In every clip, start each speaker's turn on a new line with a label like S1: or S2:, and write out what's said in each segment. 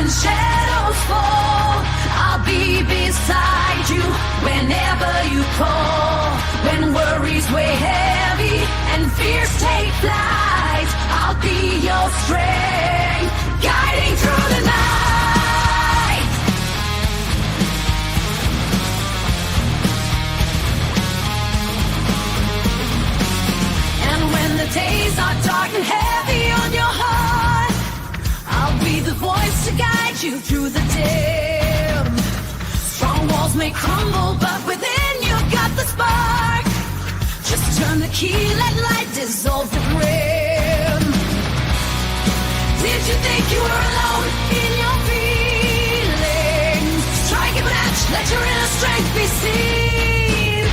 S1: when shadows fall, I'll be beside you whenever you call. When worries weigh heavy and fears take flight, I'll be your strength, guiding through the night. And when the days are dark and heavy on your heart, I'll be the voice to guide you through the dim. Strong walls may crumble, but within you've got the spark. Just turn the key, let light dissolve the grim. Did you think you were alone in your feelings? Strike a match, let your inner strength be seen.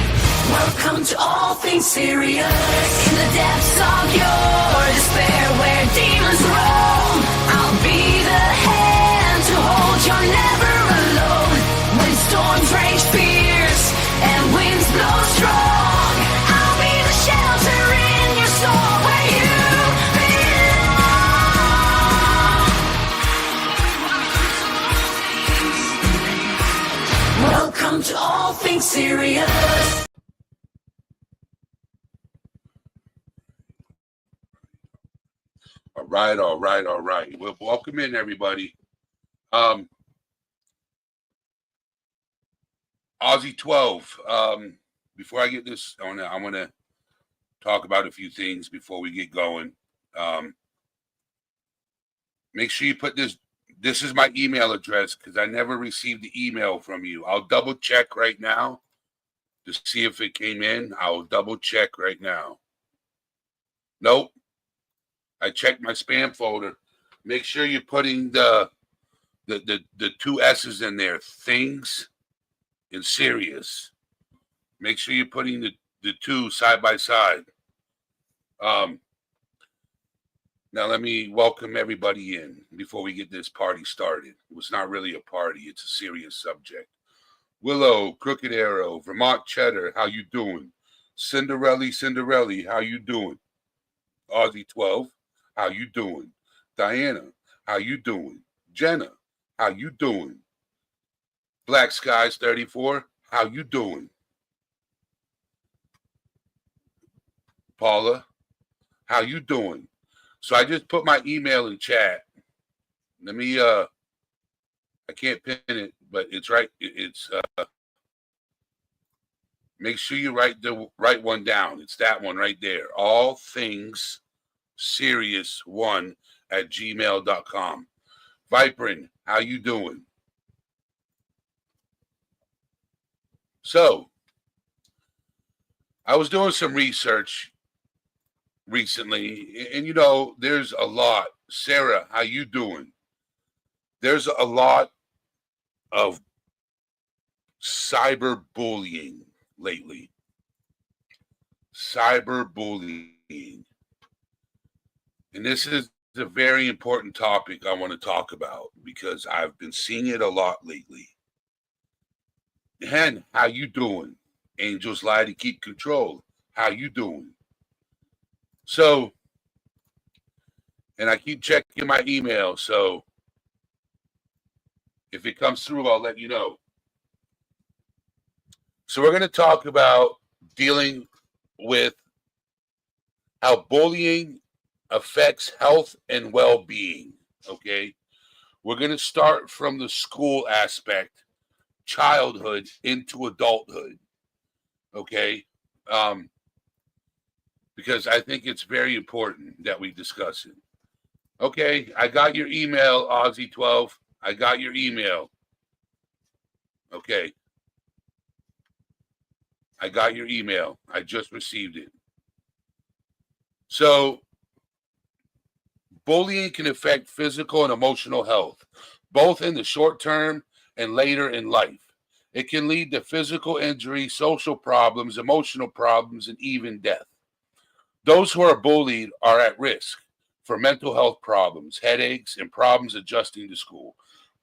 S1: Welcome to all things serious. In the depths of your despair, where demons roam, I'll be the hand to hold. You're never alone. When storms rage fierce and winds blow strong, I'll be the shelter in your soul where you belong. Welcome to all things serious.
S2: All right. Well, welcome in, everybody. Aussie 12. Before I get this, I want to talk about a few things before we get going. Make sure you put this. This is my email address because I never received the email from you. I'll double check right now to see if it came in. I'll double check right now. Nope. I checked my spam folder. Make sure you're putting the two S's in there, things and serious. Make sure you're putting the two side by side. Now let me welcome everybody in before we get this party started. It's not really a party. It's a serious subject. Willow, Crooked Arrow, Vermont Cheddar, how you doing? Cinderelli, how you doing? Aussie 12. How you doing? Diana, how you doing? Jenna, how you doing? Black Skies 34, how you doing? Paula, how you doing? So I just put my email in chat. Let me I can't pin it, but it's right. It's make sure you write the right one down. It's that one right there. All things serious1@gmail.com. Viprin, how you doing? So I was doing some research recently, and there's a lot. Sarah, how you doing? There's a lot of cyberbullying lately. Cyberbullying. And this is a very important topic I want to talk about because I've been seeing it a lot lately. Hen, how you doing? Angels lie to keep control. How you doing? So, and I keep checking my email, so if it comes through, I'll let you know. So we're going to talk about dealing with how bullying affects health and well-being, okay? We're going to start from the school aspect, childhood into adulthood, okay? Because I think it's very important that we discuss it. Okay, I got your email, Aussie 12. I got your email. Okay. I got your email. I just received it. So, bullying can affect physical and emotional health, both in the short term and later in life. It can lead to physical injury, social problems, emotional problems, and even death. Those who are bullied are at risk for mental health problems, headaches, and problems adjusting to school.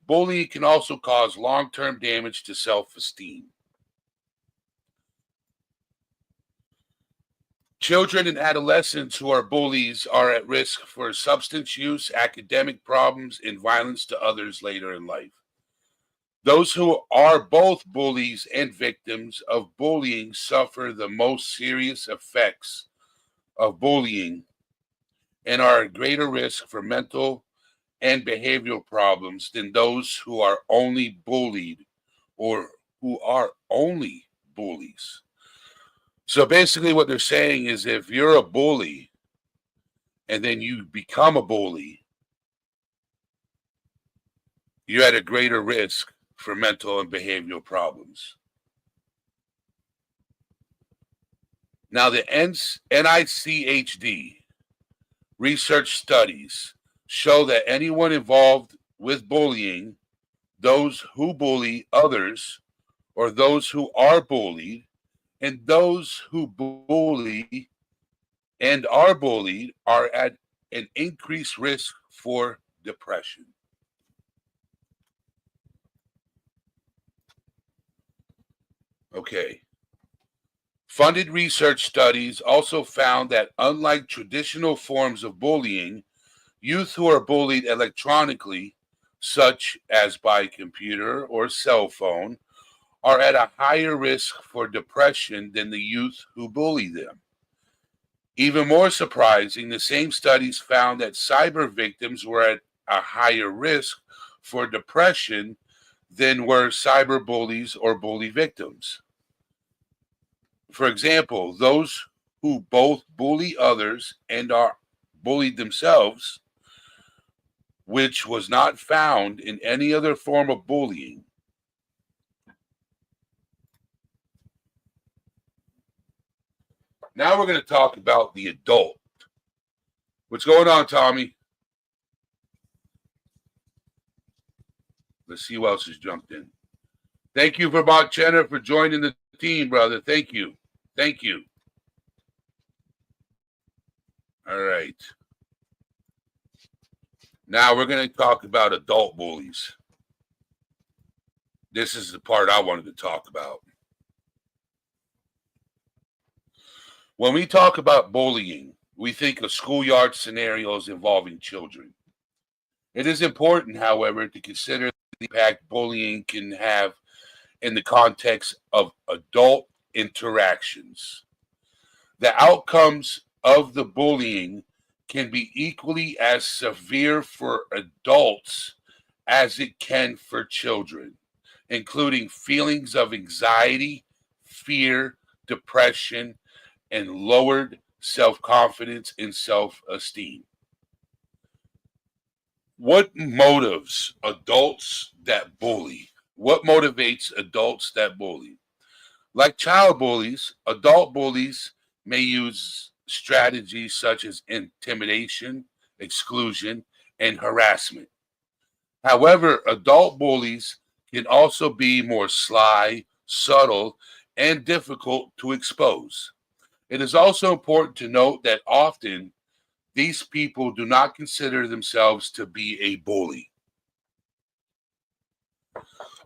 S2: Bullying can also cause long-term damage to self-esteem. Children and adolescents who are bullies are at risk for substance use, academic problems, and violence to others later in life. Those who are both bullies and victims of bullying suffer the most serious effects of bullying and are at greater risk for mental and behavioral problems than those who are only bullied or who are only bullies. So basically, what they're saying is if you're a bully and then you become a bully, you're at a greater risk for mental and behavioral problems. Now, the NICHD research studies show that anyone involved with bullying, those who bully others, or those who are bullied, and those who bully and are bullied are at an increased risk for depression. Okay. Funded research studies also found that unlike traditional forms of bullying, youth who are bullied electronically, such as by computer or cell phone, are at a higher risk for depression than the youth who bully them. Even more surprising, the same studies found that cyber victims were at a higher risk for depression than were cyber bullies or bully victims. For example, those who both bully others and are bullied themselves, which was not found in any other form of bullying. Now we're going to talk about the adult. What's going on, Tommy? Let's see who else has jumped in. Thank you, Vermont Chenner, for joining the team, brother. Thank you. Thank you. All right. Now we're going to talk about adult bullies. This is the part I wanted to talk about. When we talk about bullying, we think of schoolyard scenarios involving children. It is important, however, to consider the impact bullying can have in the context of adult interactions. The outcomes of the bullying can be equally as severe for adults as it can for children, including feelings of anxiety, fear, depression, and lowered self-confidence and self-esteem. What motives adults that bully? What motivates adults that bully? Like child bullies, adult bullies may use strategies such as intimidation, exclusion, and harassment. However, adult bullies can also be more sly, subtle, and difficult to expose. It is also important to note that often these people do not consider themselves to be a bully.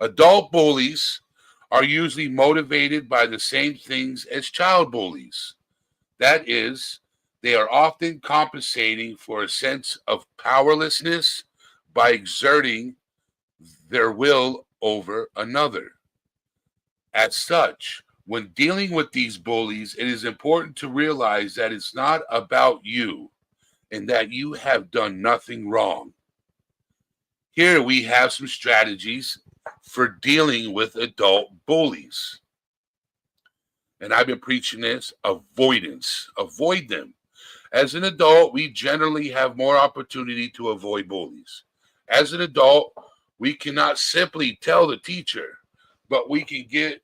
S2: Adult bullies are usually motivated by the same things as child bullies. That is, they are often compensating for a sense of powerlessness by exerting their will over another. As such, when dealing with these bullies, it is important to realize that it's not about you and that you have done nothing wrong. Here we have some strategies for dealing with adult bullies. And I've been preaching this: avoidance. Avoid them. As an adult, we generally have more opportunity to avoid bullies. As an adult, we cannot simply tell the teacher, but we can get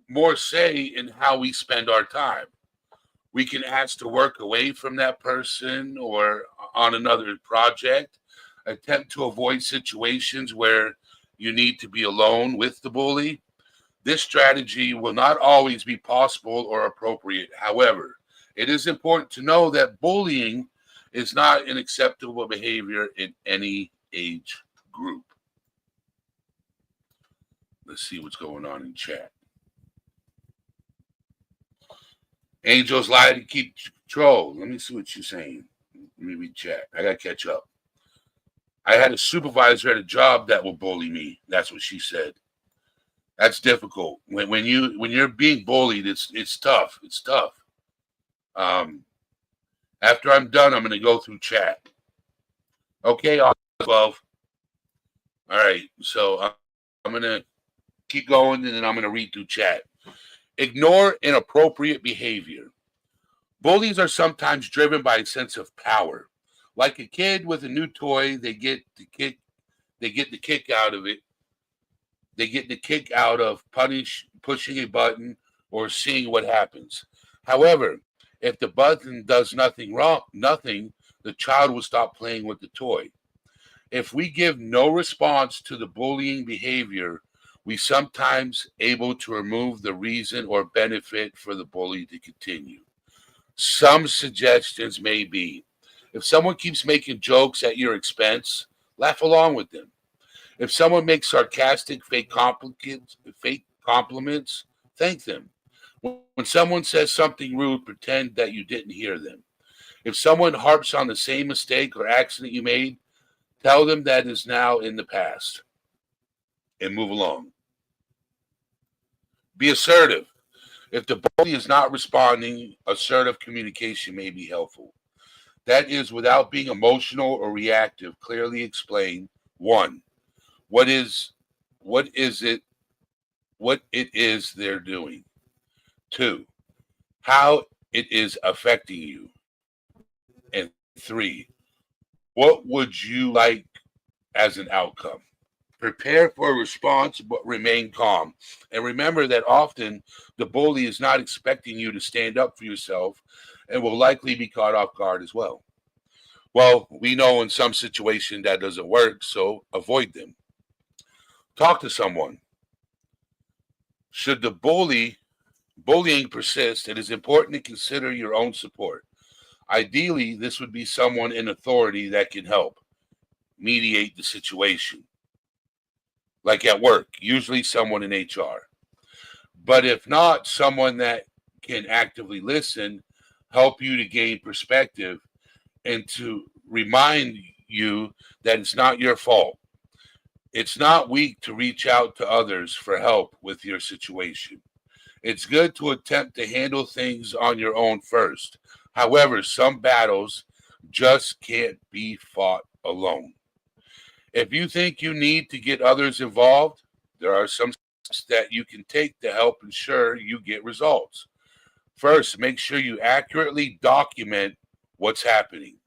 S2: more say in how we spend our time. We can ask to work away from that person or on another project, attempt to avoid situations where you need to be alone with the bully. This strategy will not always be possible or appropriate. However, it is important to know that bullying is not an acceptable behavior in any age group. Let's see what's going on in chat. Angels lie to keep control. Let me see what you're saying. Let me read chat. I got to catch up. I had a supervisor at a job that will bully me. That's what she said. That's difficult. When you're being bullied, it's tough. It's tough. After I'm done, I'm going to go through chat. Okay, 12. All right, so I'm going to keep going, and then I'm going to read through chat. Ignore inappropriate behavior. Bullies are sometimes driven by a sense of power. Like a kid with a new toy, they get the kick out of it. They get the kick out of pushing a button or seeing what happens. However, if the button does nothing wrong, the child will stop playing with the toy. If we give no response to the bullying behavior, we sometimes able to remove the reason or benefit for the bully to continue. Some suggestions may be, if someone keeps making jokes at your expense, laugh along with them. If someone makes sarcastic, fake compliments, thank them. When someone says something rude, pretend that you didn't hear them. If someone harps on the same mistake or accident you made, tell them that is now in the past and move along. Be assertive. If the bully is not responding, assertive communication may be helpful. That is, without being emotional or reactive, clearly explain, one, what it is they're doing. Two, how it is affecting you. And three, what would you like as an outcome? Prepare for a response, but remain calm. And remember that often the bully is not expecting you to stand up for yourself and will likely be caught off guard as well. Well, we know in some situation that doesn't work, so avoid them. Talk to someone. Should the bullying persist, it is important to consider your own support. Ideally, this would be someone in authority that can help mediate the situation, like at work, usually someone in HR. But if not, someone that can actively listen, help you to gain perspective, and to remind you that it's not your fault. It's not weak to reach out to others for help with your situation. It's good to attempt to handle things on your own first. However, some battles just can't be fought alone. If you think you need to get others involved, there are some steps that you can take to help ensure you get results. First, make sure you accurately document what's happening.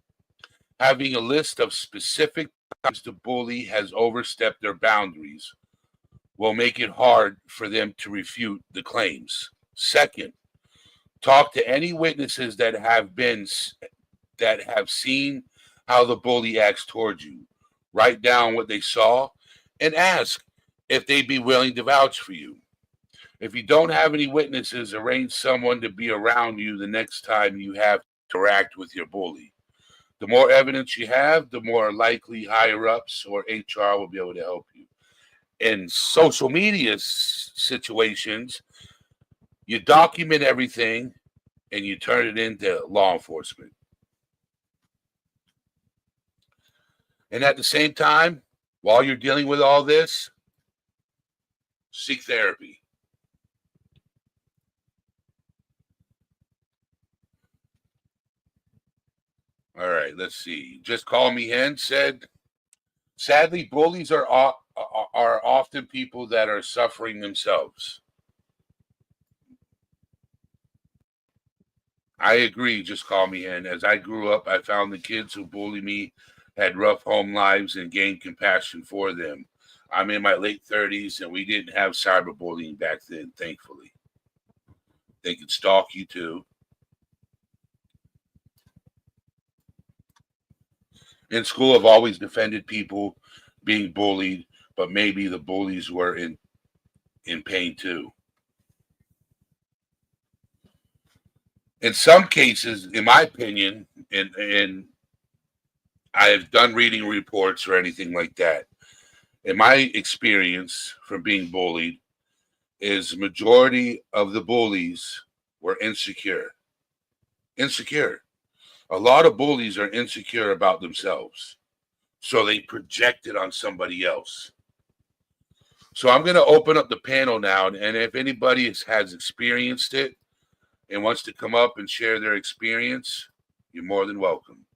S2: Having a list of specific times the bully has overstepped their boundaries will make it hard for them to refute the claims. Second, talk to any witnesses that have seen how the bully acts towards you. Write down what they saw and ask if they'd be willing to vouch for you. If you don't have any witnesses, arrange someone to be around you the next time you have to interact with your bully. The more evidence you have, the more likely higher ups or HR will be able to help you. In social media situations, you document everything and you turn it into law enforcement. And at the same time, while you're dealing with all this, seek therapy. All right, let's see. Just Call Me Hen said, sadly, bullies are often people that are suffering themselves. I agree, Just Call Me Hen. As I grew up, I found the kids who bullied me had rough home lives and gained compassion for them. I'm in my late 30s and we didn't have cyberbullying back then, thankfully. They could stalk you too. In school, I've always defended people being bullied, but maybe the bullies were in pain too. In some cases, in my opinion, and I've done reading reports or anything like that. In my experience from being bullied, is majority of the bullies were insecure. Insecure. A lot of bullies are insecure about themselves, so they project it on somebody else. So I'm going to open up the panel now, and if anybody has experienced it and wants to come up and share their experience, you're more than welcome.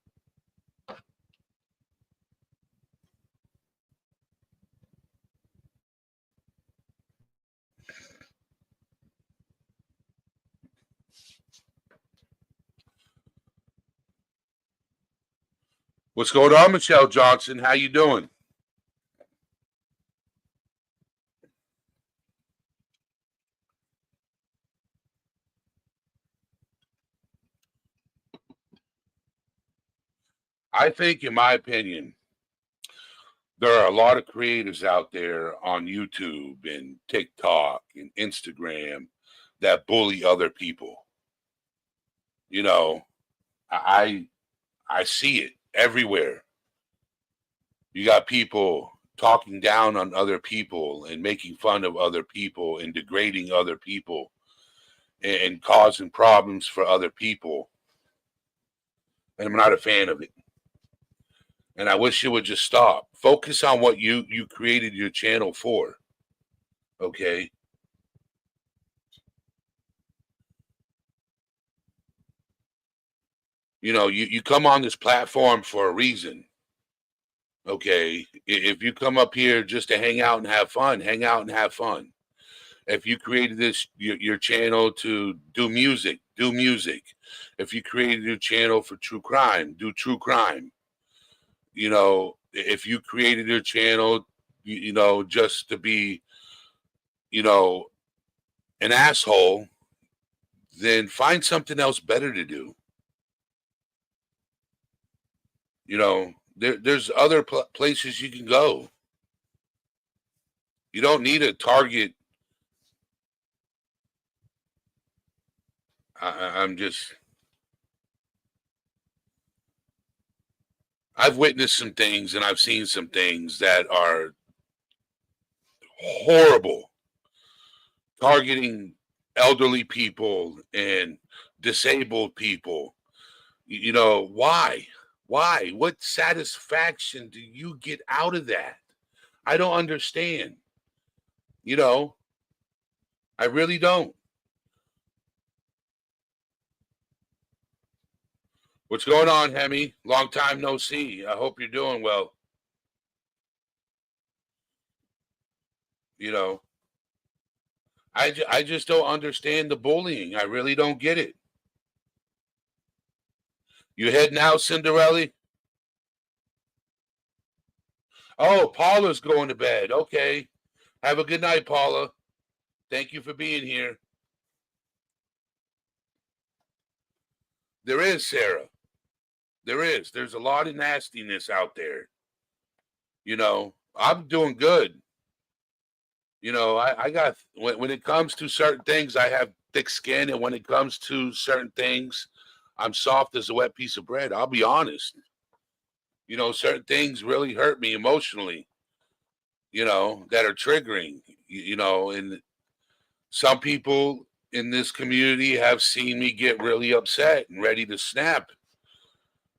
S2: What's going on, Michelle Johnson? How you doing? I think, in my opinion, there are a lot of creators out there on YouTube and TikTok and Instagram that bully other people. You know, I see it everywhere. You got people talking down on other people and making fun of other people and degrading other people and causing problems for other people. And I'm not a fan of it. And I wish it would just stop. Focus on what you created your channel for. Okay? You know, you come on this platform for a reason. Okay? If you come up here just to hang out and have fun, hang out and have fun. If you created this your channel to do music, do music. If you created your channel for true crime, do true crime. You know, if you created your channel, you know, just to be, you know, an asshole, then find something else better to do. You know, there's other places you can go. You don't need a target. I'm just, I've witnessed some things and I've seen some things that are horrible, targeting elderly people and disabled people. You know, why? Why? What satisfaction do you get out of that? I don't understand. You know, I really don't. What's going on, Hemi? Long time no see. I hope you're doing well. You know, I just don't understand the bullying. I really don't get it. You heading out, Cinderella? Oh, Paula's going to bed. Okay. Have a good night, Paula. Thank you for being here. There is, Sarah. There is. There's a lot of nastiness out there. You know, I'm doing good. You know, I got, when it comes to certain things, I have thick skin. And when it comes to certain things, I'm soft as a wet piece of bread. I'll be honest. You know, certain things really hurt me emotionally, you know, that are triggering, you know, and some people in this community have seen me get really upset and ready to snap.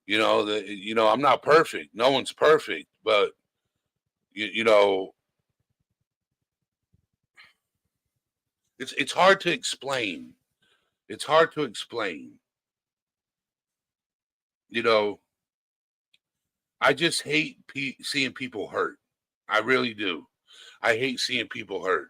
S2: You know, I'm not perfect. No one's perfect, but you know, it's hard to explain. It's hard to explain. You know, I just hate seeing people hurt. I really do. I hate seeing people hurt.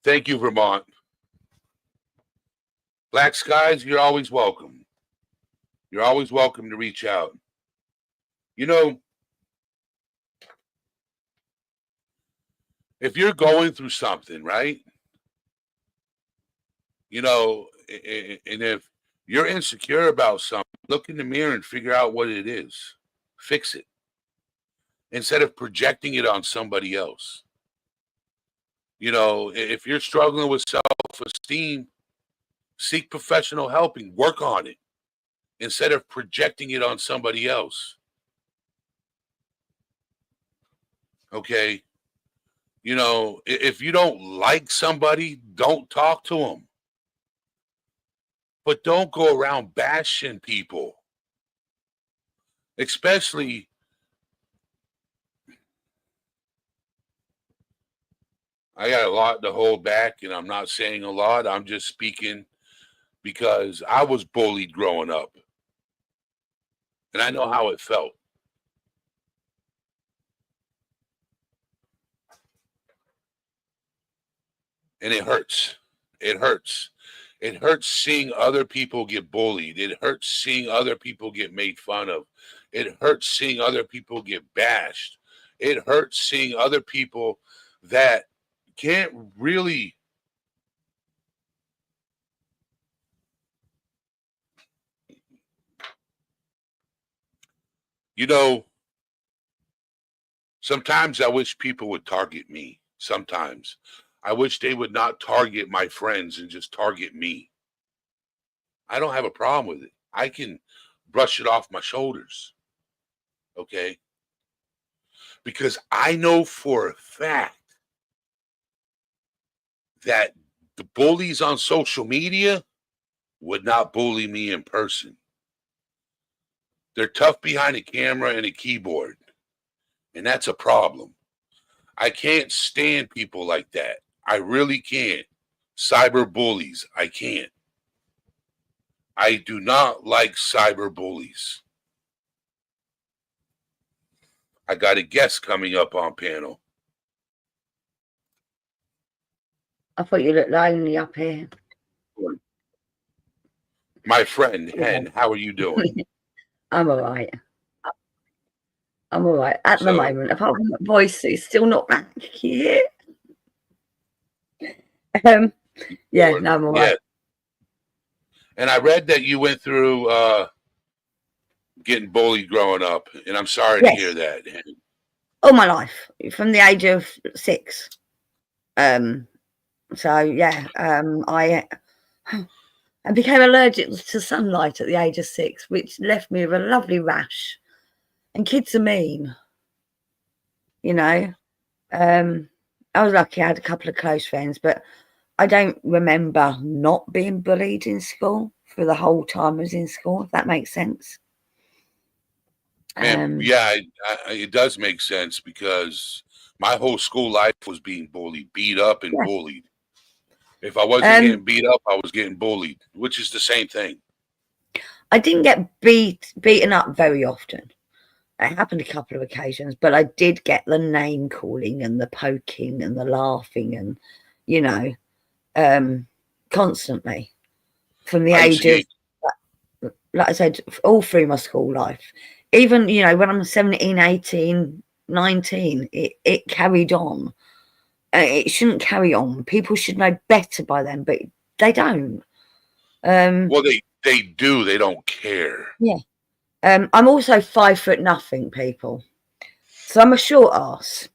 S2: Thank you, Vermont. Black Skies, you're always welcome. You're always welcome to reach out. You know, if you're going through something, right? You know, and if you're insecure about something, look in the mirror and figure out what it is. Fix it instead of projecting it on somebody else. You know, if you're struggling with self-esteem, seek professional help and work on it instead of projecting it on somebody else. Okay. You know, if you don't like somebody, don't talk to them. But don't go around bashing people. Especially, I got a lot to hold back, and I'm not saying a lot. I'm just speaking because I was bullied growing up. And I know how it felt. And it hurts. It hurts. It hurts seeing other people get bullied. It hurts seeing other people get made fun of. It hurts seeing other people get bashed. It hurts seeing other people that can't really, you know, sometimes I wish people would target me. Sometimes I wish they would not target my friends and just target me. I don't have a problem with it. I can brush it off my shoulders. Okay. Because I know for a fact that the bullies on social media would not bully me in person. They're tough behind a camera and a keyboard, and that's a problem. I can't stand people like that. I really can't. Cyber bullies, I can't. I do not like cyber bullies. I got a guest coming up on panel.
S3: I thought you looked lonely up here.
S2: My friend, Hen, how are you doing?
S3: I'm all right. I'm all right at the moment. Apart from my voice, it's still not back yet. Yeah, no, I'm all right.
S2: And I read that you went through getting bullied growing up, and I'm sorry to hear that.
S3: All my life, from the age of 6. So yeah, I became allergic to sunlight at the age of 6, which left me with a lovely rash. And kids are mean, you know. I was lucky; I had a couple of close friends, but I don't remember not being bullied in school for the whole time I was in school. If that makes sense.
S2: Yeah, it does make sense because my whole school life was being bullied, beat up, and bullied. If I wasn't getting beat up, I was getting bullied, which is the same thing.
S3: I didn't get beaten up very often. It happened a couple of occasions, but I did get the name calling and the poking and the laughing and, you know, constantly from the age of, like I said, all through my school life. Even, you know, when I'm 17, 18, 19, it carried on. It shouldn't carry on. People should know better by then, but they don't.
S2: Well, they do. They don't care.
S3: Yeah. I'm also 5 foot nothing, people. So I'm a short ass.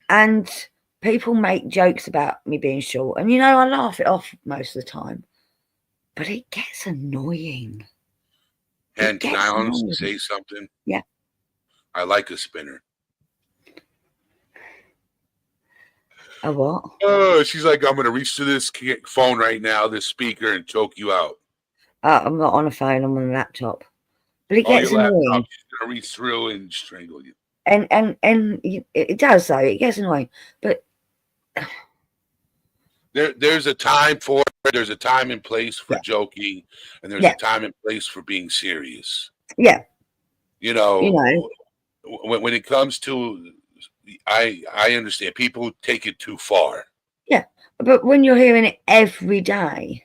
S3: And people make jokes about me being short. And, you know, I laugh it off most of the time. But it gets annoying.
S2: And can I honestly say something?
S3: Yeah.
S2: I like a spinner.
S3: A what?
S2: Oh, she's like, I'm going to reach to this phone right now, this speaker, and choke you out.
S3: I'm not on a phone. I'm on a laptop. But it gets annoying.
S2: She's going to reach through and strangle you.
S3: And it does, though. It gets annoying. But
S2: there's a time for it. There's a time and place for joking, and there's a time and place for being serious.
S3: Yeah.
S2: You know, when it comes to, I understand people take it too far.
S3: Yeah, but when you're hearing it every day,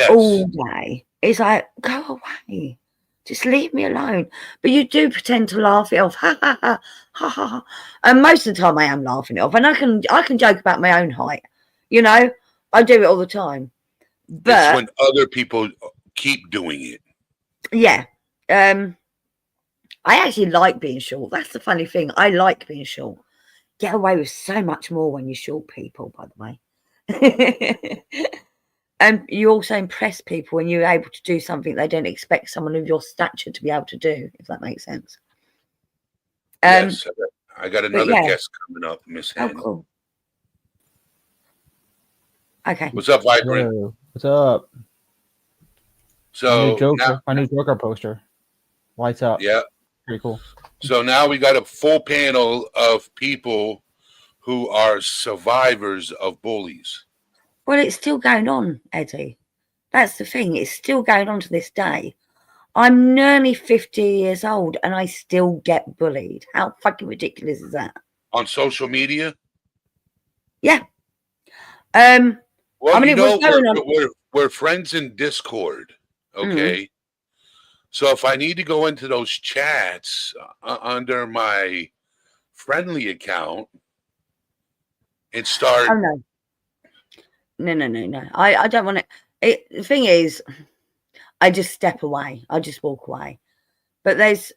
S3: all day, it's like, go away. Just leave me alone. But you do pretend to laugh it off. Ha ha ha ha ha. And most of the time I am laughing it off. And I can joke about my own height. You know, I do it all the time. But
S2: it's when other people keep doing it.
S3: Yeah. I actually like being short. That's the funny thing. I like being short. Get away with so much more when you're short, people, by the way. And you also impress people when you're able to do something they don't expect someone of your stature to be able to do, if that makes sense.
S2: Yes, I got another
S3: yeah.
S2: guest coming up, Miss
S3: Oh,
S2: Hen.
S3: cool. Okay.
S2: What's up, Vibrant?
S4: Hello. What's up?
S2: So
S4: My new Joker poster. Lights up.
S2: yeah.
S4: Pretty cool.
S2: So now we got a full panel of people who are survivors of bullies.
S3: Well, it's still going on, Eddie. That's the thing. It's still going on to this day. I'm nearly 50 years old and I still get bullied. How fucking ridiculous is that?
S2: On social media?
S3: Yeah.
S2: Well,
S3: I mean, it was going on.
S2: We're friends in Discord, okay? So if I need to go into those chats under my friendly account and start...
S3: Oh, no. No. I don't want to... The thing is, I just step away. I just walk away. But there's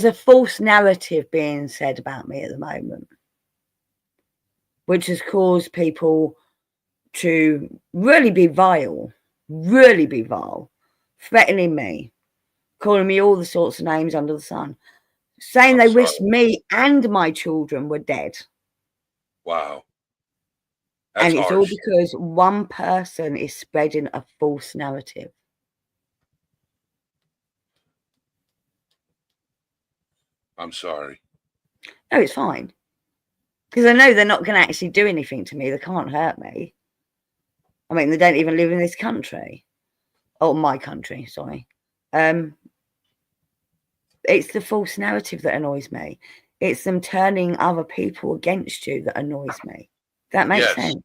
S3: a false narrative being said about me at the moment, which has caused people to really be vile, threatening me, calling me all the sorts of names under the sun, saying they wish me and my children were dead.
S2: Wow.
S3: And it's all
S2: harsh.
S3: because one person is spreading a false narrative.
S2: I'm sorry.
S3: No, it's fine. Because I know they're not going to actually do anything to me. They can't hurt me. I mean, they don't even live in this country. Oh, my country, sorry. It's the false narrative that annoys me. It's them turning other people against you that annoys me. That makes sense.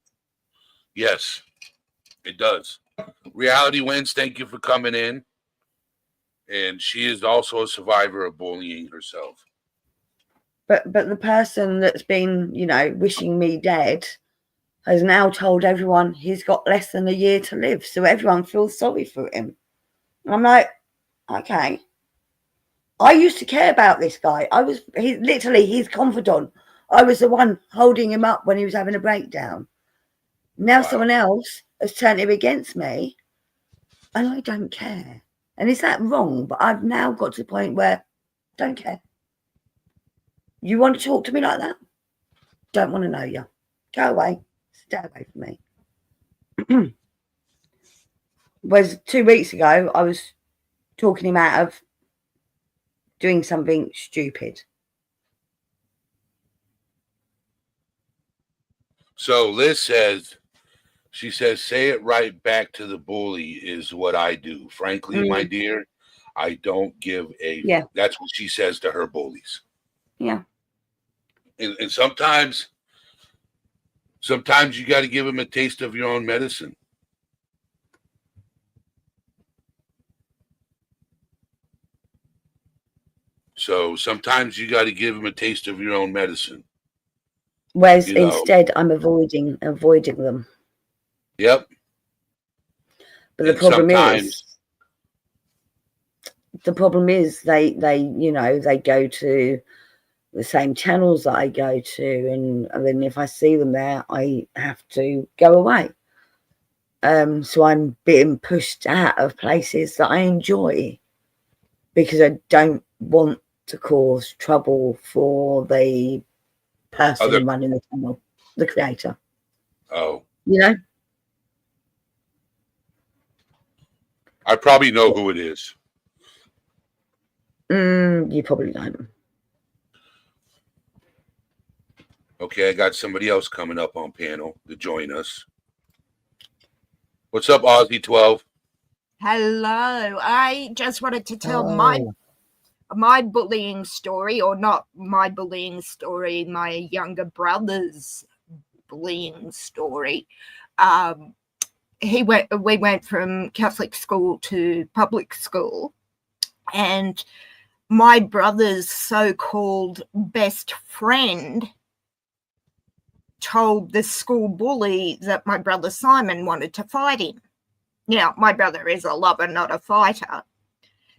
S2: Yes, it does. Reality Wins, thank you for coming in. And she is also a survivor of bullying herself.
S3: But the person that's been, wishing me dead has now told everyone he's got less than a year to live. So everyone feels sorry for him. And I'm like, okay. I used to care about this guy. He's literally his confidant. I was the one holding him up when he was having a breakdown. Now someone else has turned him against me and I don't care. And is that wrong? But I've now got to the point where I don't care. You want to talk to me like that? Don't want to know you. Go away. Stay away from me. Whereas 2 weeks ago, I was talking him out of doing something stupid.
S2: So Liz says, she says, say it right back to the bully is what I do. Frankly, my dear, I don't give a...
S3: Yeah.
S2: That's what she says to her bullies.
S3: Yeah.
S2: And sometimes you got to give them a taste of your own medicine. So sometimes you got to give them a taste of your own medicine.
S3: Whereas instead, I'm avoiding them.
S2: Yep.
S3: But the problem is they go to the same channels that I go to, and then if I see them there, I have to go away. So I'm being pushed out of places that I enjoy because I don't want to cause trouble for the person running the channel, the creator.
S2: Oh.
S3: I
S2: probably know who it is.
S3: You probably don't.
S2: Okay, I got somebody else coming up on panel to join us. What's up, Aussie 12?
S5: Hello. I just wanted to tell my bullying story, or not my bullying story, my younger brother's bullying story. We went from Catholic school to public school, and my brother's so-called best friend told the school bully that my brother Simon wanted to fight him. Now, my brother is a lover, not a fighter.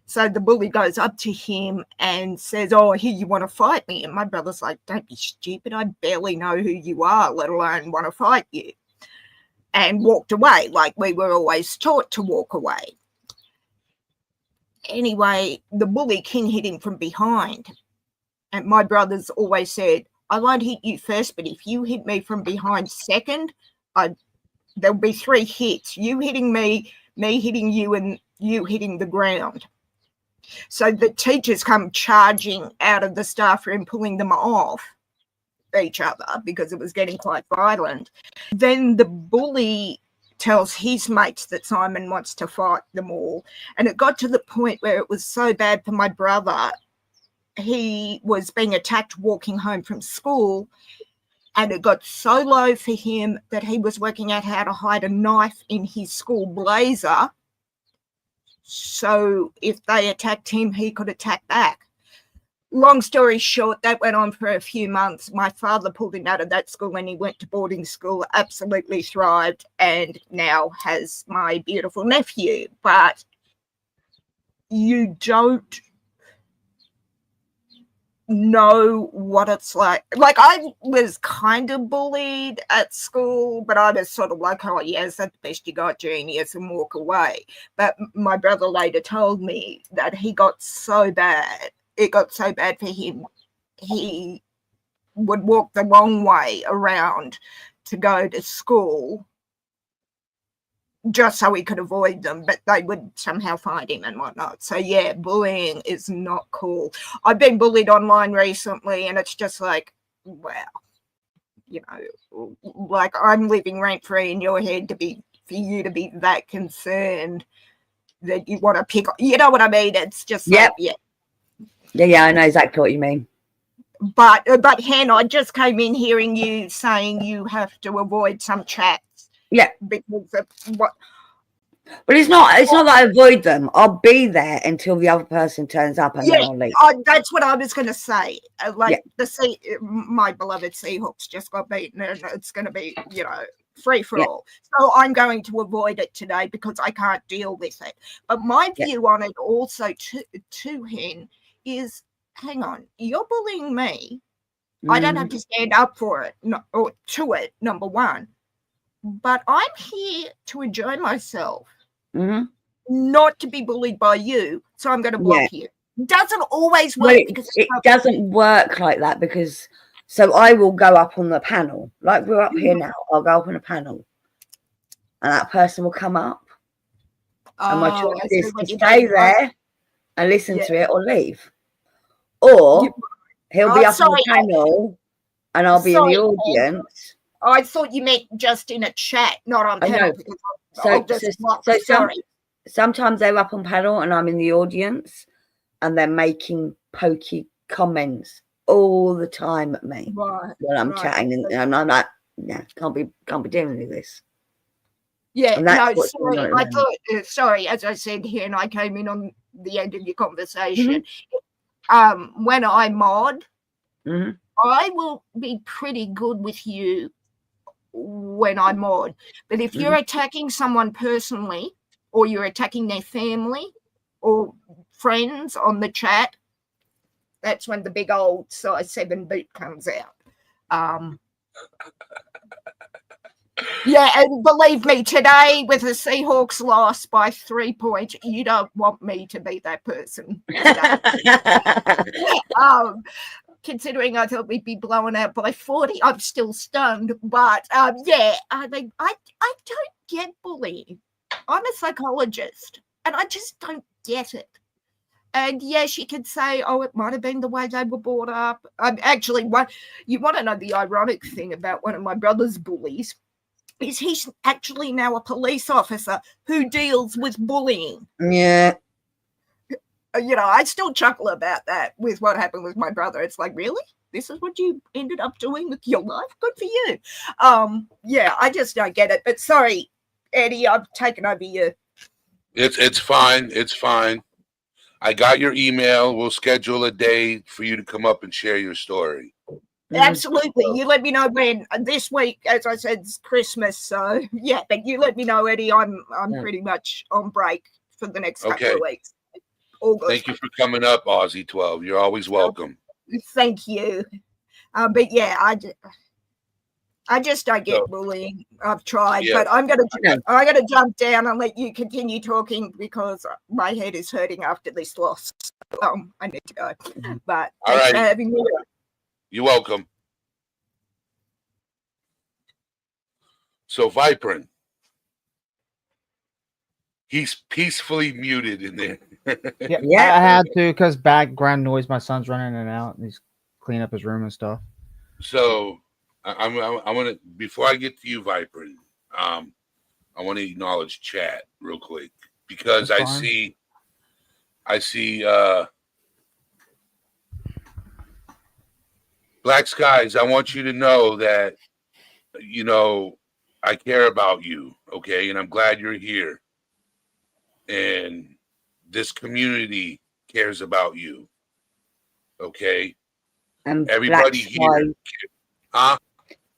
S5: So the bully goes up to him and says, oh, here, you want to fight me? And my brother's like, don't be stupid. I barely know who you are, let alone want to fight you. And walked away like we were always taught to walk away. Anyway, the bully king hit him from behind. And my brother's always said, I won't hit you first, but if you hit me from behind second, there'll be 3 hits. You hitting me hitting you, and you hitting the ground. So the teachers come charging out of the staff room, pulling them off each other because it was getting quite violent. Then the bully tells his mates that Simon wants to fight them all. And it got to the point where it was so bad for my brother. He was being attacked walking home from school, and it got so low for him that he was working out how to hide a knife in his school blazer. So if they attacked him, he could attack back. Long story short, that went on for a few months. My father pulled him out of that school and he went to boarding school, absolutely thrived, and now has my beautiful nephew. But you don't know what it's like. Like, I was kind of bullied at school, but I was sort of like, oh yes, that's the best you got, genius, and walk away. But my brother later told me that he got so bad, it got so bad for him, he would walk the wrong way around to go to school just so he could avoid them, but they would somehow find him and whatnot. So yeah, bullying is not cool. I've been bullied online recently, and it's just like, wow, you know, like I'm living rent free in your head for you to be that concerned that you want to pick, you know what I mean? It's just like,
S3: yeah, I know exactly what you mean.
S5: But Hannah, I just came in hearing you saying you have to avoid some chats.
S3: Yeah,
S5: because of what?
S3: But it's not that I avoid them. I'll be there until the other person turns up, and then I'll leave.
S5: That's what I was going to say. My beloved Seahawks just got beaten, and it's going to be, you know, free for all. So I'm going to avoid it today because I can't deal with it. But my view on it also to Hen is, hang on, you're bullying me. I don't have to stand up for it or to it, number one. But I'm here to enjoy myself, not to be bullied by you. So I'm going to block you. Doesn't always work.
S3: Because it doesn't work like that, because so I will go up on the panel. Like we're up here now, I'll go up on a panel and that person will come up. And my choice is to stay there and listen to it or leave. Or he'll be up on the panel and I'll be in the audience.
S5: I thought you meant just in a chat, not on panel.
S3: Sometimes they're up on panel and I'm in the audience, and they're making pokey comments all the time at me while I'm chatting, and I'm like, can't be doing any of this.
S5: Yeah, no, sorry. As I said here, and I came in on the end of your conversation. When I mod, I will be pretty good with you when I mod, but if you're attacking someone personally, or you're attacking their family or friends on the chat, that's when the big old size 7 boot comes out. And believe me, today with the Seahawks loss by 3 points, you don't want me to be that person. Considering I thought we'd be blown out by 40, I'm still stunned. But I mean, I don't get bullying. I'm a psychologist, and I just don't get it. And yes, you could say, oh, it might have been the way they were brought up. Actually, you want to know the ironic thing about one of my brother's bullies is he's actually now a police officer who deals with bullying.
S3: Yeah.
S5: You know, I still chuckle about that with what happened with my brother. It's like, really? This is what you ended up doing with your life? Good for you. I just don't get it. But sorry, Eddie, I've taken over you.
S2: It's fine. It's fine. I got your email. We'll schedule a day for you to come up and share your story.
S5: Absolutely. You let me know when. This week, as I said, it's Christmas. So, but you let me know, Eddie. I'm pretty much on break for the next couple of weeks.
S2: Thank you for coming up, Aussie 12. You're always welcome.
S5: Thank you. But I just don't get
S2: So-
S5: bullying. I've tried,
S2: Yeah.
S5: but I'm gonna
S3: No.
S5: jump down and let you continue talking because my head is hurting after this loss. I need to go. But
S2: All
S5: thanks for
S2: right.
S5: having me.
S2: You're welcome. So Vibrant, he's peacefully muted in there.
S4: Yeah,
S3: Yeah.
S4: I had to because background noise. My son's running in and out, and he's cleaning up his room and stuff.
S2: So I want to, before I get to you, Vibrant, I want to acknowledge chat real quick because
S4: That's
S2: I
S4: fine.
S2: see Black Skies. I want you to know that, you know, I care about you, okay? And I'm glad you're here. And this community cares about you, okay?
S3: And
S2: Everybody
S3: Black
S2: here,
S3: Sky,
S2: huh?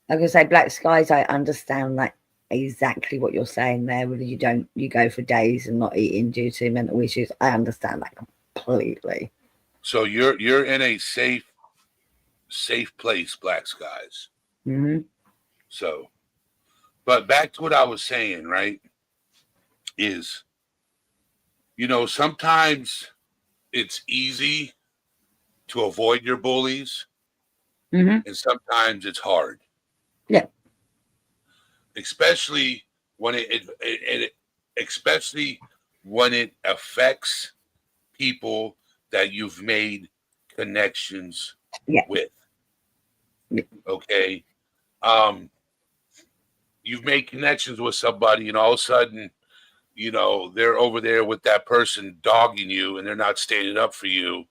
S3: like I say, Black Skies, I understand that exactly what you're saying there. Whether you go for days and not eating due to mental issues, I understand that completely.
S2: So you're in a safe place, Black Skies.
S3: Hmm.
S2: So, but back to what I was saying, right? Is, you know, sometimes it's easy to avoid your bullies,
S3: Hmm.
S2: and sometimes it's hard.
S3: Yeah.
S2: Especially when especially when it affects people that you've made connections
S3: Yeah.
S2: with.
S3: Yeah.
S2: Okay. You've made connections with somebody, and all of a sudden, you know, they're over there with that person dogging you, and they're not standing up for you,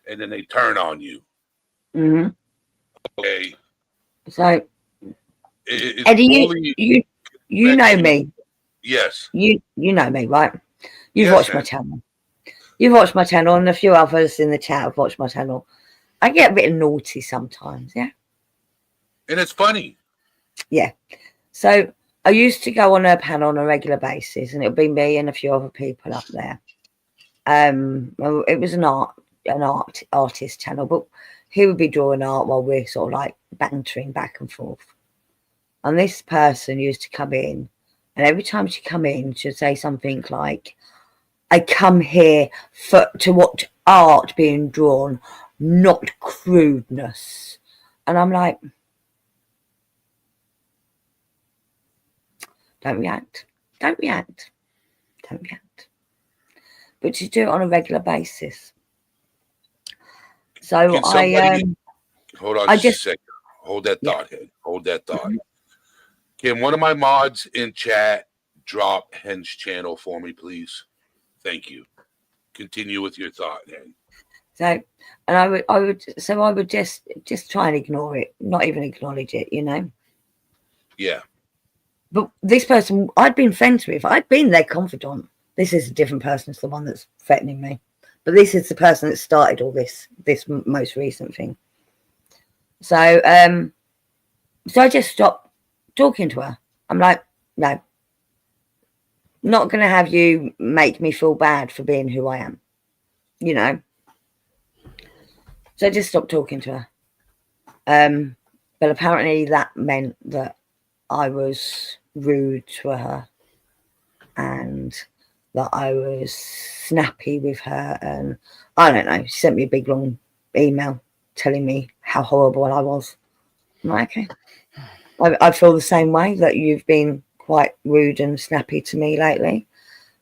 S2: and then they turn on you.
S3: Hmm.
S2: Okay.
S3: So,
S2: It's
S3: Eddie,
S2: bullying.
S3: you know me.
S2: Yes.
S3: You know me, right? You've
S2: Yes,
S3: watched my
S2: Ed.
S3: channel. You've watched my channel, and a few others in the chat have watched my channel. I get a bit naughty sometimes, yeah.
S2: And it's funny.
S3: Yeah. So I used to go on her panel on a regular basis, and it would be me and a few other people up there. Well, it was an artist channel, but he would be drawing art while we're sort of like bantering back and forth. And this person used to come in, and every time she come in, she'd say something like, "I come here to watch art being drawn, not crudeness." And I'm like, don't react, don't react, don't react. But you do it on a regular basis. So
S2: Can somebody hold on
S3: I
S2: just a
S3: just,
S2: second. Hold that
S3: yeah.
S2: thought, Ed. Hold that thought. Can one of my mods in chat drop Hen's channel for me, please? Thank you. Continue with your thought, Hen.
S3: So, and I would just try and ignore it, not even acknowledge it, you know.
S2: Yeah.
S3: But this person I'd been friends with, I'd been their confidant. This is a different person. It's the one that's threatening me. But this is the person that started all this most recent thing. So, so I just stopped talking to her. I'm like, no, not going to have you make me feel bad for being who I am, you know. So I just stopped talking to her. But apparently that meant that I was rude to her and that I was snappy with her, and I don't know, she sent me a big long email telling me how horrible I was. I'm like, okay. I feel the same way, that you've been quite rude and snappy to me lately.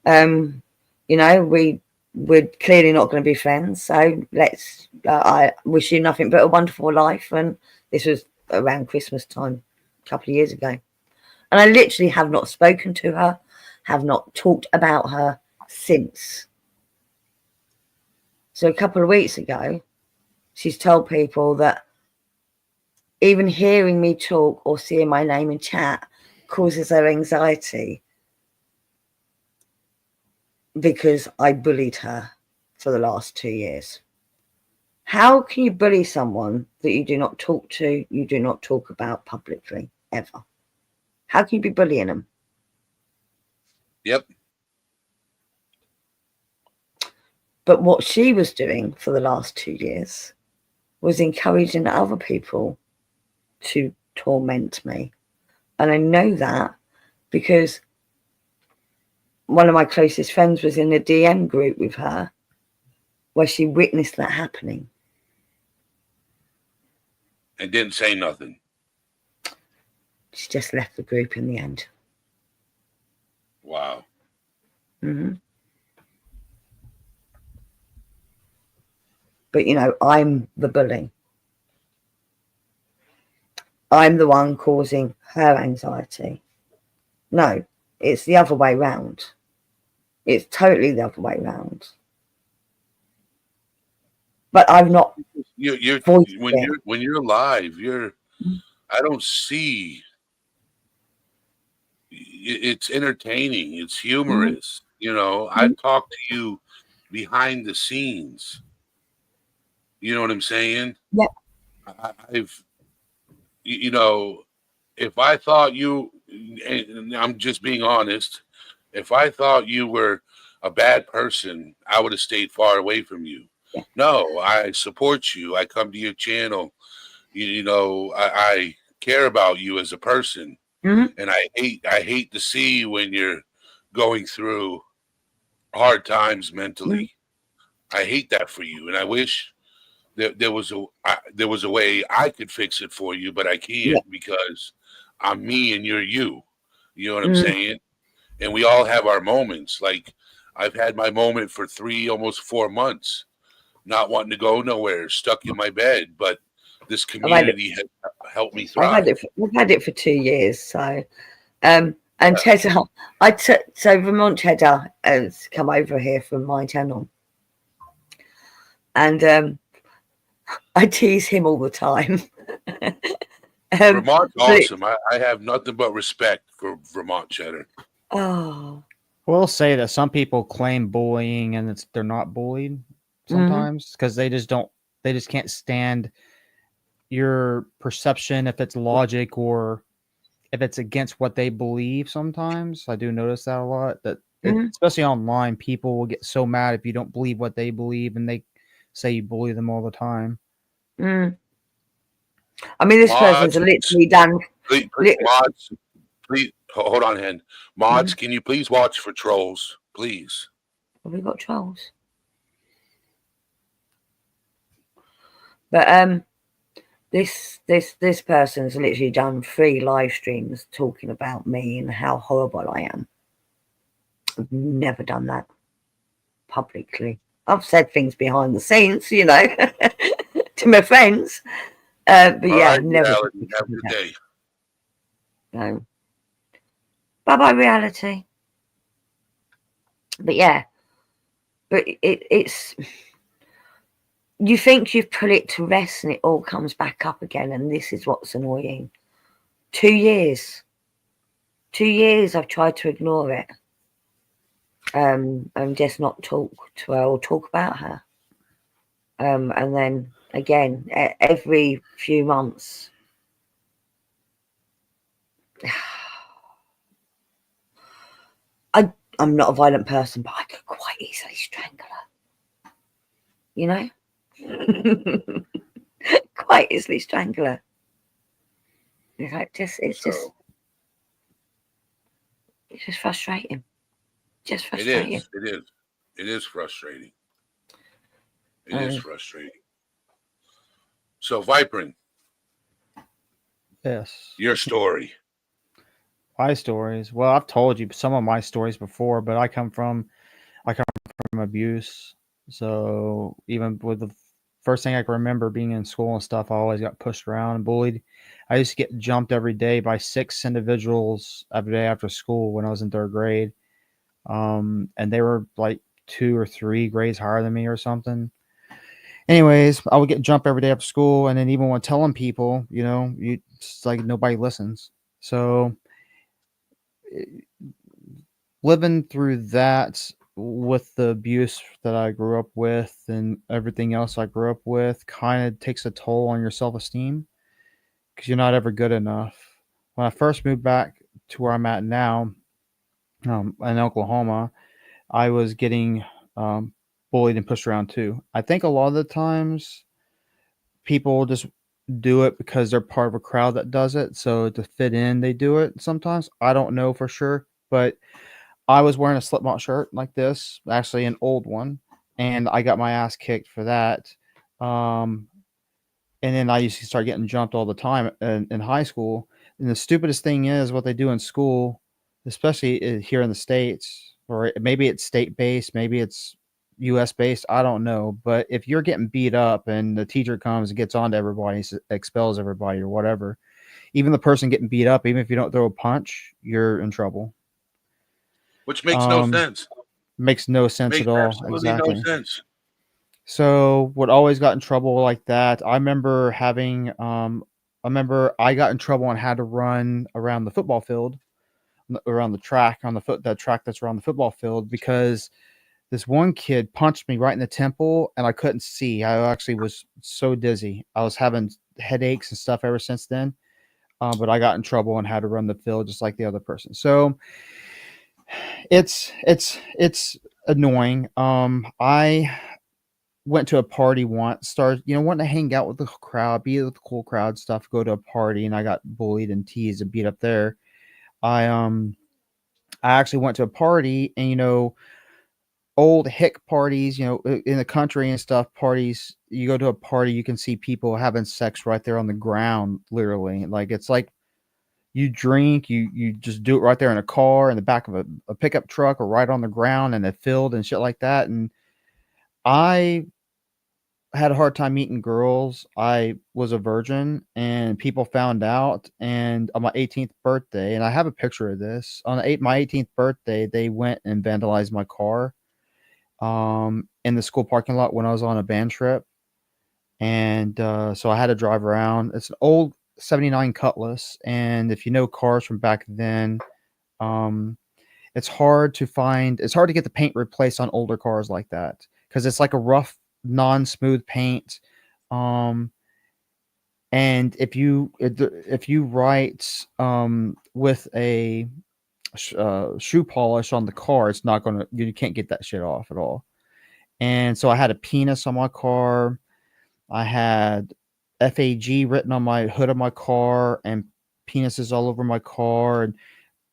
S3: You know, we're clearly not going to be friends, so let's I wish you nothing but a wonderful life. And this was around Christmas time a couple of years ago, and I literally have not spoken to her, have not talked about her since. So a couple of weeks ago, she's told people that even hearing me talk or seeing my name in chat causes her anxiety because I bullied her for the last 2 years. How can you bully someone that you do not talk to, you do not talk about publicly, ever? How can you be bullying them?
S2: Yep.
S3: But what she was doing for the last 2 years was encouraging other people to torment me And I know that because one of my closest friends was in a DM group with her where she witnessed that happening.
S2: And didn't say nothing.
S3: She just left the group in the end.
S2: Wow.
S3: Mm-hmm. But, you know, I'm the bully. I'm the one causing her anxiety. No, it's the other way round. It's totally the other way round. But I've not
S2: You're
S3: voiced it.
S2: when you're live, I don't see. It's entertaining. It's humorous. You know, I talk to you behind the scenes. You know what I'm saying?
S3: Yep.
S2: I've, you know, if I thought you, and I'm just being honest, if I thought you were a bad person, I would have stayed far away from you.
S3: Yeah.
S2: No, I support you. I come to your channel. You know, I care about you as a person.
S3: Mm-hmm.
S2: And I hate to see when you're going through hard times mentally. I hate that for you, and I wish that there was a way I could fix it for you, but I
S3: Yeah.
S2: can't because I'm me and you're you. You know what I'm
S3: Mm-hmm.
S2: saying? And we all have our moments. Like I've had my moment for almost 4 months, not wanting to go nowhere, stuck in my bed, but this community has helped me thrive.
S3: I've had it for 2 years. So, and Cheddar, so Vermont Cheddar has come over here from my channel, and I tease him all the time.
S2: Vermont's awesome. I have nothing but respect for Vermont Cheddar.
S3: Oh,
S4: We'll say that some people claim bullying and they're not bullied sometimes because they just can't stand your perception if it's logic or if it's against what they believe. Sometimes I do notice that a lot, that especially online, people will get so mad if you don't believe what they believe and they say you bully them all the time.
S3: I mean, this
S2: Mods,
S3: person's literally done.
S2: mods, please hold on, Hen. Mods, can you please watch for trolls, please?
S3: Have we got trolls? But this person's literally done 3 live streams talking about me and how horrible I am. I've never done that publicly. I've said things behind the scenes, you know, to my friends. But
S2: All
S3: yeah,
S2: right,
S3: never.
S2: reality, have a good day.
S3: No. Bye-bye, reality. But yeah, but it's you think you've put it to rest and it all comes back up again, and this is what's annoying. 2 years. 2 years I've tried to ignore it. And just not talk to her or talk about her. And then again, every few months. I'm not a violent person, but I could quite easily strangle her. You know? Quite easily strangle her. You know, it's just frustrating. Just frustrating.
S2: It is frustrating. It is frustrating. So, Viprin.
S4: Yes.
S2: Your story.
S4: My stories. Well, I've told you some of my stories before, but I come from abuse. So even with the first thing I can remember being in school and stuff, I always got pushed around and bullied. I used to get jumped every day by 6 individuals every day after school when I was in 3rd grade. And they were like 2 or 3 grades higher than me or something. Anyways, I would get jumped every day after school, and then even when telling people, you know, it's like nobody listens. So living through that with the abuse that I grew up with and everything else I grew up with kind of takes a toll on your self-esteem because you're not ever good enough. When I first moved back to where I'm at now, in Oklahoma, I was getting bullied and pushed around too. I think a lot of the times people just do it because they're part of a crowd that does it. So to fit in, they do it sometimes. I don't know for sure, but I was wearing a Slipknot shirt like this, actually an old one, and I got my ass kicked for that. Um, and then I used to start getting jumped all the time in high school. And the stupidest thing is what they do in school, especially here in the States, or maybe it's state based, maybe it's US based, I don't know. But if you're getting beat up and the teacher comes and gets on to everybody, expels everybody or whatever, even the person getting beat up, even if you don't throw a punch, you're in trouble.
S2: Which makes no
S4: Um,
S2: sense.
S4: Makes no sense at
S2: Makes
S4: all.
S2: absolutely no
S4: Exactly.
S2: sense.
S4: So would always got in trouble like that. I remember having I remember I got in trouble and had to run around the football field, around the track on the track that's around the football field because this one kid punched me right in the temple and I couldn't see. I actually was so dizzy. I was having headaches and stuff ever since then. But I got in trouble and had to run the field just like the other person. So it's annoying. I went to a party once, started, wanting to hang out with the crowd, be with the cool crowd stuff, go to a party, and I got bullied and teased and beat up there. I actually went to a party and old hick parties, in the country and stuff, parties, you go to a party, you can see people having sex right there on the ground, literally. Like it's like you drink, you just do it right there in a car, in the back of a pickup truck, or right on the ground in a field and shit like that. And I had a hard time meeting girls. I was a virgin and people found out. And on my 18th birthday, and I have a picture of this, on my 18th birthday, they went and vandalized my car in the school parking lot when I was on a band trip. And so I had to drive around. It's an old 79 Cutlass. And if you know cars from back then, um, it's hard to get the paint replaced on older cars like that because it's like a rough, non-smooth paint. Um, and if you write with a shoe polish on the car, it's not gonna you can't get that shit off at all. And so I had a penis on my car. I had FAG written on my hood of my car and penises all over my car and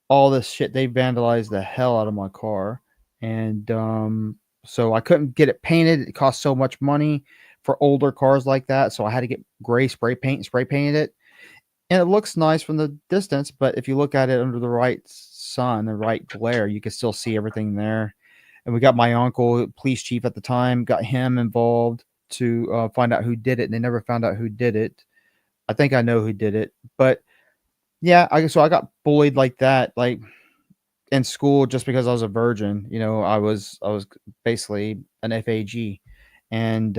S4: all this shit. They vandalized the hell out of my car. And so I couldn't get it painted. It cost so much money for older cars like that. So I had to get gray spray paint and spray painted it. And it looks nice from the distance, but if you look at it under the right sun, the right glare, you can still see everything there. And we got my uncle, police chief at the time, got him involved to find out who did it. And they never found out who did it. I think I know who did it, but yeah, so I got bullied like that, like in school, just because I was a virgin. I was basically an FAG, and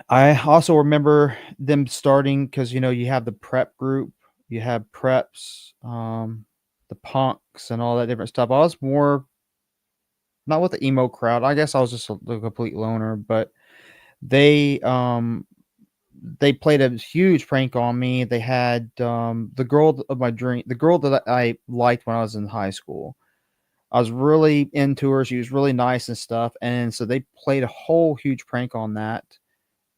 S4: I also remember them starting because you have the prep group, you have preps, the punks, and all that different stuff. I was more not with the emo crowd. I guess I was just a complete loner, but they they played a huge prank on me. They had the girl of my dream, the girl that I liked when I was in high school. I was really into her. She was really nice and stuff. And so they played a whole huge prank on that.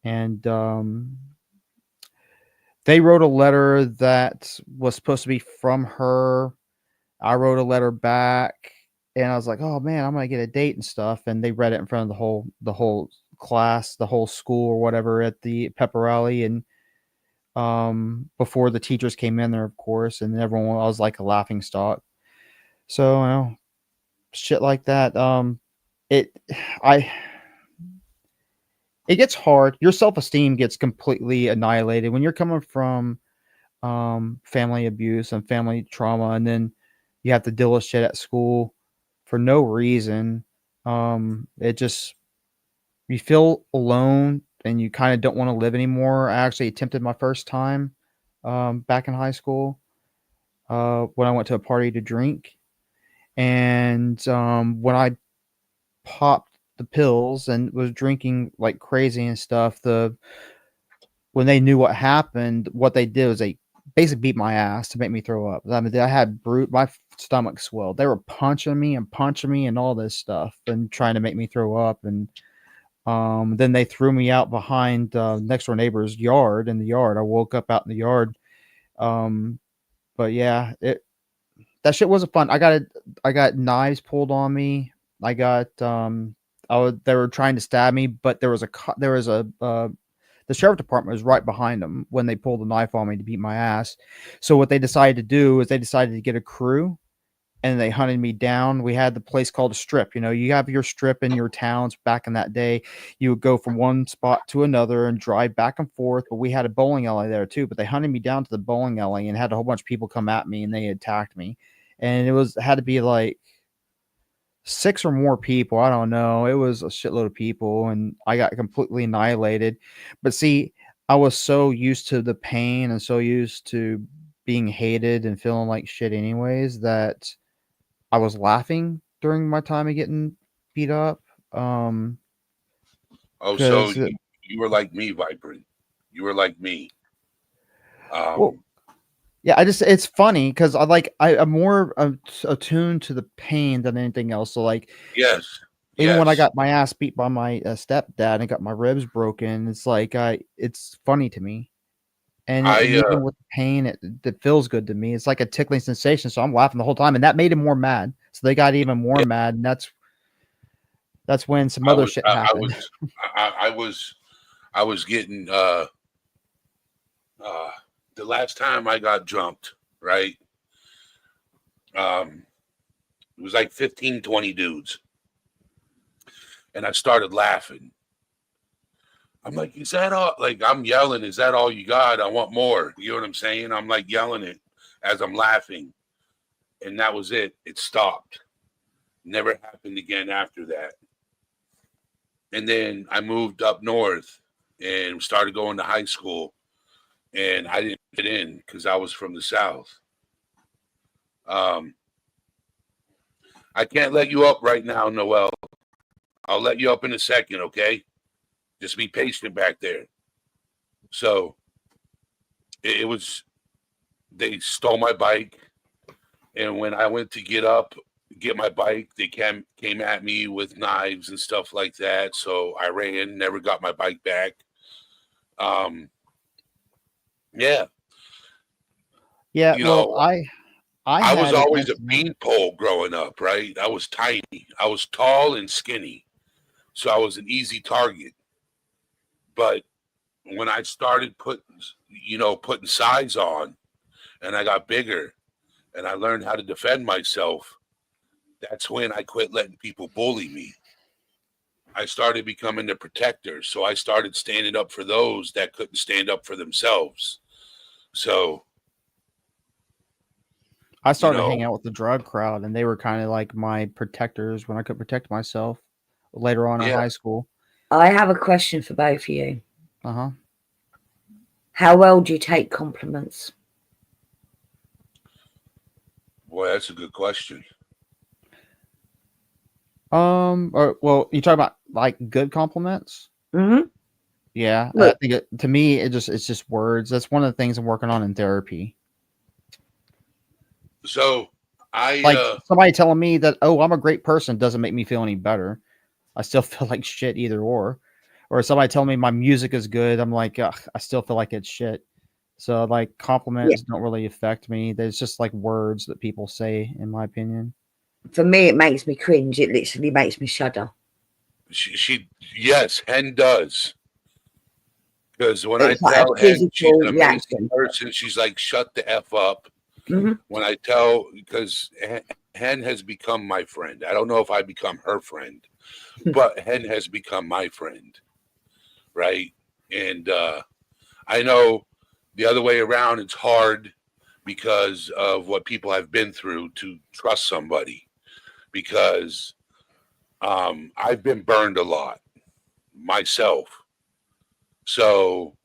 S4: And they wrote a letter that was supposed to be from her. I wrote a letter back and I was like, oh man, I'm gonna get a date and stuff. And they read it in front of the whole class, the whole school or whatever at the pep rally. And before the teachers came in there, of course, and everyone I was like a laughing stock. So shit like that. It I it gets hard. Your self-esteem gets completely annihilated when you're coming from family abuse and family trauma, and then you have to deal with shit at school for no reason. It just you feel alone and you kind of don't want to live anymore. I actually attempted my first time back in high school when I went to a party to drink. And when I popped the pills and was drinking like crazy and stuff, when they knew what happened, what they did was they basically beat my ass to make me throw up. I mean, I had my stomach swelled. They were punching me and all this stuff and trying to make me throw up. And Then they threw me out behind next door neighbor's yard in the yard. I woke up out in the yard. But yeah, that shit wasn't fun. I got knives pulled on me. I got they were trying to stab me, but there was the sheriff department was right behind them when they pulled the knife on me to beat my ass. So what they decided to do is they decided to get a crew and they hunted me down. We had the place called a strip. You know, you have your strip in your towns back in that day. You would go from one spot to another and drive back and forth. But we had a bowling alley there too. But they hunted me down to the bowling alley and had a whole bunch of people come at me and they attacked me. And it had to be like 6 or more people. I don't know. It was a shitload of people and I got completely annihilated. But see, I was so used to the pain and so used to being hated and feeling like shit anyways that I was laughing during my time of getting beat up.
S2: Oh, so
S4: 'Cause
S2: you were like me, Vibrant. You were like me.
S4: well, yeah, it's funny because I'm more attuned to the pain than anything else. So like
S2: Yes.
S4: even when I
S2: Yes.
S4: got my ass beat by my stepdad and got my ribs broken, it's like it's funny to me. And even with the pain, it feels good to me. It's like a tickling sensation. So I'm laughing the whole time, and that made him more mad. So they got even more mad, and that's when some other shit happened.
S2: I was getting the last time I got jumped, right? It was like 15, 20 dudes. And I started laughing. I'm like, is that all? Like, I'm yelling, is that all you got? I want more. You know what I'm saying? I'm like yelling it as I'm laughing. And that was it. It stopped. Never happened again after that. And then I moved up north and started going to high school. And I didn't fit in because I was from the South. I can't let you up right now, Noel. I'll let you up in a second, okay? Just be patient back there. So it was, they stole my bike. And when I went to get my bike, they came at me with knives and stuff like that. So I ran, never got my bike back. Yeah.
S4: Yeah,
S2: You
S4: well,
S2: know,
S4: I
S2: was
S4: had an
S2: always a
S4: incident.
S2: beanpole growing up, right? I was tiny. I was tall and skinny. So I was an easy target. But when I started putting size on and I got bigger and I learned how to defend myself, that's when I quit letting people bully me. I started becoming the protector. So I started standing up for those that couldn't stand up for themselves. So
S4: I started hanging out with the drug crowd, and they were kind of like my protectors when I could protect myself later on in
S2: yeah.
S4: high school.
S3: I have a question for both of you.
S4: Uh-huh.
S3: How well do you take compliments?
S2: Boy, that's a good question.
S4: Well, you talk about like good compliments?
S3: Mm-hmm.
S4: Yeah,
S3: Look,
S4: I think to me it's just words. That's one of the things I'm working on in therapy.
S2: So
S4: Like somebody telling me that, oh, I'm a great person doesn't make me feel any better. I still feel like shit either or somebody telling me my music is good. I'm like, ugh, I still feel like it's shit. So like compliments don't really affect me. There's just like words that people say, in my opinion.
S3: for me, it makes me cringe. It literally makes me shudder.
S2: Yes, Hen does. Because when
S3: It's
S2: I
S3: like a
S2: tell Hen she's
S3: physical
S2: an amazing
S3: reaction.
S2: person, she's like, shut the F up.
S3: Mm-hmm.
S2: When I because Hen has become my friend. I don't know if I become her friend, but Hen has become my friend. Right. And I know the other way around, it's hard because of what people have been through to trust somebody. Because I've been burned a lot myself. So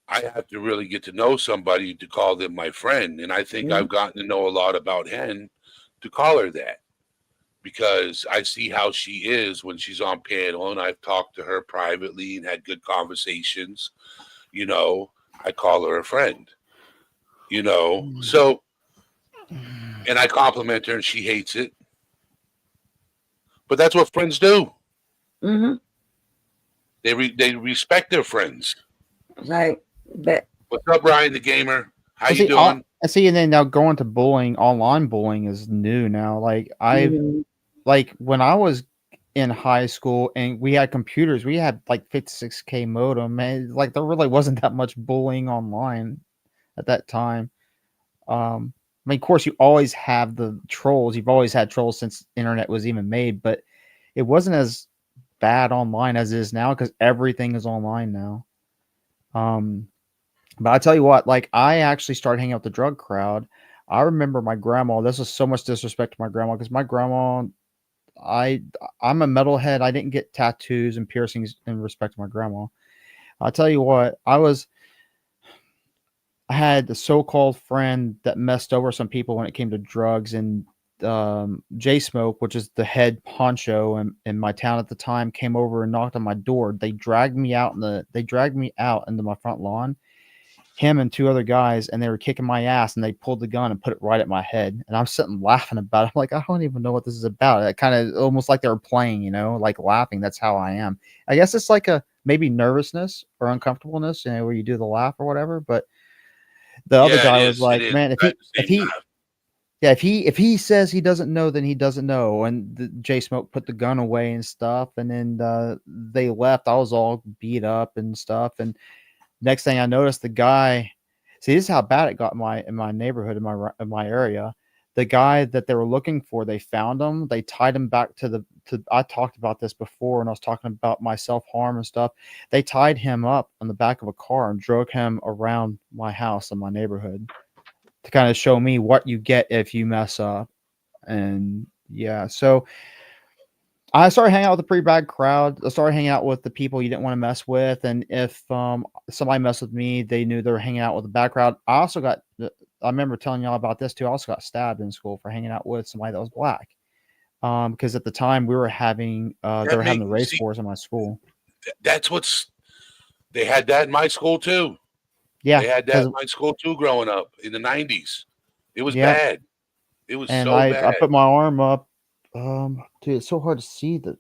S2: I have to really get to know somebody to call them my friend. And I think I've gotten to know a lot about Hen to call her that because I see how she is when she's on panel and I've talked to her privately and had good conversations. You know, I call her a friend, so, and I compliment her and she hates it. But that's what friends do.
S3: Mm-hmm.
S2: They respect their friends.
S3: So, but
S2: What's up, Ryan the gamer? How
S4: And
S2: you doing?
S4: I see, and then now going to bullying, online bullying is new now. Like
S3: mm,
S4: like when I was in high school and we had computers, we had like 56K modem, and like there really wasn't that much bullying online at that time. I mean, of course, you always have the trolls. You've always had trolls since internet was even made, but it wasn't as bad online as it is now because everything is online now. But I tell you what, like I actually started hanging out with the drug crowd. I remember my grandma. This is so much disrespect to my grandma because my grandma, I I'm a metalhead. I didn't get tattoos and piercings in respect to my grandma. I'll tell you what, I had the so-called friend that messed over some people when it came to drugs, and J Smoke, which is the head honcho in my town at the time, came over and knocked on my door. They dragged me out into my front lawn, him and two other guys, and they were kicking my ass, and they pulled the gun and put it right at my head. And I'm sitting laughing about it. I'm like, I don't even know what this is about. It kind of almost like they were playing, like laughing. That's how I am. I guess it's like a maybe nervousness or uncomfortableness, where you do the laugh or whatever. But the other
S2: Yeah, it
S4: guy was
S2: is. It
S4: like,
S2: is.
S4: man,
S2: At the
S4: if
S2: same
S4: he
S2: time.
S4: yeah, if he says he doesn't know, then he doesn't know. And J Smoke put the gun away and stuff, and then they left. I was all beat up and stuff. And next thing I noticed, the guy. See, this is how bad it got in my neighborhood, in my area. The guy that they were looking for, they found him. They tied him back to. I talked about this before, and I was talking about my self harm and stuff. They tied him up on the back of a car and drove him around my house in my neighborhood to kind of show me what you get if you mess up. And yeah, so I started hanging out with a pretty bad crowd. I started hanging out with the people you didn't want to mess with, and if somebody messed with me, they knew they were hanging out with a bad crowd. I remember telling y'all about this too. I also got stabbed in school for hanging out with somebody that was black. Because at the time we were having they were having the race
S2: See,
S4: wars in my school.
S2: that's what's. They had that in my school too.
S4: Yeah,
S2: They had that
S4: because
S2: in my school too growing up in the 90s. It was
S4: yeah,
S2: bad. It was
S4: and
S2: so
S4: I
S2: bad.
S4: put my arm up. Dude, it's so hard to see the.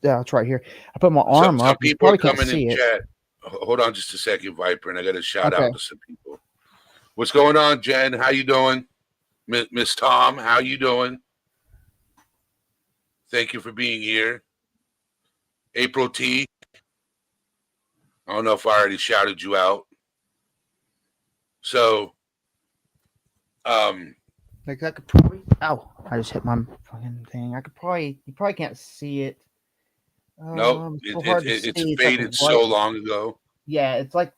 S4: Yeah, it's right here. I put my arm
S2: Some
S4: up. You
S2: people are
S4: probably can't
S2: coming in
S4: see it.
S2: chat. Hold on just a second, Viper, and I got to shout
S4: Okay.
S2: out to some people. What's going on, Jen? How you doing? Miss Tom, how you doing? Thank you for being here. April T. I don't know if I already shouted you out. So,
S4: Like I could probably. Ow! I just hit my fucking thing. You probably can't see it.
S2: no,
S4: It's so hard to see.
S2: it's
S4: It's like
S2: faded
S4: right.
S2: so long ago.
S4: Yeah, it's like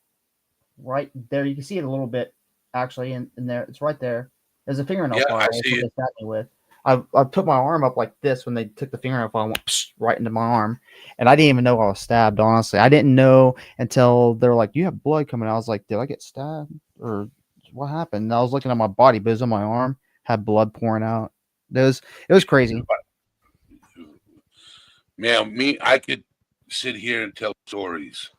S4: right there. You can see it a little bit actually in there. It's right there. There's a fingernail
S2: Yeah,
S4: file.
S2: I
S4: That's
S2: see
S4: what
S2: it.
S4: they stabbed me with. I put my arm up like this when they took the fingernail file and went psh, right into my arm, and I didn't even know I was stabbed. Honestly, I didn't know until they were like, "You have blood coming." I was like, "Did I get stabbed or what happened?" And I was looking at my body, but it was on my arm, had blood pouring out. It was crazy.
S2: Man, I could sit here and tell stories.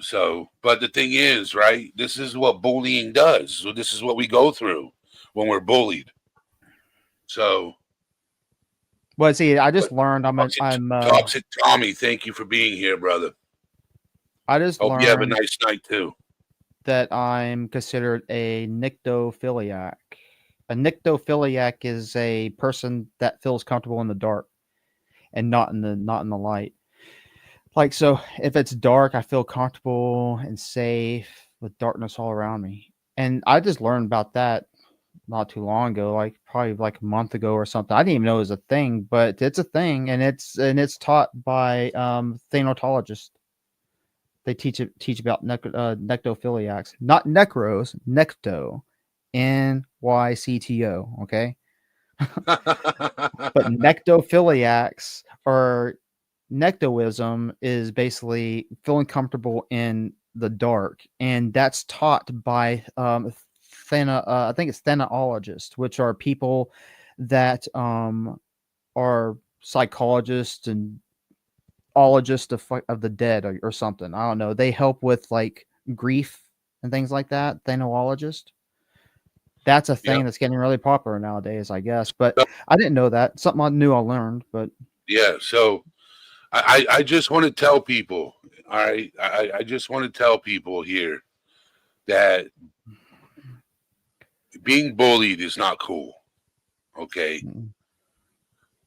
S2: So, but the thing is, right? This is what bullying does. So this is what we go through when we're bullied. So,
S4: But see, I just learned
S2: Toxic Tommy, thank you for being here, brother.
S4: I just
S2: Hope you have a
S4: learned
S2: nice night too.
S4: that I'm considered a nyctophiliac. A nyctophiliac is a person that feels comfortable in the dark and not in the light. Like so, if it's dark, I feel comfortable and safe with darkness all around me. And I just learned about that not too long ago, like probably like a month ago or something. I didn't even know it was a thing, but it's a thing, and it's taught by thanatologists. They teach about nectophiliacs, not necros, necto, NYCTO. Okay, but nectophiliacs or nectoism is basically feeling comfortable in the dark, and that's taught by I think it's thanatologists, which are people that are psychologists and ologists of the dead or something. I don't know. They help with like grief and things like that. Thanologist. That's a thing
S2: Yep.
S4: that's getting really popular nowadays, I guess. But I didn't know that. Something new I learned. But
S2: Yeah. So I just want to tell people, all right, I just want to tell people here that being bullied is not cool, okay?
S4: Mm.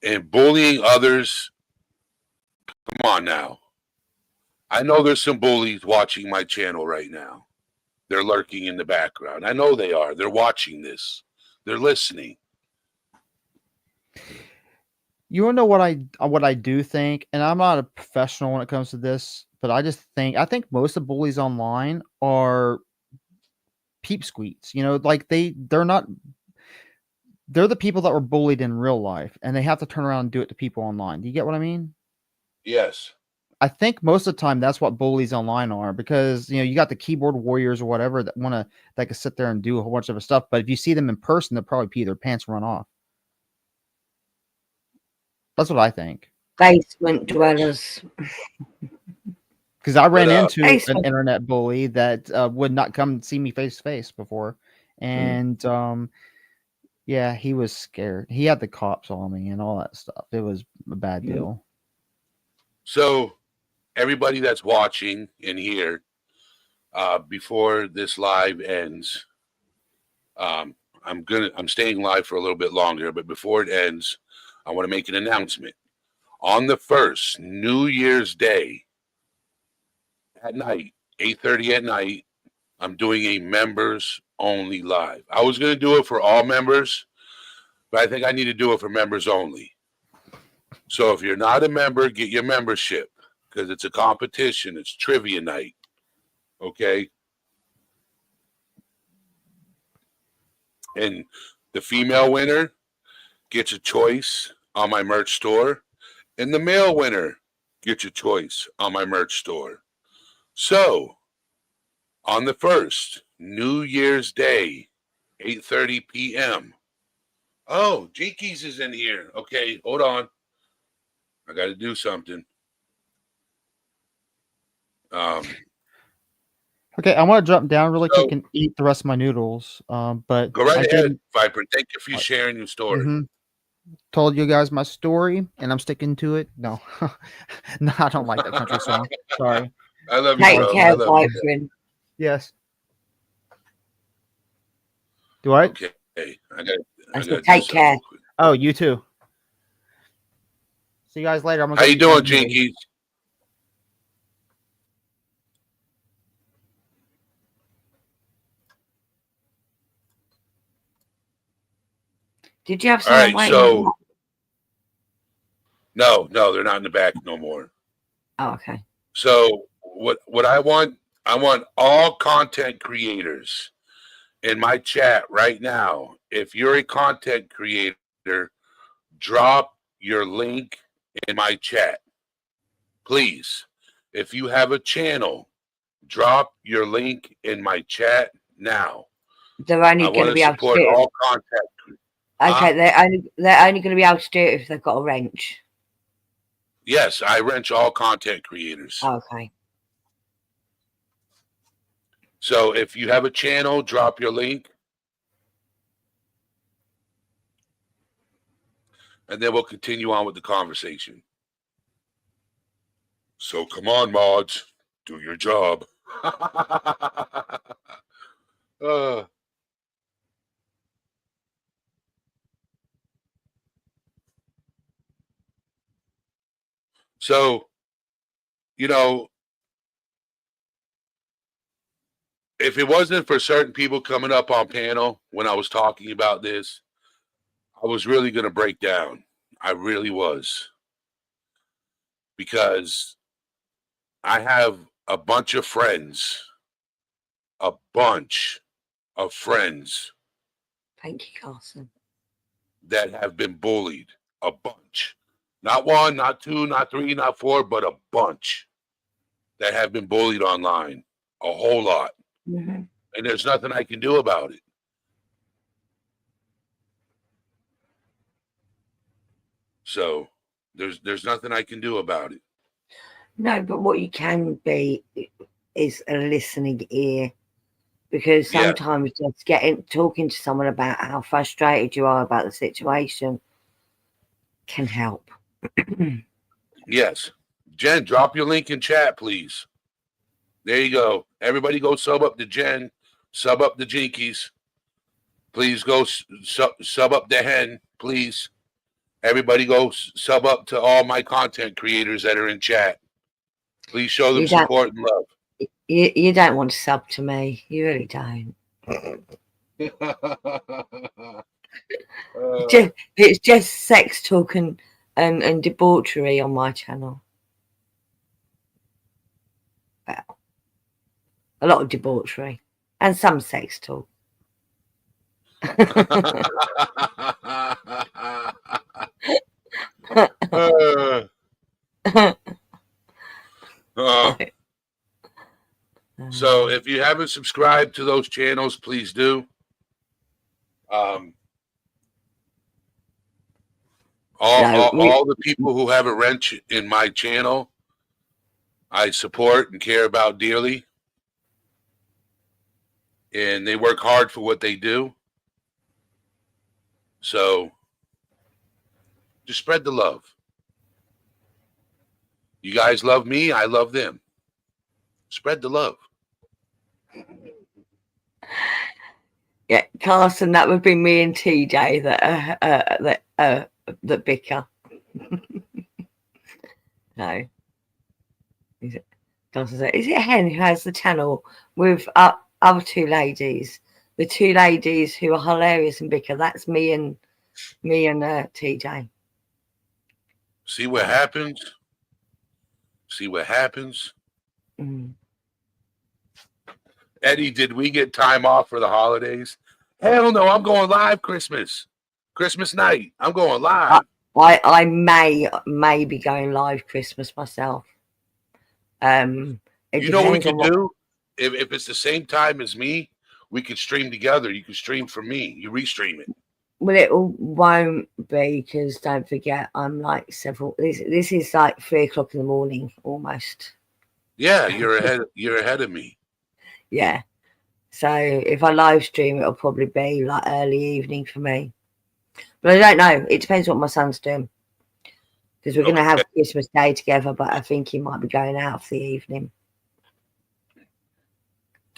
S2: And bullying others, come on now. I know there's some bullies watching my channel right now. They're lurking in the background. I know they are. They're watching this. They're listening.
S4: You want to know what I do think, and I'm not a professional when it comes to this, but I think most of the bullies online are peep squeaks. You know, like they're not they're the people that were bullied in real life, and they have to turn around and do it to people online. Do you get what I mean?
S2: Yes.
S4: I think most of the time that's what bullies online are, because you got the keyboard warriors or whatever that can sit there and do a whole bunch of other stuff. But if you see them in person, they'll probably pee their pants and run off. That's what I think.
S3: Basement dwellers.
S4: Because I ran
S2: But,
S4: into an
S3: Facebook.
S4: internet bully that would not come see me face to face before, and yeah, he was scared. He had the cops on me and all that stuff. It was a bad deal.
S2: So everybody that's watching in here, before this live ends, I'm staying live for a little bit longer, but before it ends, I want to make an announcement. On the 1st, New Year's Day at night, 8:30 at night, I'm doing a members only live. I was going to do it for all members, but I think I need to do it for members only. So if you're not a member, get your membership, because it's a competition. It's trivia night. Okay. And the female winner gets a choice on my merch store, and the male winner gets a choice on my merch store. So on the 1st, New Year's Day, 8:30 p.m. Oh, Jinkies is in here. Okay, hold on. I got to do something.
S4: Okay, I want to jump down really quick and eat the rest of my noodles. But
S2: go right
S4: I
S2: ahead,
S4: did,
S2: Viper. Thank you for sharing your story.
S4: told you guys my story, and I'm sticking to it. No, no, I don't like that country song. Sorry.
S2: I love you,
S3: Take
S2: bro. I
S3: care,
S2: love you.
S3: Viper.
S4: Yes. Do I?
S2: Okay, I got to
S3: take care.
S4: Oh, you too. See you guys later.
S2: How you doing, Jinkies?
S3: Did you have
S2: All
S3: someone
S2: right,
S3: waiting?
S2: so no, they're not in the back no more.
S3: Oh, okay.
S2: So what I want all content creators in my chat right now. If you're a content creator, drop your link in my chat, please. If you have a channel, drop your link in my chat now.
S3: They're only going to be able to
S2: support
S3: do it.
S2: all content.
S3: Okay, they're only going to be able to do it if they've got a wrench.
S2: Yes, I wrench all content creators.
S3: Okay.
S2: So if you have a channel, drop your link. And then we'll continue on with the conversation. So come on, mods, do your job. So, if it wasn't for certain people coming up on panel when I was talking about this, I was really going to break down. I really was. Because I have a bunch of friends.
S3: Thank you, Carson.
S2: That have been bullied. A bunch. Not one, not two, not three, not four, but a bunch that have been bullied online. A whole lot.
S3: Mm-hmm.
S2: And there's nothing I can do about it. So there's nothing I can do about it.
S3: No, but what you can be is a listening ear, because sometimes just talking to someone about how frustrated you are about the situation can help.
S2: Yes. Jen, drop your link in chat, please. There you go. Everybody go sub up to Jen. Sub up the Jinkies. Please go sub up the Hen, please. Everybody go sub up to all my content creators that are in chat. Please show them support and love.
S3: You don't want to sub to me. You really don't. It's just sex talk and debauchery on my channel. Well, a lot of debauchery and some sex talk.
S2: So if you haven't subscribed to those channels, please do. All the people who have a wrench in my channel, I support and care about dearly. And they work hard for what they do. So just spread the love. You guys love me, I love them. Spread the love.
S3: Yeah, Carson, that would be me and TJ that bicker. No. Carson said, is it Hen who has the channel with other two ladies? The two ladies who are hilarious and bicker. That's me and TJ.
S2: See what happens? See what happens?
S3: Mm.
S2: Eddie, did we get time off for the holidays? Hell no, I'm going live Christmas night. I'm going live.
S3: I may be going live Christmas myself.
S2: You know what we can do? If it's the same time as me, we could stream together. You can stream from me. You restream it.
S3: Well, it won't be, because don't forget, I'm like several. This is like 3 o'clock in the morning almost.
S2: Yeah, you're ahead. You're ahead of me.
S3: Yeah. So if I live stream, it'll probably be like early evening for me. But I don't know. It depends what my son's doing. Because we're going to have Christmas Day together, but I think he might be going out for the evening.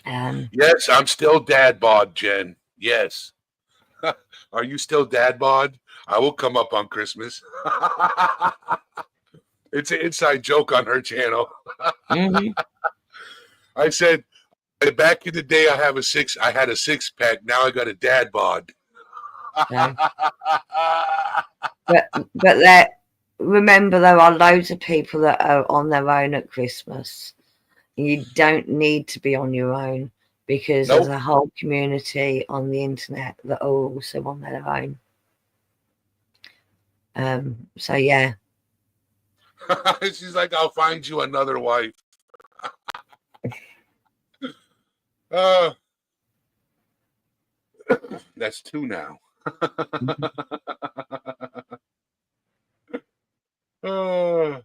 S2: Yes, I'm still dad bod, Jen. Yes. Are you still dad bod? I will come up on Christmas. It's an inside joke on her channel.
S3: Mm-hmm.
S2: I said, back in the day, I had a 6-pack. Now I got a dad bod.
S3: Yeah. but remember, there are loads of people that are on their own at Christmas. You don't need to be on your own, because there's a whole community on the internet that are also on their own. So yeah.
S2: She's like, I'll find you another wife. That's 2 now.
S3: Oh,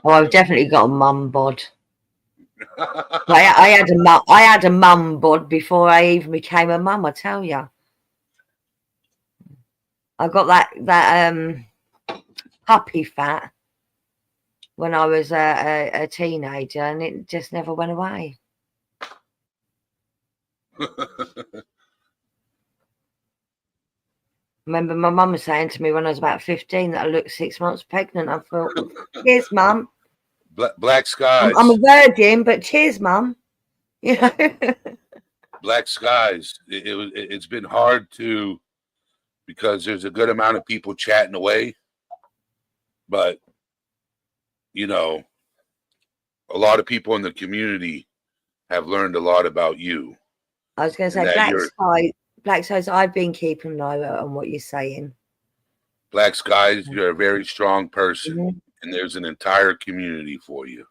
S3: I've definitely got a mum bod. I had a mum bod before I even became a mum, I tell you. I got that puppy fat when I was a teenager, and it just never went away. Remember my mum was saying to me when I was about 15 that I looked 6 months pregnant. I thought, cheers, mum.
S2: Black skies.
S3: I'm a virgin, but cheers, mum. You know?
S2: Black skies. It's been hard to, because there's a good amount of people chatting away, but you know, a lot of people in the community have learned a lot about you.
S3: I was going to say, Black skies. I've been keeping an eye on what you're saying.
S2: Black skies, you're a very strong person,
S3: Mm-hmm.
S2: and there's an entire community for you,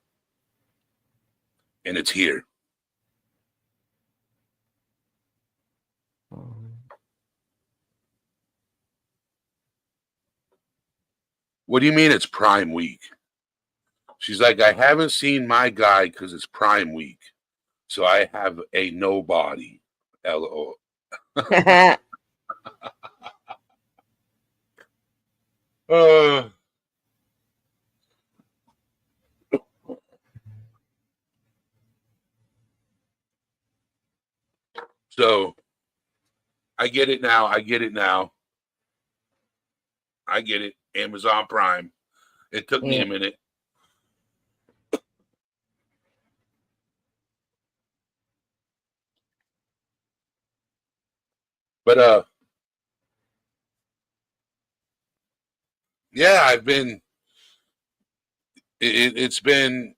S2: and it's here. What do you mean it's Prime Week? She's like, I haven't seen my guy because it's Prime Week, so I have a nobody. LO. So I get it now. I get it now. I get it. Amazon Prime. It took me
S3: Yeah.
S2: a minute. But yeah, I've been it's been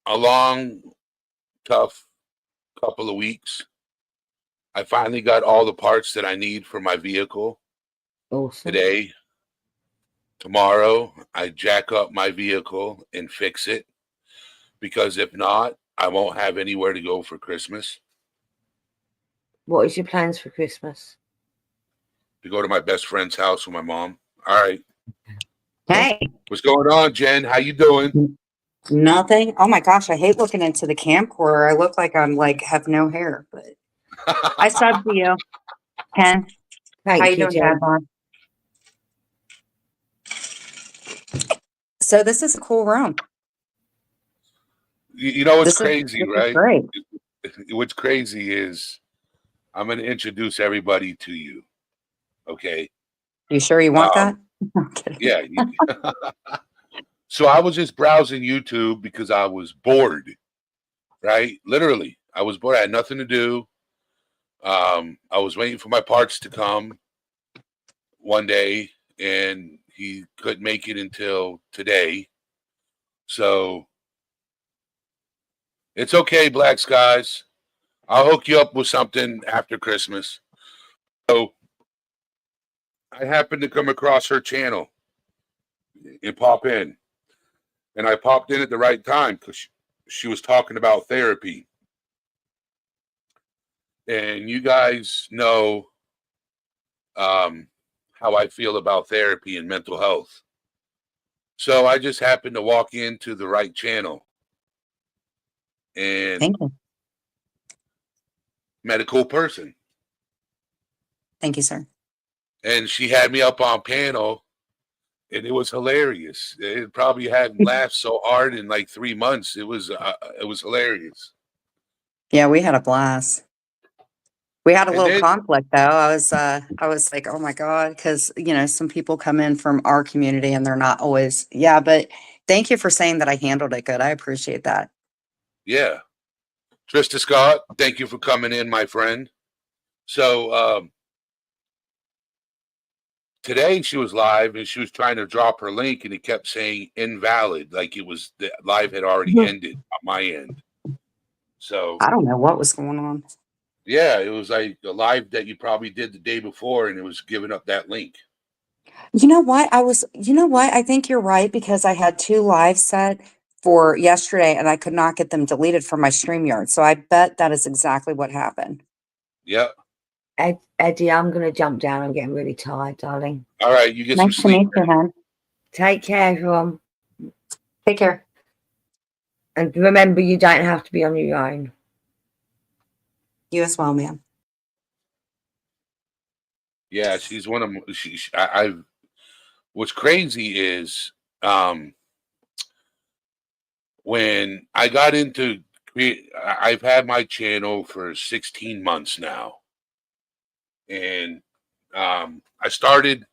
S2: a long, tough couple of weeks. I finally got all the parts that I need for my vehicle
S3: Awesome.
S2: today. Tomorrow, I jack up my vehicle and fix it, because if not, I won't have anywhere to go for Christmas.
S3: What is your plans for Christmas?
S2: To go to my best friend's house with my mom. All right.
S6: Hey,
S2: What's going on, Jen? How you doing?
S6: nothing. Oh my gosh, I hate looking into the camcorder. I look like I'm like have no hair, but I subbed to you. Ken, how
S3: Thank
S6: you
S3: you,
S6: doing,
S3: Jen.
S6: Dad Bob? So this is a cool room.
S2: You know what's
S6: This is
S2: crazy,
S6: this is
S2: right?
S6: great.
S2: What's crazy is I'm going to introduce everybody to you. Okay.
S6: You sure you want that? I'm kidding.
S2: Yeah. So I was just browsing YouTube because I was bored, right? Literally, I was bored. I had nothing to do. I was waiting for my parts to come one day, and he couldn't make it until today. So it's okay, Black Skies. I'll hook you up with something after Christmas. So I happened to come across her channel and pop in. And I popped in at the right time because she was talking about therapy. And you guys know how I feel about therapy and mental health. So I just happened to walk into the right channel and
S6: Thank you.
S2: met a cool person.
S6: Thank you, sir.
S2: And she had me up on panel, and it was hilarious. It probably hadn't laughed so hard in like 3 months. It was hilarious.
S6: Yeah, we had a blast. We had a
S2: And
S6: little
S2: then,
S6: conflict though. I was like, oh my God, because some people come in from our community and they're not always, yeah, but thank you for saying that I handled it good. I appreciate that.
S2: yeah, Trista Scott, thank you for coming in, my friend. So today she was live and she was trying to drop her link, and it kept saying invalid, like it was the live had already ended on my end. So
S6: I don't know what was going on.
S2: yeah, it was like a live that you probably did the day before, and it was giving up that link.
S6: You know what? I think you're right because I had 2 lives set for yesterday and I could not get them deleted from my StreamYard. So I bet that is exactly what happened.
S2: Yep.
S3: Eddie, I'm going to jump down. I'm getting really tired, darling.
S2: All right, you get some
S6: Nice to
S2: sleep.
S6: meet you, hon.
S3: Take care, everyone.
S6: Take care.
S3: And remember, you don't have to be on your own.
S6: You as well, ma'am.
S2: Yeah, she's one of I've. What's crazy is when I got into I've had my channel for 16 months now, and I started.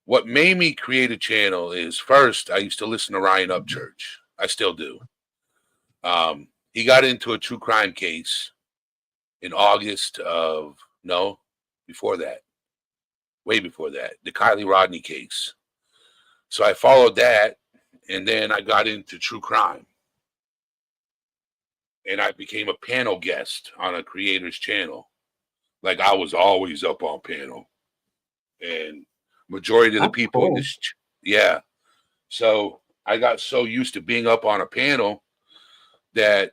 S2: What made me create a channel is, first I used to listen to Ryan Upchurch. I still do. He got into a true crime case in August of before that, way before that, the Kylie Rodney case. So I followed that, and then I got into true crime, and I became a panel guest on a creator's channel. Like, I was always up on panel, and majority of the
S6: That's
S2: people in
S6: cool.
S2: this, yeah. So I got so used to being up on a panel that,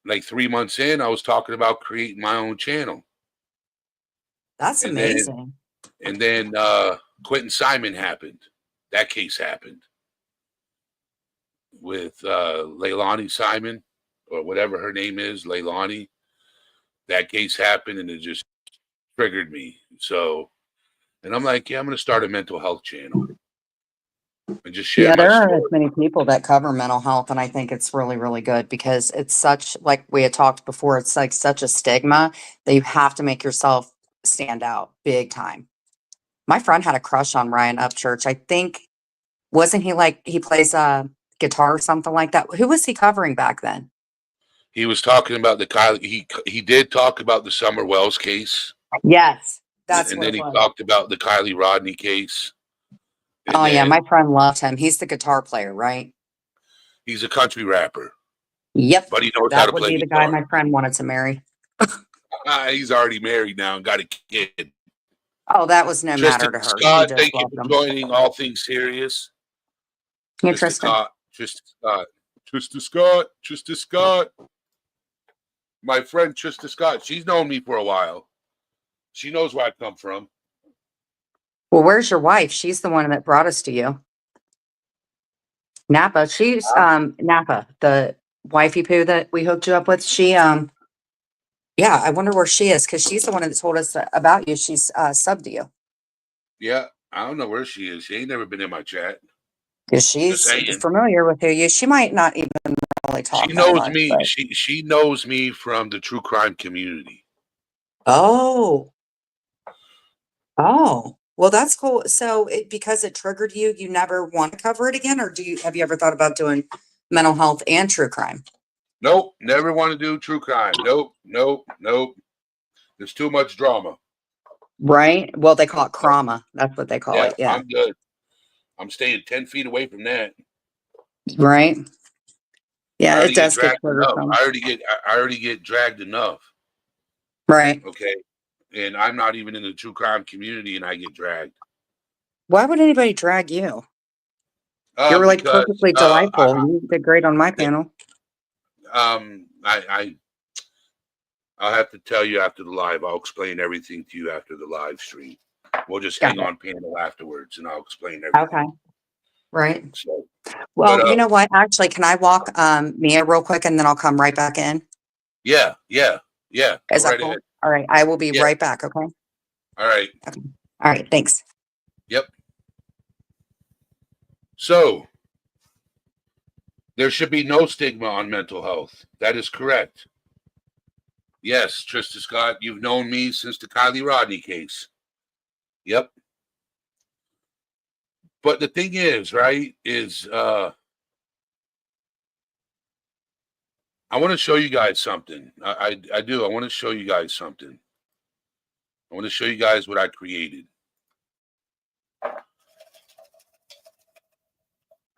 S2: like, 3 months in, I was talking about creating my own channel.
S6: That's
S2: And
S6: amazing.
S2: then Quentin Simon happened. That case happened with Leilani Simon, or whatever her name is, Leilani. That case happened, and it just triggered me. So, and I'm like, yeah, I'm going to start a mental health channel. and just share
S6: Yeah,
S2: my
S6: there are as
S2: story.
S6: many people that cover mental health, and I think it's really, really good because it's such, like we had talked before, it's like such a stigma that you have to make yourself stand out big time. My friend had a crush on Ryan Upchurch. I think, wasn't he like, he plays guitar or something like that? Who was he covering back then?
S2: He was talking about the Kylie. He did talk about the Summer Wells case,
S6: Yes, that's
S2: and
S6: what
S2: then
S6: it
S2: he
S6: was.
S2: talked about the Kylie Rodney case.
S6: Oh
S2: And
S6: yeah,
S2: then
S6: my friend loved him. He's the guitar player, right?
S2: he's a country rapper,
S6: Yep,
S2: but he knows how
S6: that
S2: to
S6: would
S2: play
S6: be the guy
S2: guitar.
S6: my friend wanted to marry.
S2: He's already married now and got a kid.
S6: Oh, that was no
S2: Tristan
S6: matter to her. He
S2: Scott,
S6: just
S2: thank you
S6: loved
S2: for
S6: him.
S2: joining All Things Serious.
S6: Here,
S2: Tristan
S6: Tristan.
S2: Scott, Tristan Scott, Tristan Scott, Tristan Scott. My friend Tristan Scott, she's known me for a while. She knows where I come from.
S6: Well, where's your wife? She's the one that brought us to you. Napa. She's Napa, the wifey poo that we hooked you up with. She yeah, I wonder where she is because she's the one that told us about you. She's subbed to you.
S2: Yeah, I don't know where she is. She ain't never been in my chat.
S6: Because
S2: Just
S6: she's
S2: saying.
S6: familiar with who you. She might not even really
S2: She
S6: talk that
S2: knows
S6: much,
S2: me.
S6: but
S2: She knows me from the true crime community.
S6: oh, oh. Well, that's cool. So because it triggered you, you never want to cover it again, or have you ever thought about doing mental health and true crime?
S2: Nope, never want to do true crime. Nope, nope, nope. There's too much drama.
S6: Right? Well, they call it trauma. That's what they call
S2: Yeah,
S6: it. Yeah.
S2: I'm good. I'm staying 10 feet away from that.
S6: Right.
S2: I
S6: Yeah, it
S2: already get
S6: does get
S2: dragged enough.
S6: triggersome.
S2: I already get dragged enough.
S6: Right.
S2: Okay. And I'm not even in the true crime community and I get dragged.
S6: Why would anybody drag you? You're like
S2: Because
S6: perfectly delightful. You did great on my panel.
S2: I'll have to tell you after the live. I'll explain everything to you after the live stream. We'll just
S6: Got
S2: hang
S6: it.
S2: on panel afterwards and I'll explain everything.
S6: Okay. Right.
S2: So,
S6: Well,
S2: but
S6: you know what? Actually, can I walk Mia real quick and then I'll come right back in?
S2: yeah.
S6: Is
S2: Go
S6: that
S2: right
S6: cool?
S2: ahead.
S6: All right. I will be
S2: Yeah.
S6: right back. Okay.
S2: All right.
S6: Okay. All right. Thanks.
S2: Yep. So there should be no stigma on mental health. That is correct. Yes, Trista Scott, you've known me since the Kylie Rodney case. Yep. But the thing is, right, is I want to show you guys something. I do. I want to show you guys something. I want to show you guys what I created.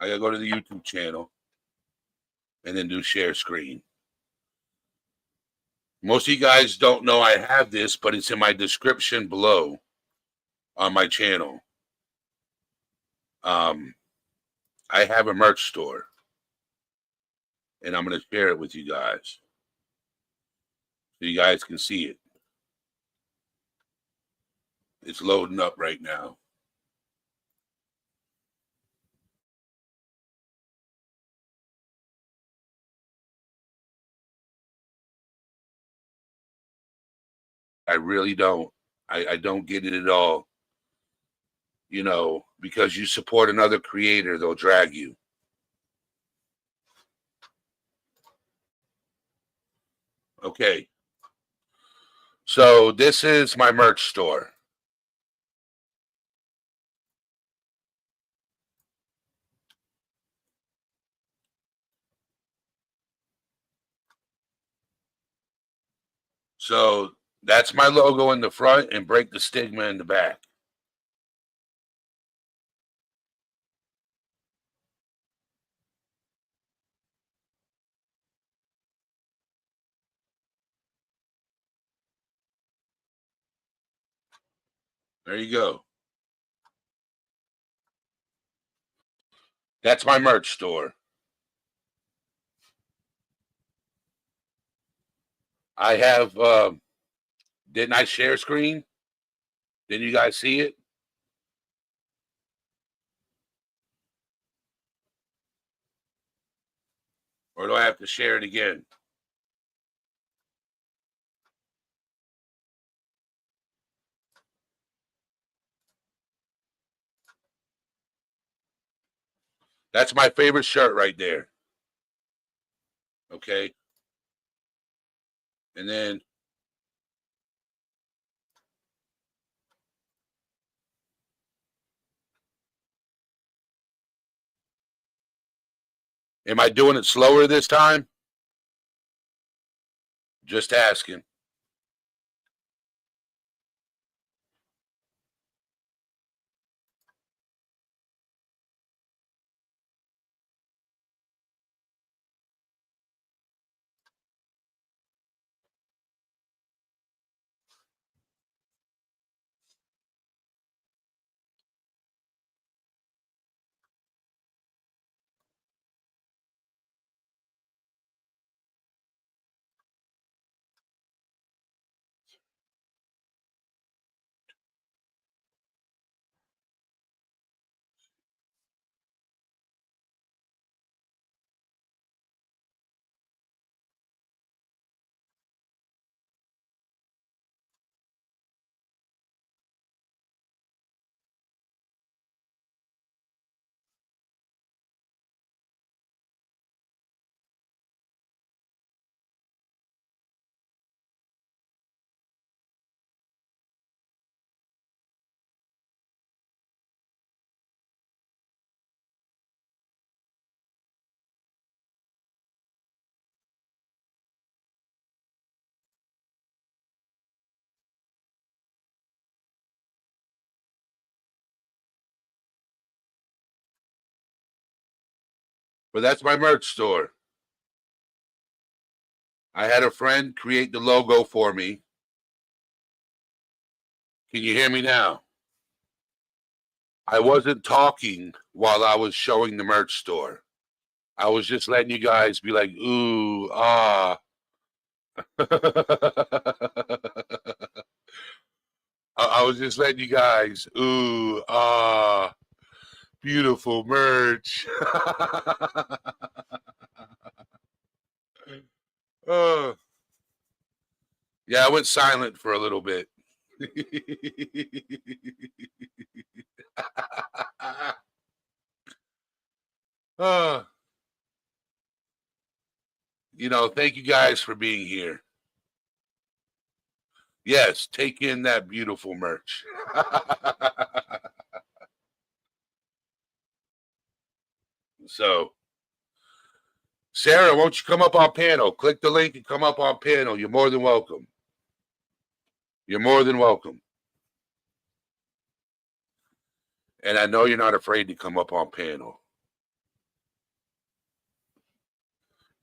S2: I gotta go to the YouTube channel and then do share screen. Most of you guys don't know I have this, but it's in my description below on my channel. I have a merch store, and I'm gonna share it with you guys so you guys can see it. It's loading up right now. I really don't. I don't get it at all. You know, because you support another creator, they'll drag you. Okay. So this is my merch store. So that's my logo in the front and break the stigma in the back. There you go. That's my merch store. I have, didn't I share screen? Didn't you guys see it? Or do I have to share it again? That's my favorite shirt right there. Okay. And then am I doing it slower this time? Just asking. But that's my merch store. I had a friend create the logo for me. Can you hear me now? I wasn't talking while I was showing the merch store. I was just letting you guys be like, ooh, ah. I was just letting you guys, ooh, ah, beautiful merch. Oh, yeah, I went silent for a little bit. Oh, thank you guys for being here. Yes, take in that beautiful merch. So, Sarah, won't you come up on panel? Click the link and come up on panel. You're more than welcome. You're more than welcome. And I know you're not afraid to come up on panel.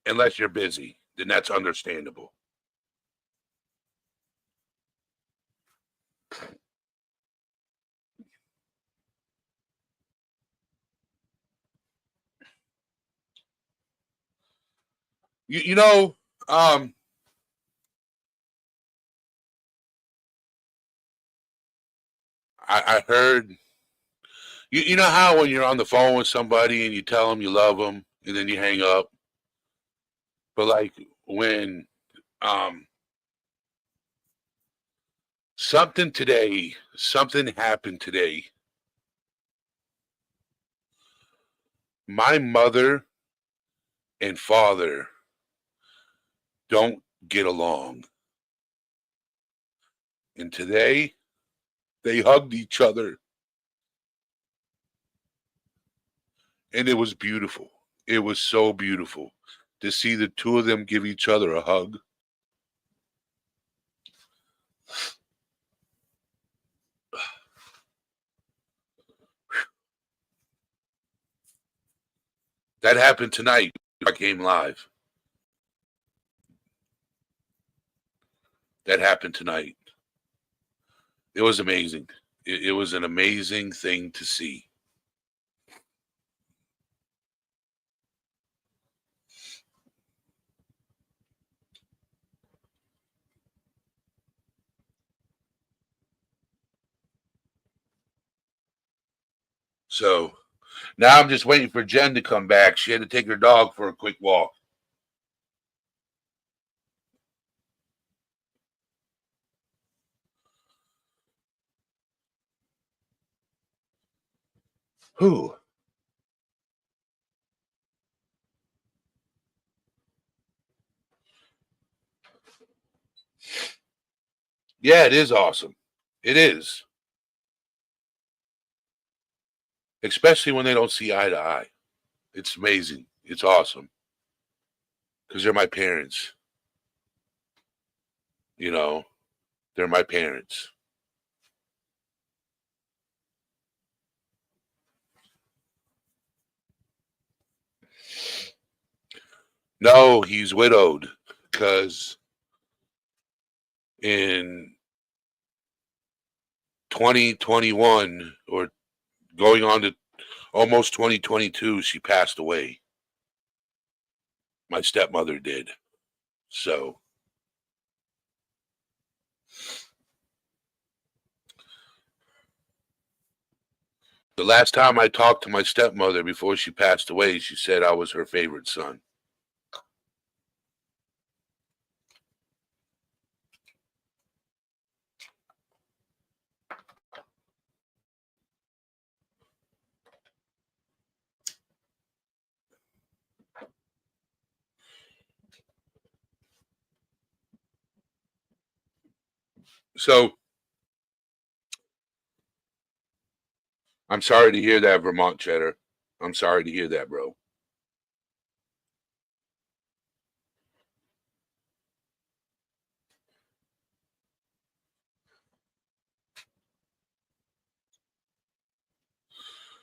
S2: Unless you're busy, then that's understandable. You know, I heard, you know how when you're on the phone with somebody and you tell them you love them and then you hang up? But like when something happened today. My mother and father don't get along. And today they hugged each other. And it was beautiful. It was so beautiful to see the two of them give each other a hug. That happened tonight. I came live. That happened tonight. It was amazing. It was an amazing thing to see. So now I'm just waiting for Jen to come back. She had to take her dog for a quick walk. Whew. Yeah, it is awesome. It is. Especially when they don't see eye to eye. It's amazing. It's awesome. Because they're my parents. You know, they're my parents. No, he's widowed because in 2021 or going on to almost 2022, she passed away. My stepmother did. So the last time I talked to my stepmother before she passed away, she said I was her favorite son. So I'm sorry to hear that, Vermont Cheddar. I'm sorry to hear that, bro.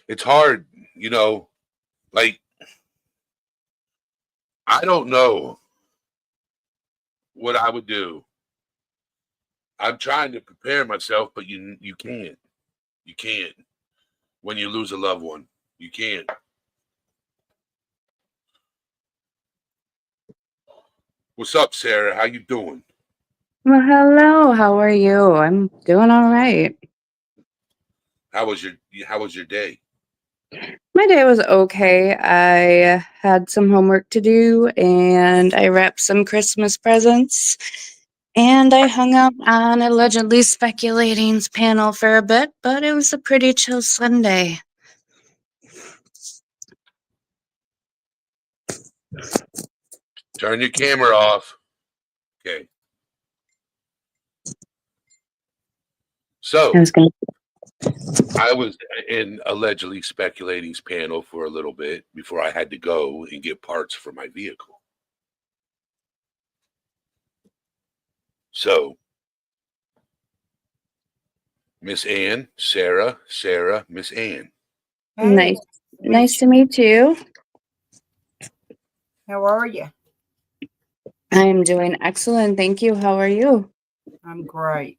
S2: It's hard, you know, like I don't know what I would do. I'm trying to prepare myself, but you can't. You can't when you lose a loved one. You can't. What's up, Sarah? How you doing?
S7: Well, hello. How are you? I'm doing all right.
S2: How was your day?
S7: My day was okay. I had some homework to do and I wrapped some Christmas presents and I hung out on allegedly speculating's panel for a bit, but it was a pretty chill Sunday.
S2: Turn your camera off. Okay. So
S7: I was gonna
S2: I was in allegedly speculating's panel for a little bit before I had to go and get parts for my vehicle. So Miss Ann, Sarah, Miss Ann.
S7: nice
S5: Mitch,
S7: to meet you.
S5: how are you?
S7: I'm doing excellent. Thank you. How are you?
S5: I'm great.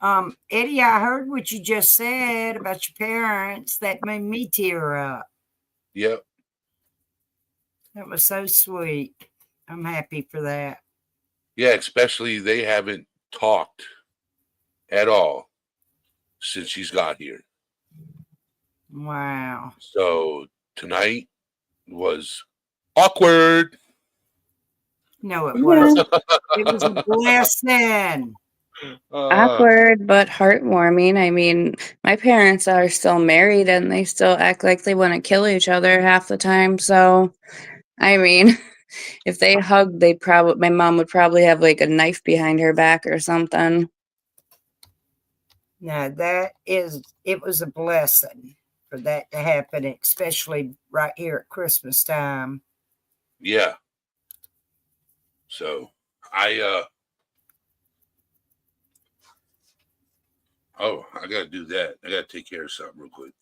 S5: Eddie, I heard what you just said about your parents. That made me tear up.
S2: Yep.
S5: That was so sweet. I'm happy for that.
S2: Yeah, especially they haven't talked at all since she's got here.
S5: Wow.
S2: So tonight was awkward.
S5: No, it
S7: Yeah.
S5: wasn't. It was a blessing.
S7: Awkward but heartwarming. I mean, my parents are still married and they still act like they want to kill each other half the time. So, I mean, if they hugged, my mom would probably have like a knife behind her back or something.
S5: No, it was a blessing for that to happen, especially right here at Christmas time.
S2: Yeah. So I gotta do that. I gotta take care of something real quick.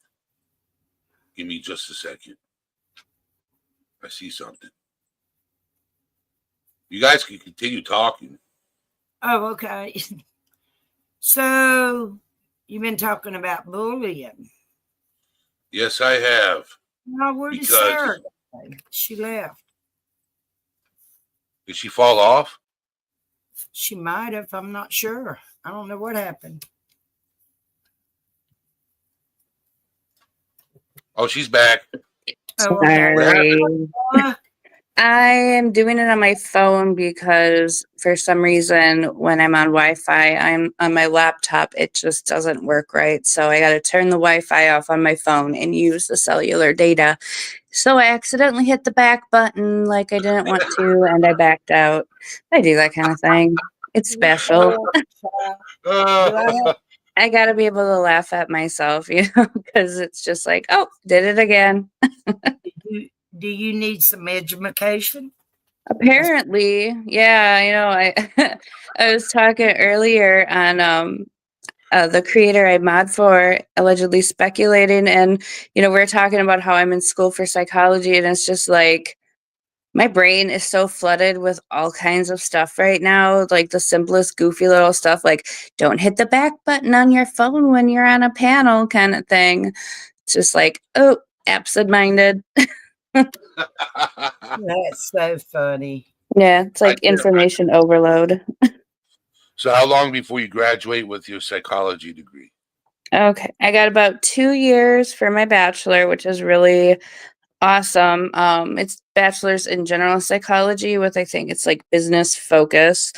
S2: Give me just a second. I see something. You guys can continue talking.
S5: Oh, okay. So you've been talking about bullying.
S2: Yes, I have.
S5: Now, where did
S2: Because
S5: Sarah go? She left.
S2: did she fall off?
S5: She might have. I'm not sure. I don't know what happened.
S2: Oh, she's back.
S5: Oh, okay.
S2: What happened?
S7: Sorry. I am doing it on my phone because for some reason when I'm on Wi-Fi, I'm on my laptop, it just doesn't work right. So I got to turn the Wi-Fi off on my phone and use the cellular data. So I accidentally hit the back button like I didn't want to and I backed out. I do that kind of thing. It's special.
S2: Uh,
S7: I gotta be able to laugh at myself, because it's just like, oh, did it again.
S8: Do you need some education?
S7: Apparently, yeah, I I was talking earlier on the creator I mod for allegedly speculating, and we're talking about how I'm in school for psychology, and it's just like my brain is so flooded with all kinds of stuff right now, like the simplest goofy little stuff, like don't hit the back button on your phone when you're on a panel kind of thing. It's just like, oh, absent-minded.
S8: That's so funny.
S7: Yeah, it's like
S2: I can
S7: information overload.
S2: So how long before you graduate with your psychology degree?
S7: Okay, I got about 2 years for my bachelor, which is really awesome. It's bachelor's in general psychology with, I think it's like business focus.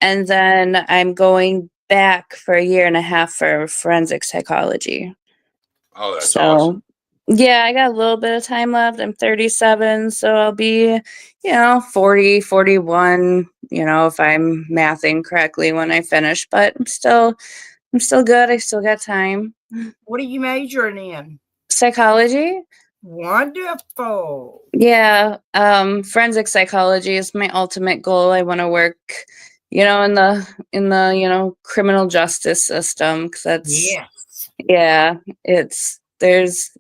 S7: And then I'm going back for a year and a half for forensic psychology.
S2: Oh, that's
S7: So,
S2: awesome.
S7: yeah, I got a little bit of time left. I'm 37, so I'll be, 40, 41, if I'm mathing correctly when I finish, but I'm still good. I still got time.
S8: What are you majoring in?
S7: Psychology?
S8: Wonderful.
S7: Yeah, forensic psychology is my ultimate goal. I want to work, in the criminal justice system, because that's
S8: Yes.
S7: yeah, there's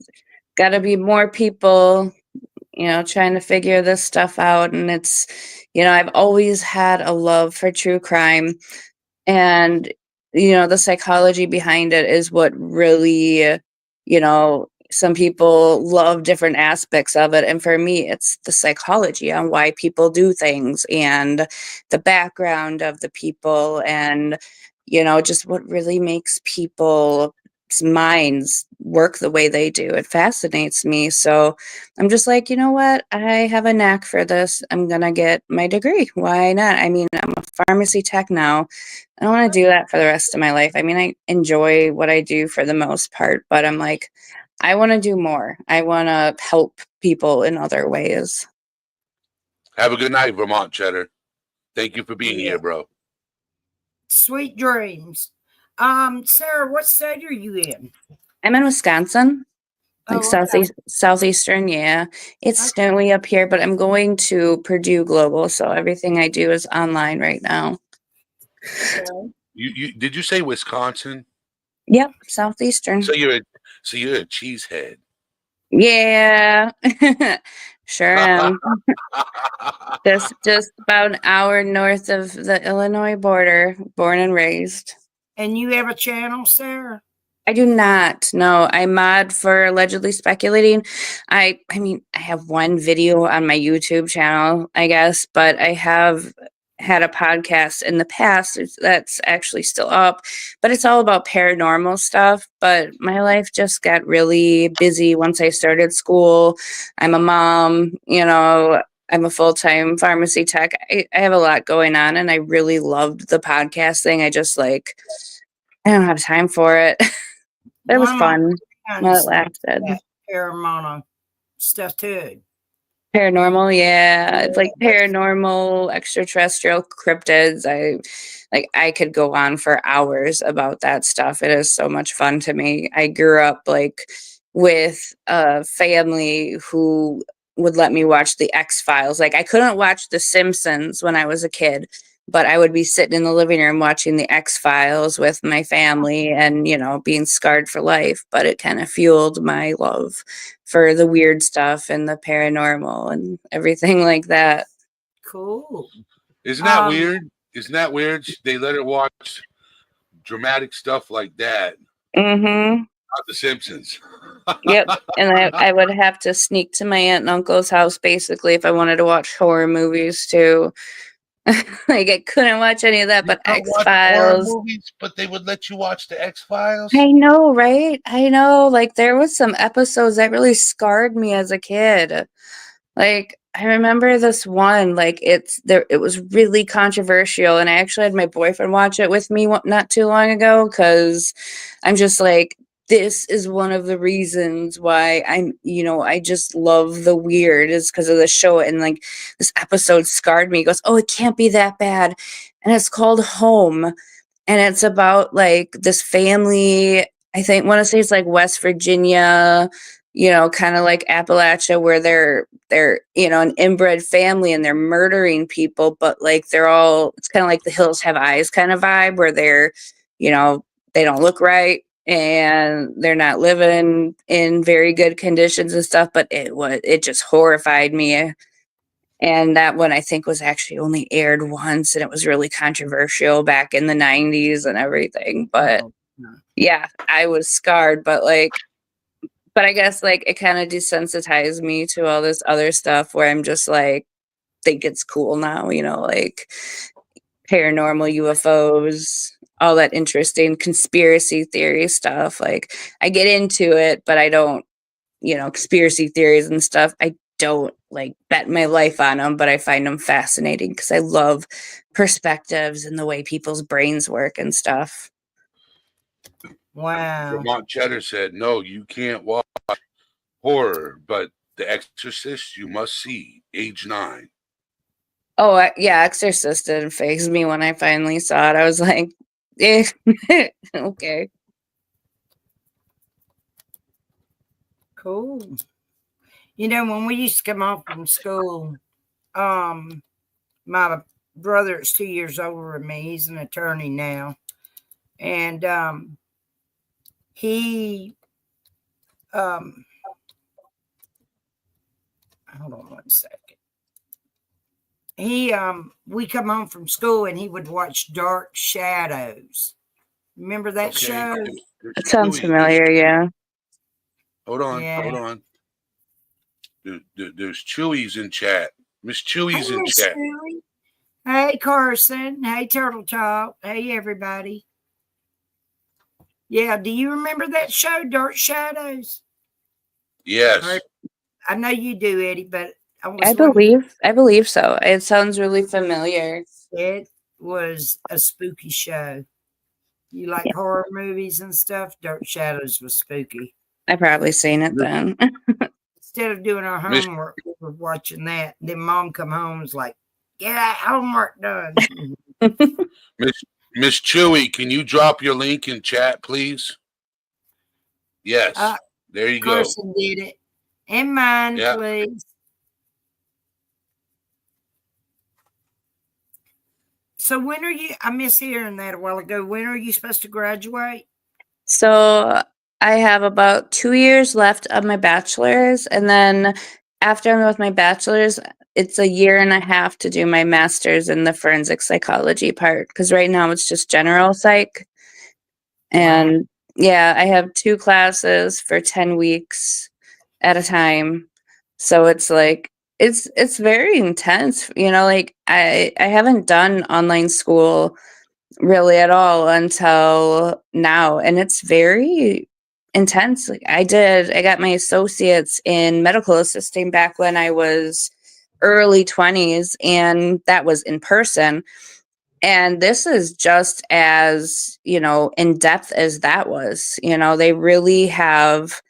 S7: got to be more people, trying to figure this stuff out, and I've always had a love for true crime, and the psychology behind it is what really, some people love different aspects of it, and for me it's the psychology on why people do things and the background of the people, and just what really makes people's minds work the way they do. It fascinates me, so I'm just like, you know what, I have a knack for this, I'm gonna get my degree. Why not? I mean, I'm a pharmacy tech now. I don't want to do that for the rest of my life. I mean, I enjoy what I do for the most part, but I'm like, I want to do more. I want to help people in other ways.
S2: Have a good night, Vermont Cheddar. Thank you for being here, bro.
S8: Sweet dreams. Sarah, what state are you in?
S7: I'm in Wisconsin, like southeastern. Yeah, it's snowy up here, but I'm going to Purdue Global, so everything I do is online right now.
S8: Okay.
S2: You did you say Wisconsin?
S7: Yep, southeastern.
S2: So you're a cheesehead.
S7: Yeah, sure am. Just about an hour north of the Illinois border, born and raised.
S8: And you have a channel, Sarah?
S7: I do not. No, I mod for allegedly speculating. I mean, I have one video on my YouTube channel, I guess, but I have had a podcast in the past that's actually still up, but it's all about paranormal stuff. But my life just got really busy once I started school. I'm a mom, I'm a full-time pharmacy tech. I have a lot going on, and I really loved the podcast thing. I just I don't have time for it. It was fun while it lasted.
S8: Paranormal stuff too.
S7: Paranormal, yeah. It's like paranormal, extraterrestrial cryptids. I could go on for hours about that stuff. It is so much fun to me. I grew up with a family who would let me watch the X-Files. Like I couldn't watch The Simpsons when I was a kid, but I would be sitting in the living room watching the X-Files with my family and, being scarred for life. But it kind of fueled my love for the weird stuff and the paranormal and everything like that.
S8: Cool.
S2: Isn't that weird? Isn't that weird? They let her watch dramatic stuff like that.
S7: Mm-hmm.
S2: Not The Simpsons.
S7: Yep. And I would have to sneak to my aunt and uncle's house basically if I wanted to watch horror movies too. I couldn't watch any of that, but X-Files.
S2: Movies, but they would let you watch the X-Files.
S7: I know, right? I know. There was some episodes that really scarred me as a kid. I remember this one. It was really controversial, and I actually had my boyfriend watch it with me not too long ago because I'm just this is one of the reasons why I just love the weird is because of the show. And like this episode scarred me. He goes, oh, it can't be that bad. And it's called Home. And it's about like this family, I think, want to say it's like West Virginia, kind of like Appalachia, where they're, an inbred family and they're murdering people, but like it's kind of like the Hills Have Eyes kind of vibe where they're, they don't look right and they're not living in very good conditions and stuff, but it just horrified me. And that one I think was actually only aired once, and it was really controversial back in the 90s and everything. But
S8: Oh, no.
S7: yeah, I was scarred, but I guess like it kind of desensitized me to all this other stuff where I'm just like, think it's cool now, like paranormal UFOs, all that interesting conspiracy theory stuff. Like I get into it, but I don't, conspiracy theories and stuff. I don't like bet my life on them, but I find them fascinating because I love perspectives and the way people's brains work and stuff.
S8: Wow.
S2: Vermont Cheddar said, no, you can't watch horror, but The Exorcist you must see, age 9.
S7: Oh, yeah, Exorcist didn't faze me when I finally saw it. I was like, eh, okay.
S8: Cool. When we used to come home from school, my brother is 2 years older than me. He's an attorney now. And he hold on one second. We come home from school and he would watch Dark Shadows. Remember that show?
S7: It sounds familiar, yeah.
S2: Hold on,
S8: Yeah.
S2: hold on. There's Chewy's in chat. Miss Chewy's in
S8: Miss
S2: chat.
S8: Chewy. Hey, Carson. Hey, Turtle Talk. Hey, everybody. Yeah, do you remember that show, Dark Shadows?
S2: Yes.
S8: I know you do, Eddie, but
S7: I believe so. It sounds really familiar.
S8: It was a spooky show. You like horror movies and stuff? Dark Shadows was spooky.
S7: I probably seen it then.
S8: Instead of doing our homework, we were watching that. Then Mom come home and was like, "Get that homework done."
S2: Miss Chewy, can you drop your link in chat, please? Yes. There you go.
S8: Carson did it. And mine, please. So when are you? I miss hearing that a while ago. When are you supposed to graduate?
S7: So I have about 2 years left of my bachelor's, and then after I'm with my bachelor's, it's 1.5 years to do my master's in the forensic psychology part, because right now it's just general psych. And yeah, I have 2 classes for 10 weeks at a time. So it's like it's very intense, like I haven't done online school really at all until now, and it's very intense. Like I got my associates in medical assisting back when I was early 20s, and that was in person. And this is just as, in depth as that was. They really have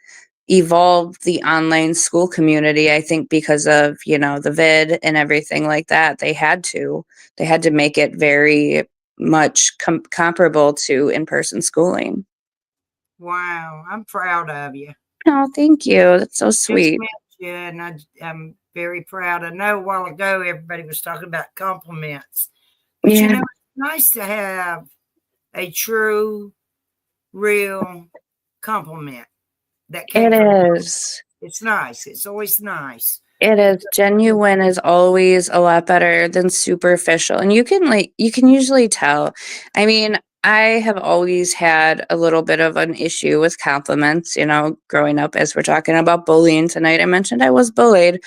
S7: evolved the online school community, I think, because of, the vid and everything like that. They had to make it very much comparable to in-person schooling.
S8: Wow, I'm proud of you.
S7: Oh, thank you. That's so sweet.
S8: Yeah, and I'm very proud. I know a while ago everybody was talking about compliments. But it's nice to have a true, real compliment. That came from
S7: is.
S8: It's nice. It's always nice.
S7: It is. Genuine is always a lot better than superficial. And you can usually tell. I mean, I have always had a little bit of an issue with compliments, growing up. As we're talking about bullying tonight, I mentioned I was bullied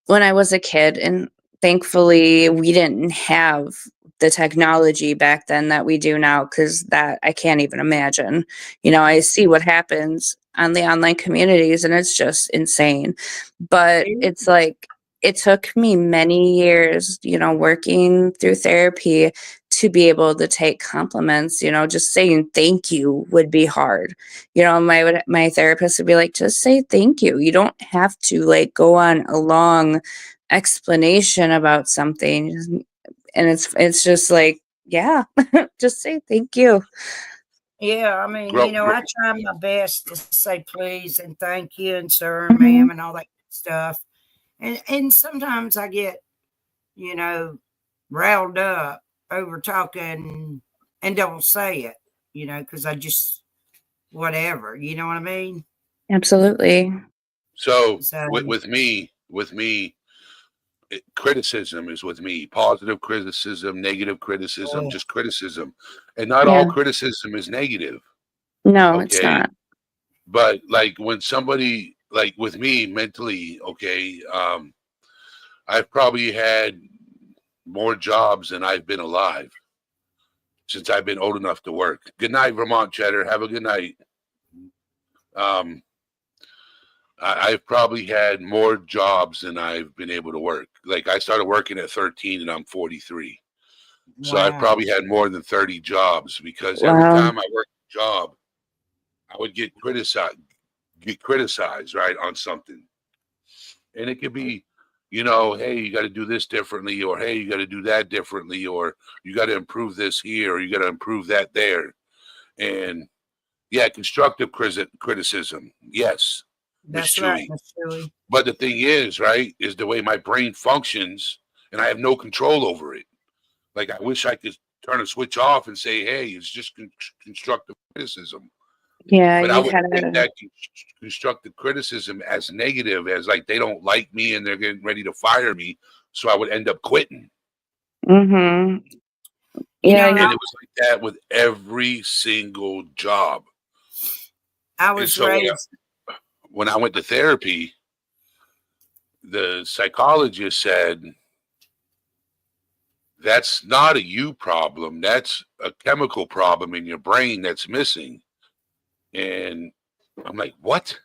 S7: when I was a kid, and thankfully we didn't have the technology back then that we do now, because that I can't even imagine. I see what happens on the online communities and it's just insane. But it's like, it took me many years, working through therapy to be able to take compliments. Just saying thank you would be hard. My therapist would be like, just say thank you. You don't have to like go on a long explanation about something. And it's just like, yeah, just say thank you.
S8: Yeah, I mean, I try my best to say please and thank you and sir and
S7: Mhm.
S8: ma'am and all that stuff. And sometimes I get, riled up over talking and don't say it, because I just whatever, you know what I mean?
S7: Absolutely.
S2: So
S8: So
S2: with me, criticism is with me. Positive criticism, negative criticism,
S8: oh,
S2: just criticism, and not all
S7: Yeah.
S2: criticism is negative.
S7: No, it's
S2: Okay,
S7: not.
S2: but like when somebody like with me mentally, okay, I've probably had more jobs than I've been alive since I've been old enough to work. Good night, Vermont Cheddar. Have a good night. Um, I've probably had more jobs than I've been able to work. Like I started working at 13 and I'm 43. So I've
S8: wow.
S2: probably had more than 30 jobs because every
S7: Wow.
S2: time I worked a job, I would get criticized, right, on something. And it could be, hey, you got to do this differently, or hey, you got to do that differently, or you got to improve this here, or you got to improve that there. And yeah, constructive criticism. Yes, Miss
S8: That's right,
S2: Chewy.
S8: Miss Chewy.
S2: But the thing is, right, is the way my brain functions, and I have no control over it. Like I wish I could turn a switch off and say, "Hey, it's just constructive criticism."
S7: Yeah,
S2: But I
S7: you
S2: would take
S7: gotta.
S2: that constructive criticism as negative, as like they don't like me and they're getting ready to fire me, so I would end up quitting.
S7: Mm-hmm.
S8: You
S7: Yeah,
S8: know,
S2: And it was like that with every single job.
S8: I
S2: And
S8: was
S2: so
S8: raised.
S2: when I went to therapy, the psychologist said, that's not a you problem. That's a chemical problem in your brain that's missing. And I'm like, what?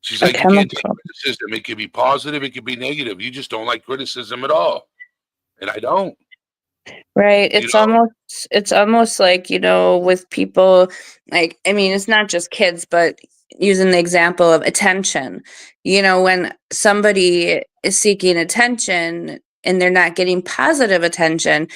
S2: She's
S7: a
S2: like, you can't take
S7: chemical.
S2: criticism. It could be positive, it could be negative. You just don't like criticism at all. And I don't,
S7: Right.
S2: you know,
S7: It's almost like, with people, like, I mean, it's not just kids, but using the example of attention. When somebody is seeking attention and they're not getting positive attention,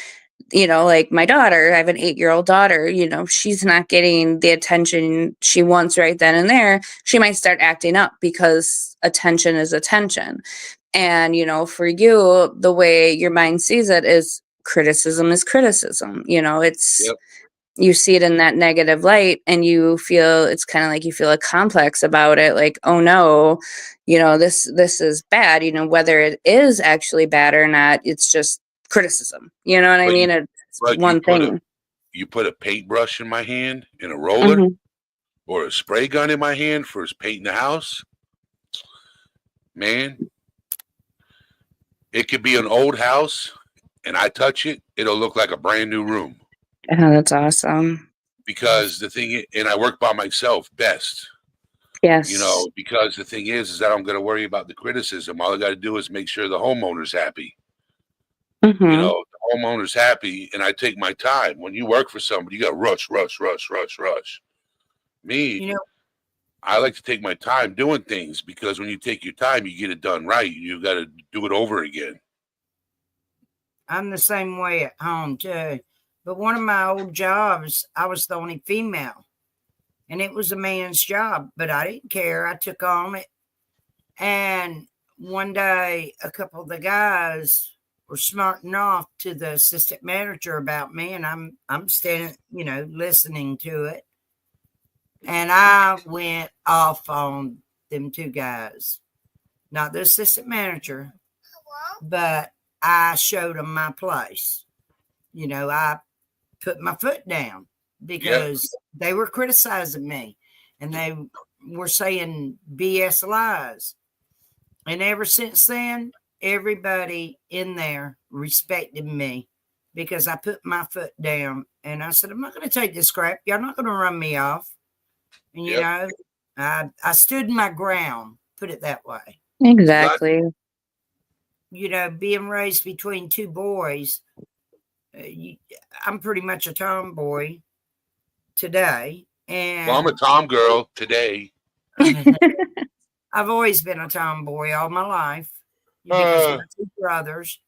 S7: like my daughter, I have an 8-year-old daughter, she's not getting the attention she wants right then and there. She might start acting up because attention is attention. And, for you, the way your mind sees it is criticism is criticism. It's,
S2: yep.
S7: you see it in that negative light and you feel, it's kind of like you feel a complex about it. Like, oh no, this is bad, whether it is actually bad or not, it's just criticism. You know what I
S2: But
S7: mean? It's
S2: but
S7: one thing.
S2: you put a paintbrush in my hand and a roller
S7: Hmm.
S2: or a spray gun in my hand for painting the house, man. It could be an old house and I touch it, it'll look like a brand new room.
S7: Oh, that's awesome.
S2: Because the thing, and I work by myself best,
S7: Yes.
S2: because the thing is that I'm going to worry about the criticism. All I got to do is make sure the homeowner's happy.
S7: Hmm.
S2: The homeowner's happy, and I take my time. When you work for somebody, you got to rush, rush, rush, rush, rush. Me,
S8: You know,
S2: I like to take my time doing things because when you take your time, you get it done right. You got to do it over again.
S8: I'm the same way at home too. But one of my old jobs, I was the only female, and it was a man's job, but I didn't care. I took on it. And one day, a couple of the guys were smarting off to the assistant manager about me, and I'm standing, listening to it. And I went off on them two guys, not the assistant manager, but I showed them my place. I put my foot down
S2: Yep.
S8: because they were criticizing me and they were saying BS lies. And ever since then, everybody in there respected me because I put my foot down and I said, I'm not going to take this crap. Y'all not going to run me off. And,
S2: Yep.
S8: I stood my ground, put it that way.
S7: Exactly.
S8: You know, being raised between two boys, I'm pretty much a tomboy today. And
S2: Well, I'm a Tom girl today.
S8: I've always been a tomboy all my life because of my two brothers.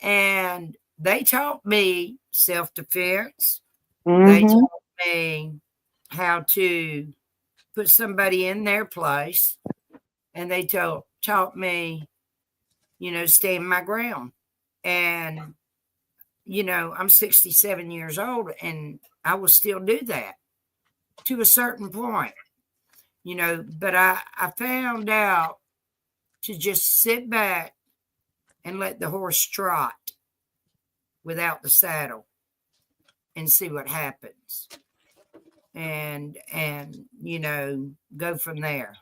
S8: And they taught me self-defense. They taught me how to put somebody in their place. And they taught me, you know, stand my ground. And, you know, I'm 67 years old and I will still do that to a certain point, you know, but I found out to just sit back and let the horse trot without the saddle and see what happens. And you know, go from there.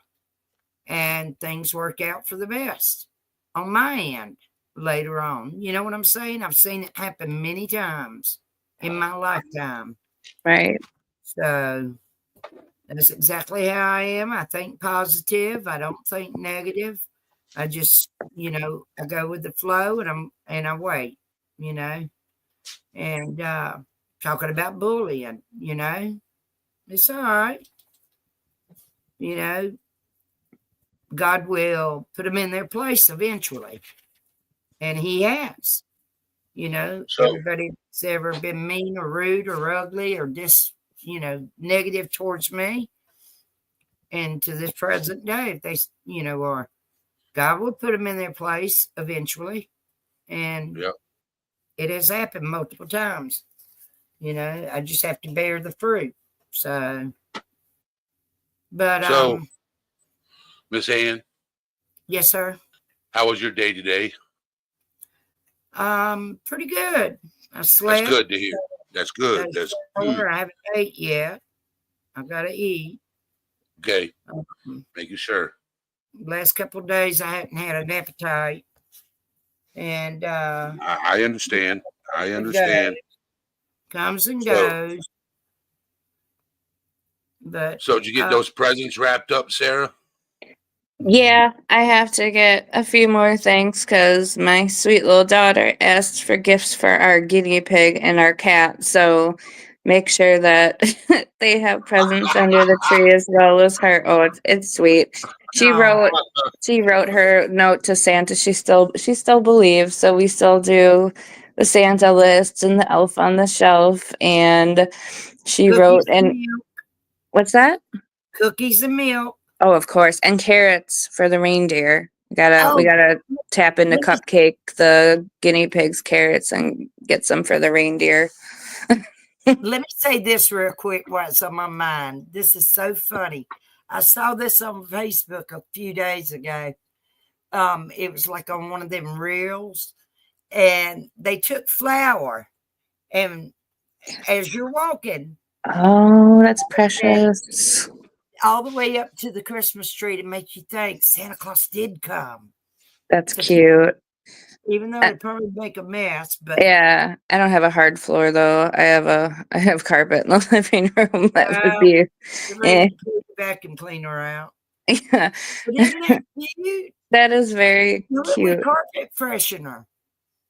S8: And things work out for the best on my end later on. You know what I'm saying? I've seen it happen many times in my lifetime.
S7: Right.
S8: So that's exactly how I am. I think positive. I don't think negative. I just, you know, I go with the flow and I wait, you know. And talking about bullying, you know, it's all right. You know, God will put them in their place eventually. And he has. You know,
S2: So-
S8: everybody that's ever been mean or rude or ugly or you know, negative towards me. And to this present day, if they, you know, are, God will put them in their place eventually. And
S2: Yep.
S8: it has happened multiple times. You know, I just have to bear the fruit. So, but,
S2: So, Miss Ann,
S8: yes, sir.
S2: how was your day today?
S8: Pretty good. I slept.
S2: That's good to hear. That's good. That's good.
S8: I haven't ate yet. I got to eat.
S2: Okay. Making sure.
S8: Last couple of days, I hadn't had an appetite. And
S2: I understand. I understand.
S8: Comes and
S2: So-
S8: goes. But
S2: So, did you get those presents wrapped up, Sarah?
S7: Yeah, I have to get a few more things because my sweet little daughter asked for gifts for our guinea pig and our cat. So make sure that they have presents under the tree as well as her. Oh, it's sweet. She wrote her note to Santa. She still believes, so we still do the Santa list and the elf on the shelf. And she wrote and what's that?
S8: Cookies and milk.
S7: Oh, of course, and carrots for the reindeer. We gotta tap into Cupcake, the guinea pig's carrots, and get some for the reindeer.
S8: Let me say this real quick what's on my mind. This is so funny. I saw this on Facebook a few days ago. It was like on one of them reels, and they took flour, and as you're walking,
S7: Oh, that's precious.
S8: all the way up to the Christmas tree to make you think Santa Claus did come.
S7: That's cute.
S8: Even though it'd probably make a mess, but
S7: Yeah, I don't have a hard floor though. I have carpet in the living room. That would be
S8: you're ready to pull the vacuum cleaner out.
S7: yeah.
S8: But isn't that cute?
S7: That is very
S8: Do it
S7: cute.
S8: with carpet freshener.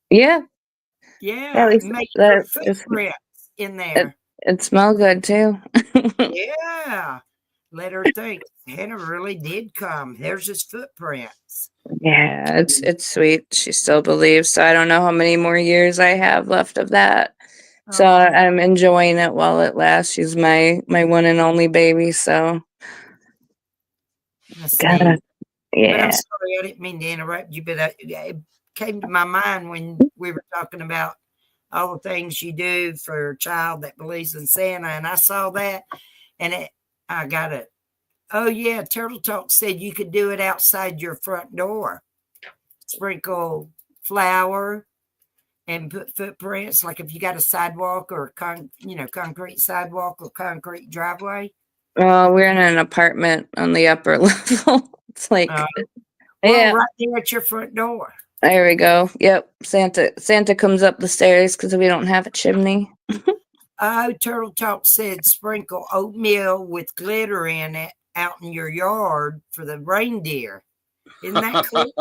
S7: Yeah.
S8: Yeah,
S7: At least
S8: make
S7: that
S8: your
S7: is-
S8: footprints in there.
S7: It smells good too.
S8: Yeah. Let her think Santa really did come. There's his footprints.
S7: Yeah, it's sweet. She still believes. So I don't know how many more years I have left of that. So I'm enjoying it while it lasts. She's my one and only baby. So
S8: That's
S7: gotta,
S8: neat. But
S7: yeah.
S8: I'm sorry, I didn't mean to interrupt you, but it came to my mind when we were talking about all the things you do for a child that believes in Santa, and I saw that, and I got it. Oh yeah, Turtle Talk said you could do it outside your front door. Sprinkle flour and put footprints, like if you got a sidewalk or concrete sidewalk or concrete driveway.
S7: Well, we're in an apartment on the upper level. It's like, yeah,
S8: right there at your front door.
S7: There we go. Yep, Santa comes up the stairs because we don't have a chimney.
S8: Oh, Turtle Talk said sprinkle oatmeal with glitter in it out in your yard for the reindeer. Isn't that cool?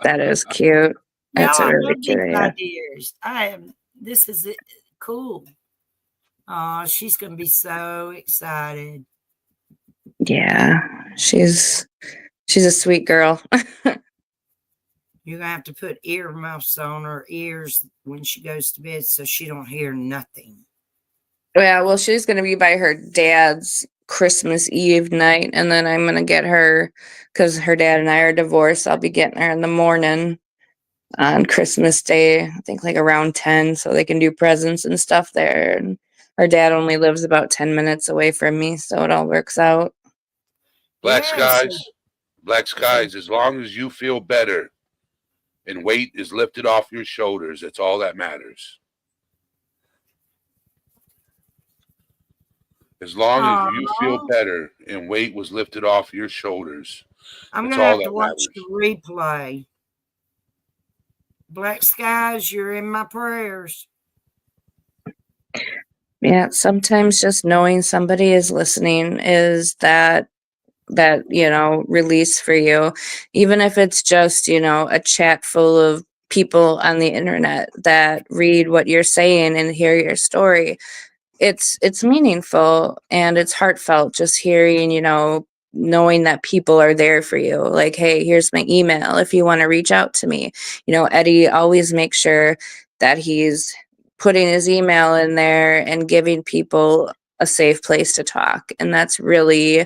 S7: That is cute. That's
S8: Yeah,
S7: a
S8: I
S7: really
S8: love
S7: cute
S8: these
S7: idea.
S8: ideas. This is it. Cool. She's going to be so excited.
S7: Yeah, she's a sweet girl.
S8: You're going to have to put earmuffs on her ears when she goes to bed so she don't hear nothing.
S7: Yeah, well, she's going to be by her dad's Christmas Eve night, and then I'm going to get her, because her dad and I are divorced, I'll be getting her in the morning on Christmas Day, I think like around 10, so they can do presents and stuff there. And her dad only lives about 10 minutes away from me, so it all works out.
S2: Black
S8: Yes.
S2: skies, as long as you feel better and weight is lifted off your shoulders, that's all that matters. As long as you feel better and weight was lifted off your shoulders,
S8: I'm
S2: that's
S8: going to
S2: all
S8: have to
S2: that
S8: watch
S2: matters.
S8: the replay. Black skies, you're in my prayers.
S7: Yeah, sometimes just knowing somebody is listening is that release for you, even if it's just a chat full of people on the internet that read what you're saying and hear your story. It's meaningful and it's heartfelt, just hearing, knowing that people are there for you. Like, hey, here's my email if you want to reach out to me. Eddie always makes sure that he's putting his email in there and giving people a safe place to talk, and that's really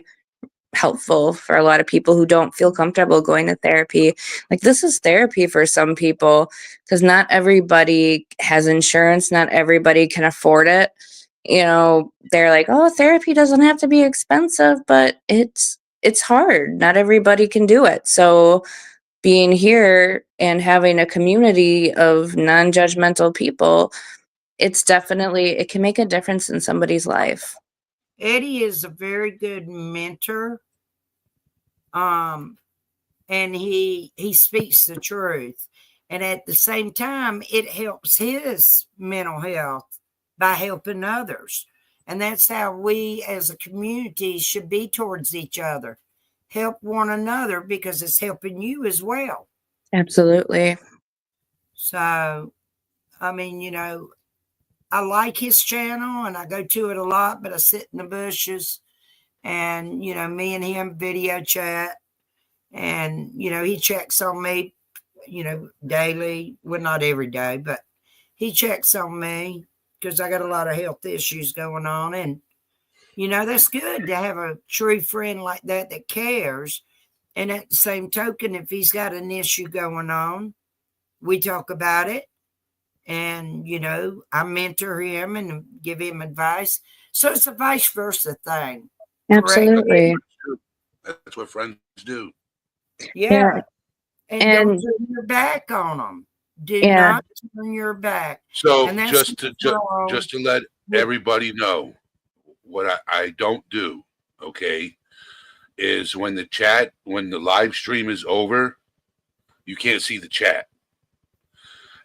S7: helpful for a lot of people who don't feel comfortable going to therapy. Like, this is therapy for some people, because not everybody has insurance, not everybody can afford it. They're like, oh, therapy doesn't have to be expensive, but it's hard. Not everybody can do it. So being here and having a community of non-judgmental people, it can make a difference in somebody's life.
S8: Eddie is a very good mentor. And he speaks the truth. And at the same time, it helps his mental health by helping others. And that's how we as a community should be towards each other. Help one another because it's helping you as well.
S7: Absolutely.
S8: So, I mean, I like his channel and I go to it a lot, but I sit in the bushes and, me and him video chat. And, he checks on me, daily. Well, not every day, but he checks on me because I got a lot of health issues going on. And, that's good to have a true friend like that cares. And at the same token, if he's got an issue going on, we talk about it. And, I mentor him and give him advice. So it's a vice versa thing.
S7: Absolutely.
S2: Correct? That's what friends do.
S8: Yeah. And don't turn your back on them. Do not turn your back.
S2: So just to let everybody know what I don't do, okay, is when the live stream is over, you can't see the chat.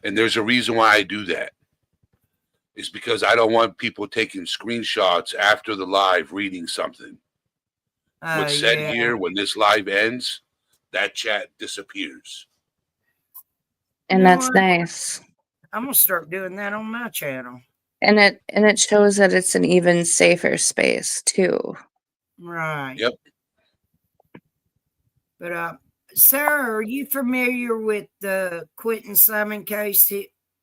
S2: And there's a reason why I do that. It's because I don't want people taking screenshots after the live reading something. What's said here, when this live ends, that chat disappears.
S7: And that's nice.
S8: I'm gonna start doing that on my channel.
S7: And it shows that it's an even safer space too.
S8: Right.
S2: Yep.
S8: But Sarah, are you familiar with the Quentin Simon case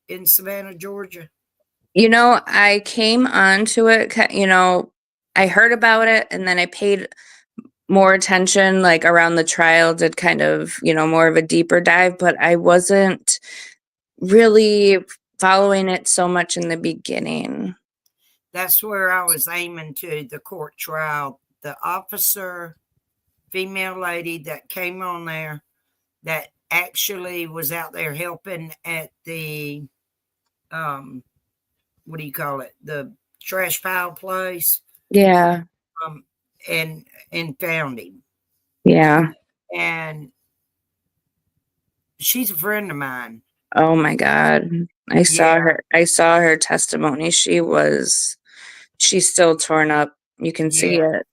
S8: in Savannah, Georgia?
S7: I came onto it, I heard about it and then I paid more attention like around the trial, did kind of, more of a deeper dive, but I wasn't really following it so much in the beginning.
S8: That's where I was aiming to, the court trial. The officer, female lady that came on there that actually was out there helping at the, what do you call it? The trash pile place.
S7: Yeah.
S8: And found him.
S7: Yeah.
S8: And she's a friend of mine.
S7: Oh my God. I saw her testimony. She's still torn up. You can see it.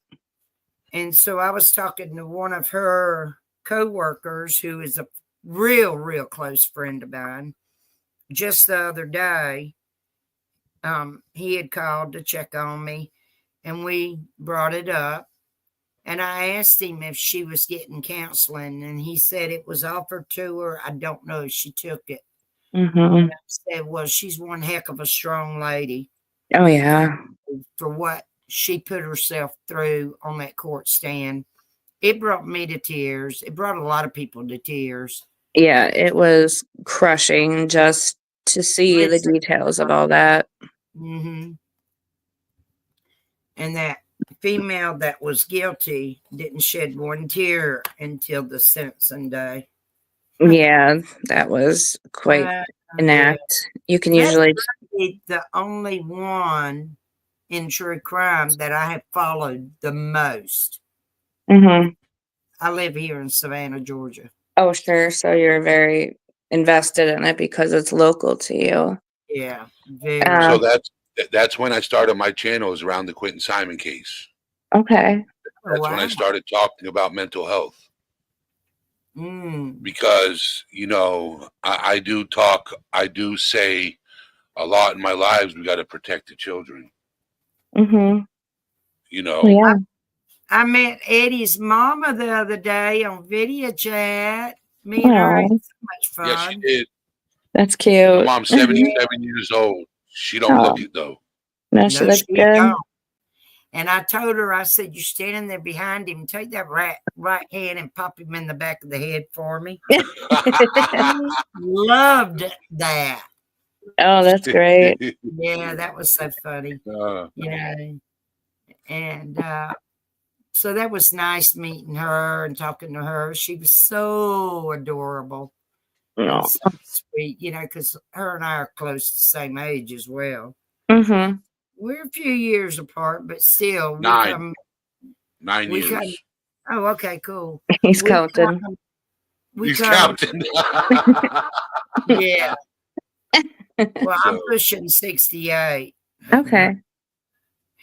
S8: And so I was talking to one of her co-workers, who is a real close friend of mine, just the other day, he had called to check on me, and we brought it up. And I asked him if she was getting counseling, and he said it was offered to her. I don't know if she took it.
S7: Mhm.
S8: I said, well, she's one heck of a strong lady
S7: Oh yeah.
S8: for what she put herself through on that court stand. It brought me to tears. It brought a lot of people to tears.
S7: Yeah, it was crushing just to see the
S8: Listen,
S7: details of all that.
S8: and that female that was guilty didn't shed one tear until the sentencing day.
S7: Yeah, that was quite an
S8: Yeah.
S7: act. You can
S8: That's
S7: usually
S8: probably the only one in true crime that I have followed the most.
S7: Mhm.
S8: I live here in Savannah, Georgia.
S7: Oh, sure. So you're very invested in it because it's local to you.
S8: Yeah, very.
S7: Uh,
S2: So that's when I started my channel, is around the Quentin Simon case.
S7: okay.
S2: That's when I started talking about mental health.
S8: Mm.
S2: Because, you know, I do say a lot in my lives, we got to protect the children.
S7: Mhm.
S2: You know,
S7: Yeah.
S8: I met Eddie's mama the other day on video chat. Me and her had
S7: Oh,
S8: so much fun.
S2: yeah, she did.
S7: that's
S2: My
S7: cute.
S2: mom's 77 years old. She don't
S7: Oh,
S2: look it though.
S7: no, she looks
S8: she
S7: good.
S8: don't. And I told her, I said, you're standing there behind him. Take that right hand and pop him in the back of the head for me. Loved that.
S7: Oh, that's great.
S8: Yeah, that was so funny. You know, and so that was nice meeting her and talking to her. She was so adorable and
S7: No.
S8: so sweet, you know, because her and I are close to the same age as well.
S7: Mhm.
S8: We're a few years apart, but still, we
S2: 9
S8: come.
S2: 9
S8: We
S2: years.
S8: come. Oh, okay, cool.
S7: He's
S8: We
S7: counting.
S8: come. We
S2: He's
S8: come.
S2: counting.
S8: Yeah. Well, I'm
S2: So,
S8: pushing 68.
S7: Okay.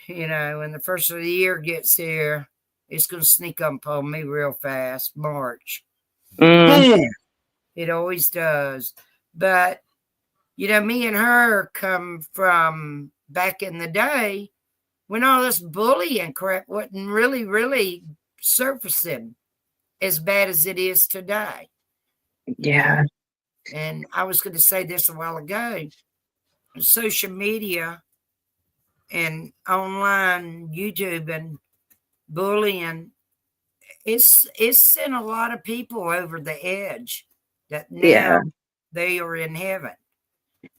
S8: You know, when the first of the year gets here, it's going to sneak up on me real fast. March.
S7: Mm,
S2: boom.
S8: It always does. But, you know, me and her come from back in the day when all this bullying crap wasn't really surfacing as bad as it is today.
S7: yeah.
S8: And I was going to say this a while ago. Social media and online YouTube and bullying, it's sent a lot of people over the edge that now
S7: Yeah.
S8: they are in heaven.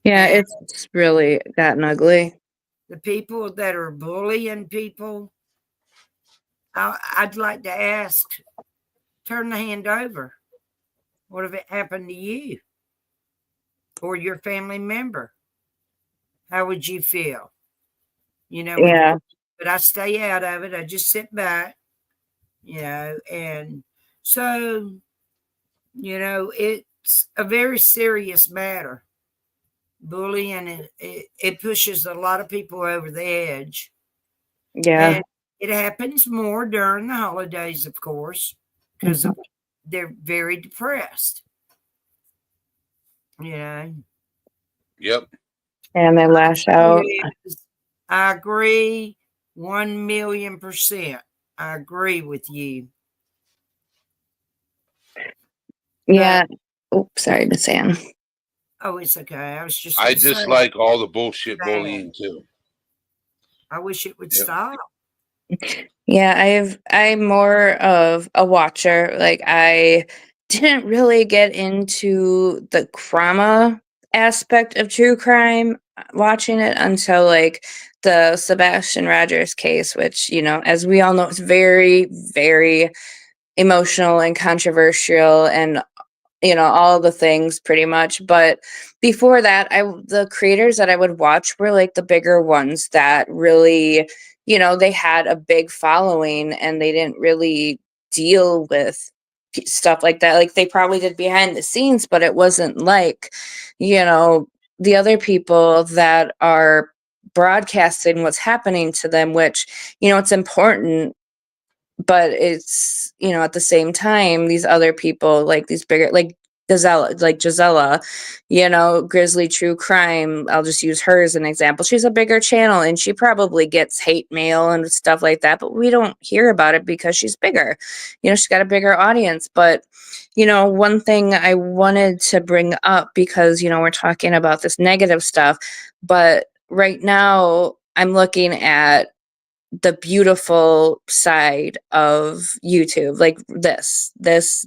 S7: Yeah,
S8: And
S7: it's really gotten ugly.
S8: the people that are bullying people, I'd like to ask, turn the hand over. What if it happened to you or your family member? How would you feel? You know,
S7: Yeah.
S8: but I stay out of it. I just sit back, you know, and so, you know, it's a very serious matter. Bullying, it pushes a lot of people over the edge.
S7: Yeah.
S8: And it happens more during the holidays, of course, because they're very depressed. You know.
S2: Yep.
S7: And they lash out.
S8: Yes, I agree 1,000,000%. I agree with you.
S7: Yeah. Oops, sorry, Miss Ann.
S8: Oh, it's okay. I was just
S2: I
S8: gonna say,
S2: dislike all the bullshit
S8: Bad.
S2: bullying too.
S8: I wish it would
S2: Yep.
S8: stop.
S7: Yeah, I'm more of a watcher. Like I didn't really get into the trauma aspect of true crime watching it until like the Sebastian Rogers case, which, you know, as we all know, it's very, very emotional and controversial and you know all the things pretty much. But before that, the creators that I would watch were like the bigger ones that really, you know, they had a big following and they didn't really deal with stuff like that. Like they probably did behind the scenes, but it wasn't like, you know, the other people that are broadcasting what's happening to them, which, you know, it's important but it's, you know, at the same time, these other people, like these bigger, like Gisela, you know, Grizzly True Crime, I'll just use her as an example. She's a bigger channel and she probably gets hate mail and stuff like that, but we don't hear about it because she's bigger. You know, she's got a bigger audience. But, you know, one thing I wanted to bring up, because, you know, we're talking about this negative stuff, but right now I'm looking at the beautiful side of YouTube, like this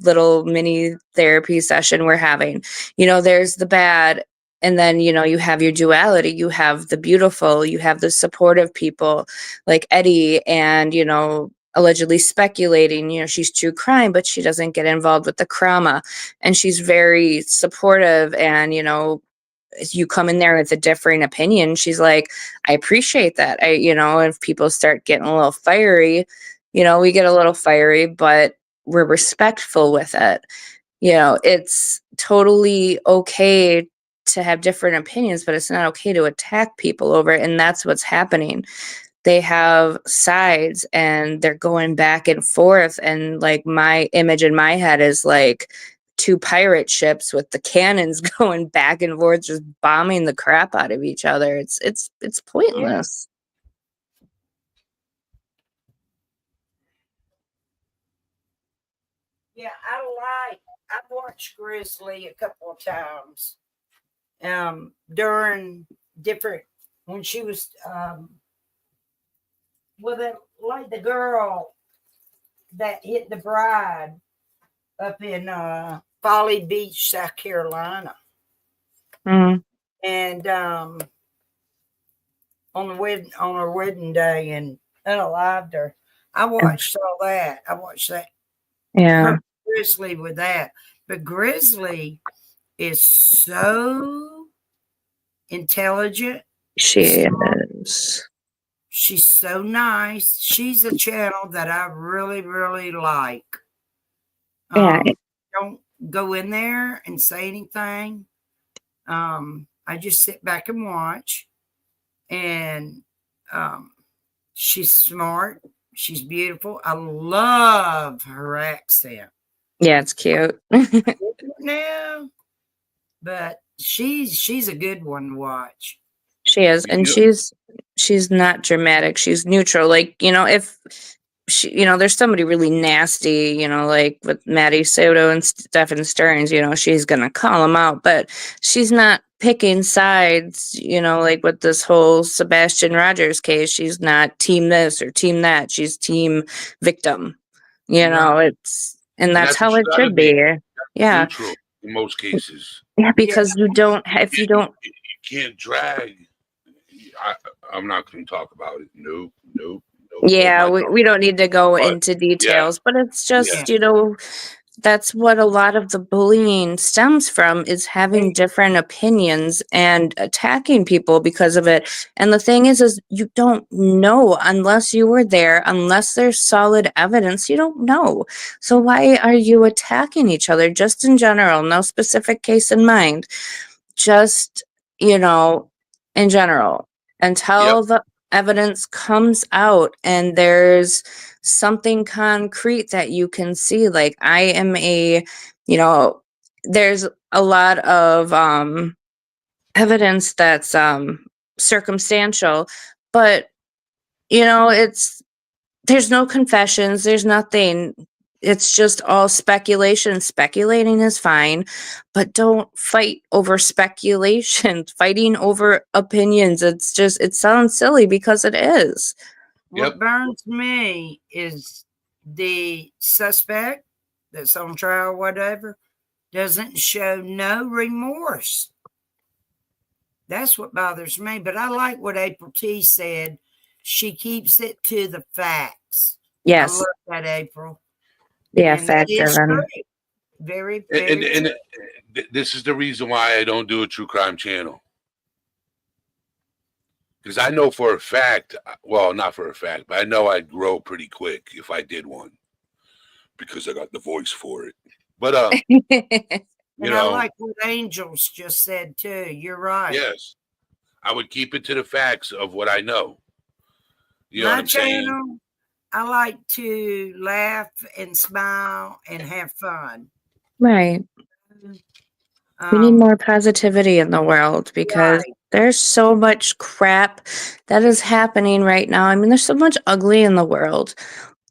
S7: little mini therapy session we're having. You know, there's the bad, and then, you know, you have your duality, you have the beautiful, you have the supportive people like Eddie, and, you know, allegedly speculating, you know, she's true crime, but she doesn't get involved with the trauma, and she's very supportive. And, you know, you come in there with a differing opinion, she's like, I appreciate that. You know, if people start getting a little fiery, you know, we get a little fiery, but we're respectful with it. You know, it's totally okay to have different opinions, but it's not okay to attack people over it. And that's what's happening. They have sides and they're going back and forth. And like, my image in my head is like two pirate ships with the cannons going back and forth, just bombing the crap out of each other. It's pointless.
S8: Yeah, I've watched Grizzly a couple of times. During different, when she was with it, like the girl that hit the bride up in Folly Beach, South Carolina.
S7: Mm.
S8: And on her wedding day, and unalived her. I watched all that. I watched that.
S7: Yeah.
S8: Her Grizzly with that. But Grizzly is so intelligent.
S7: She is.
S8: She's so nice. She's a channel that I really, really like.
S7: Yeah.
S8: Don't go in there and say anything. I just sit back and watch. And she's smart. She's beautiful. I love her accent.
S7: Yeah, it's cute.
S8: Now, but she's a good one to watch.
S7: She is, and she's not dramatic. She's neutral. Like, you know, if she, you know, there's somebody really nasty, you know, like with Maddie Soto and Stephen Stearns, you know, she's gonna call them out, but she's not picking sides, you know, like with this whole Sebastian Rogers case. She's not team this or team that. She's team victim. You know,
S8: Right.
S7: and that's
S2: what
S7: how
S2: you
S7: it
S2: gotta
S7: should be. Yeah.
S2: Neutral in most cases.
S7: Yeah, because you don't, if you don't,
S2: You can't drag. I'm not going to talk about it. Nope.
S7: yeah, we don't need to go into details, but it's just, you know, that's what a lot of the bullying stems from, is having different opinions and attacking people because of it. And the thing is you don't know unless you were there, unless there's solid evidence, you don't know. So why are you attacking each other? Just in general, no specific case in mind, just, you know, in general, until the evidence comes out and there's something concrete that you can see. Like, I am you know, there's a lot of evidence that's circumstantial, but, you know, there's no confessions, there's nothing. It's just all speculation. Speculating is fine, but don't fight over speculation. Fighting over opinions, it sounds silly because it is.
S8: What burns me is the suspect that's on trial, whatever, doesn't show no remorse. That's what bothers me. But I like what April T said. She keeps it to the facts.
S7: Yes.
S8: I love that, April.
S7: Yeah,
S8: And that is
S7: fact-driven.
S8: great. Very, very
S2: And this is the reason why I don't do a true crime channel. Because I know for a fact, well, not for a fact, but I know I'd grow pretty quick if I did one. Because I got the voice for it. But you
S8: and
S2: know,
S8: I like what Angels just said too. You're right.
S2: Yes. I would keep it to the facts of what I know. You know what I'm saying?
S8: I like to laugh and smile and have fun.
S7: Right. We need
S8: Um,
S7: more positivity in the world because
S8: right.
S7: there's so much crap that is happening right now. I mean, there's so much ugly in the world,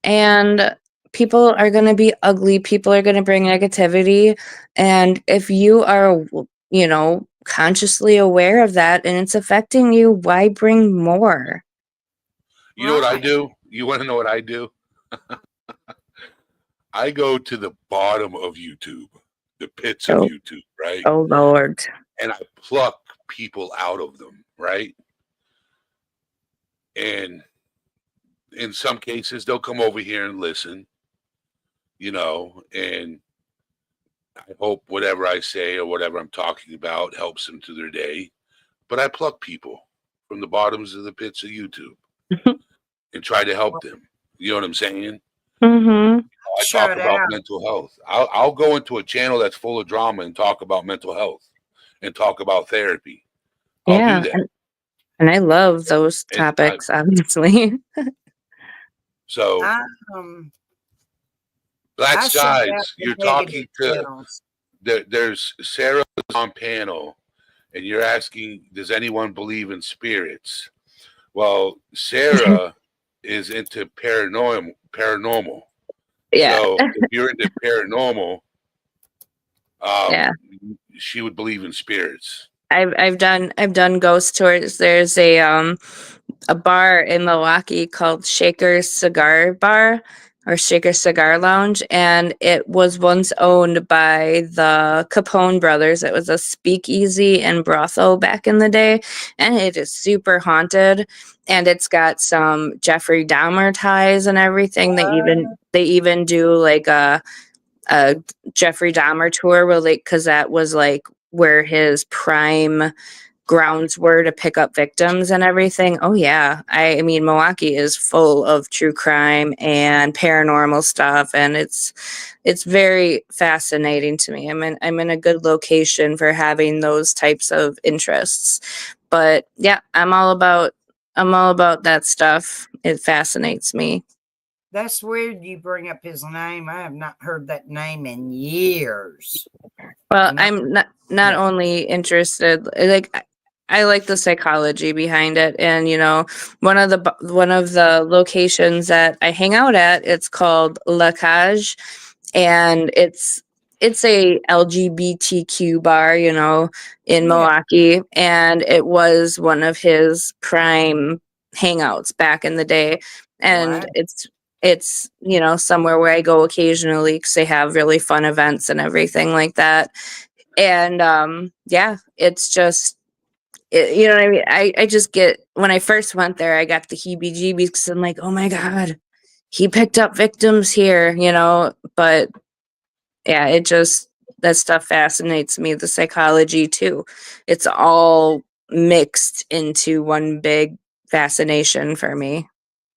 S7: and people are going to be ugly. People are going to bring negativity. And if you are, consciously aware of that and it's affecting you, why bring more?
S2: You know what I
S8: Right.
S2: do? You want to know what I do? I go to the bottom of YouTube, the pits of
S7: Oh,
S2: YouTube, right?
S7: oh Lord.
S2: And I pluck people out of them, right? And in some cases, they'll come over here and listen, and I hope whatever I say or whatever I'm talking about helps them through their day. But I pluck people from the bottoms of the pits of YouTube and try to help them. You know what I'm saying?
S7: Mm-hmm.
S2: I talk
S8: Shut
S2: about
S8: out.
S2: mental health. I'll go into a channel that's full of drama and talk about mental health and talk about therapy. I'll do
S7: Yeah.
S2: that.
S7: And I love those
S2: And
S7: topics, obviously.
S2: so
S8: I um
S2: Black
S8: I shut out
S2: Skies,
S8: the
S2: you're
S8: negative
S2: talking to
S8: channels.
S2: there's Sarah on panel, and you're asking, does anyone believe in spirits? Well, Sarah is into paranormal.
S7: Yeah.
S2: So if you're into paranormal,
S7: Yeah.
S2: she would believe in spirits.
S7: I've done ghost tours. There's a bar in Milwaukee called Shaker's Cigar Bar or Shaker Cigar Lounge, and it was once owned by the Capone brothers. It was a speakeasy and brothel back in the day, and it is super haunted. And it's got some Jeffrey Dahmer ties and everything. They even do like a Jeffrey Dahmer tour where because that was like where his prime grounds were to pick up victims and everything. Oh yeah. I mean Milwaukee is full of true crime and paranormal stuff, and it's very fascinating to me. I'm in a good location for having those types of interests. But yeah, I'm all about that stuff. It fascinates me.
S8: That's weird you bring up his name. I have not heard that name in years.
S7: Well,
S8: And
S7: I'm not only interested, like I like the psychology behind it, and one of the locations that I hang out at, it's called La Cage, and it's a LGBTQ bar, in
S8: yeah.
S7: Milwaukee, and it was one of his prime hangouts back in the day,
S8: Wow.
S7: and it's somewhere where I go occasionally because they have really fun events and everything like that. And yeah, it's just you know what I mean. I just get, when I first went there, I got the heebie-jeebies because I'm like, oh my god, he picked up victims here, But yeah, that stuff fascinates me. The psychology too. It's all mixed into one big fascination for me.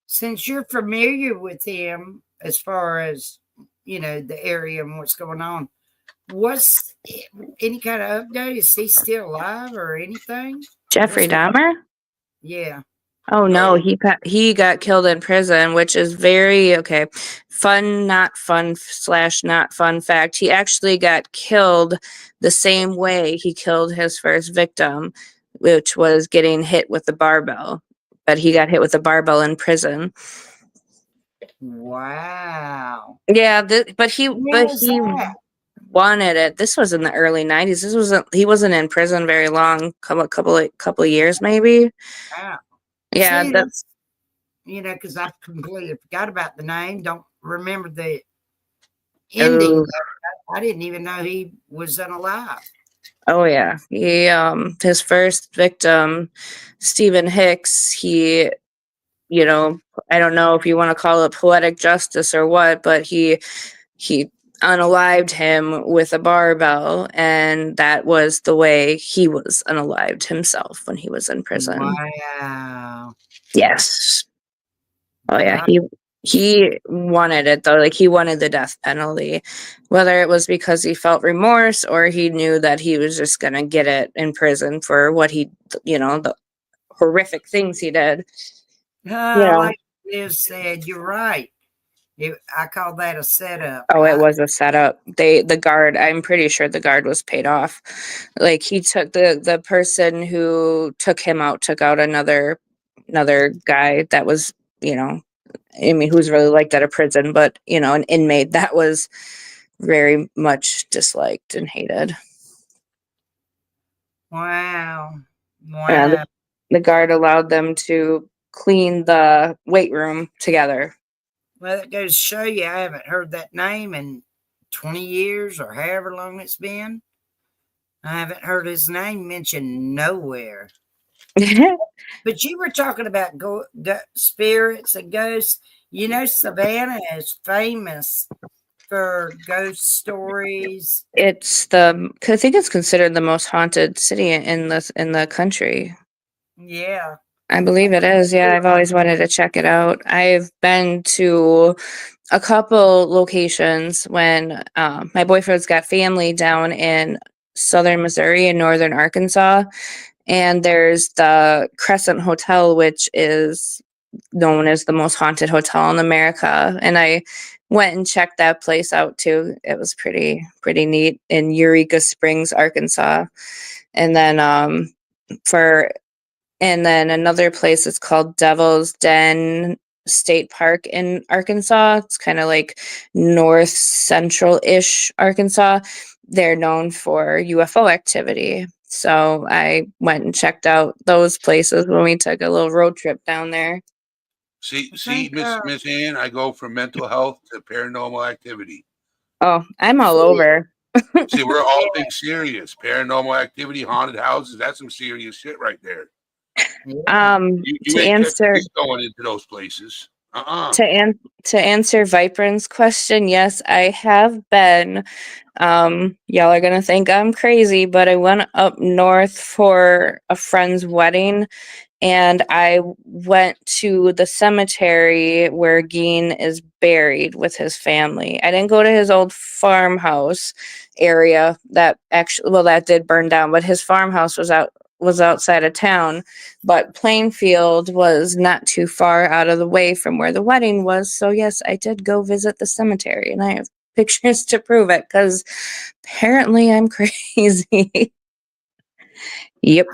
S8: Since you're familiar with him as far as the area and what's going on, what's any kind of update? Is he still alive or anything?
S7: Jeffrey
S8: What's
S7: Dahmer?
S8: yeah.
S7: Oh no,
S2: No,
S7: he got killed in prison, which is very okay. Fun, not fun / not fun fact. He actually got killed the same way he killed his first victim, which was getting hit with the barbell. But he got hit with a barbell in prison.
S8: Wow.
S7: Yeah, but
S8: When was
S7: he
S8: that?
S7: wanted it. This was in the early 90s. He wasn't in prison very long, couple of years maybe.
S8: Wow.
S7: Yeah,
S8: See, that's because I completely forgot about the name. Don't remember the ending.
S7: oh,
S8: I didn't even know he was unalive.
S7: oh yeah. He his first victim, Stephen Hicks, you know, I don't know if you want to call it poetic justice or what, but he unalived him with a barbell, and that was the way he was unalived himself when he was in prison.
S8: Wow.
S7: Yes. Oh yeah,
S8: God.
S7: he wanted it though. Like he wanted the death penalty, whether it was because he felt remorse or he knew that he was just gonna get it in prison for what the horrific things he did. You know,
S8: Like Liz said, you're right. I call that a setup.
S7: Oh, it was a setup. The guard, I'm pretty sure the guard was paid off. Like he took the person who took him out, took out another guy that was, you know, I mean, who's really liked at a prison, but you know, an inmate that was very much disliked and hated.
S8: Wow.
S7: Yeah,
S8: Wow.
S7: the guard allowed them to clean the weight room together.
S8: Well, that goes to show you I haven't heard that name in 20 years or however long it's been. I haven't heard his name mentioned nowhere. But you were talking about spirits and ghosts. You know, Savannah is famous for ghost stories.
S7: It's I think it's considered the most haunted city in the country.
S8: Yeah.
S7: I believe it is. Yeah, I've always wanted to check it out. I've been to a couple locations when my boyfriend's got family down in southern Missouri and northern Arkansas. And there's the Crescent Hotel, which is known as the most haunted hotel in America. And I went and checked that place out too. It was pretty neat in Eureka Springs, Arkansas. And then another place is called Devil's Den State Park in Arkansas. It's kind of like north central-ish Arkansas. They're known for UFO activity. So I went and checked out those places when we took a little road trip down there.
S2: See, Miss Ann, I go from mental health to paranormal activity.
S7: Oh, I'm all over.
S2: See, we're all big serious. Paranormal activity, haunted houses, that's some serious shit right there. You
S7: To
S2: ain't
S7: answer
S2: going into those places.
S7: to answer Vibrant's question, yes, I have been. Y'all are gonna think I'm crazy, but I went up north for a friend's wedding, and I went to the cemetery where Geen is buried with his family. I didn't go to his old farmhouse area that that did burn down, but his farmhouse was outside of town. But Plainfield was not too far out of the way from where the wedding was. So yes, I did go visit the cemetery, and I have pictures to prove it because apparently I'm crazy. Yep.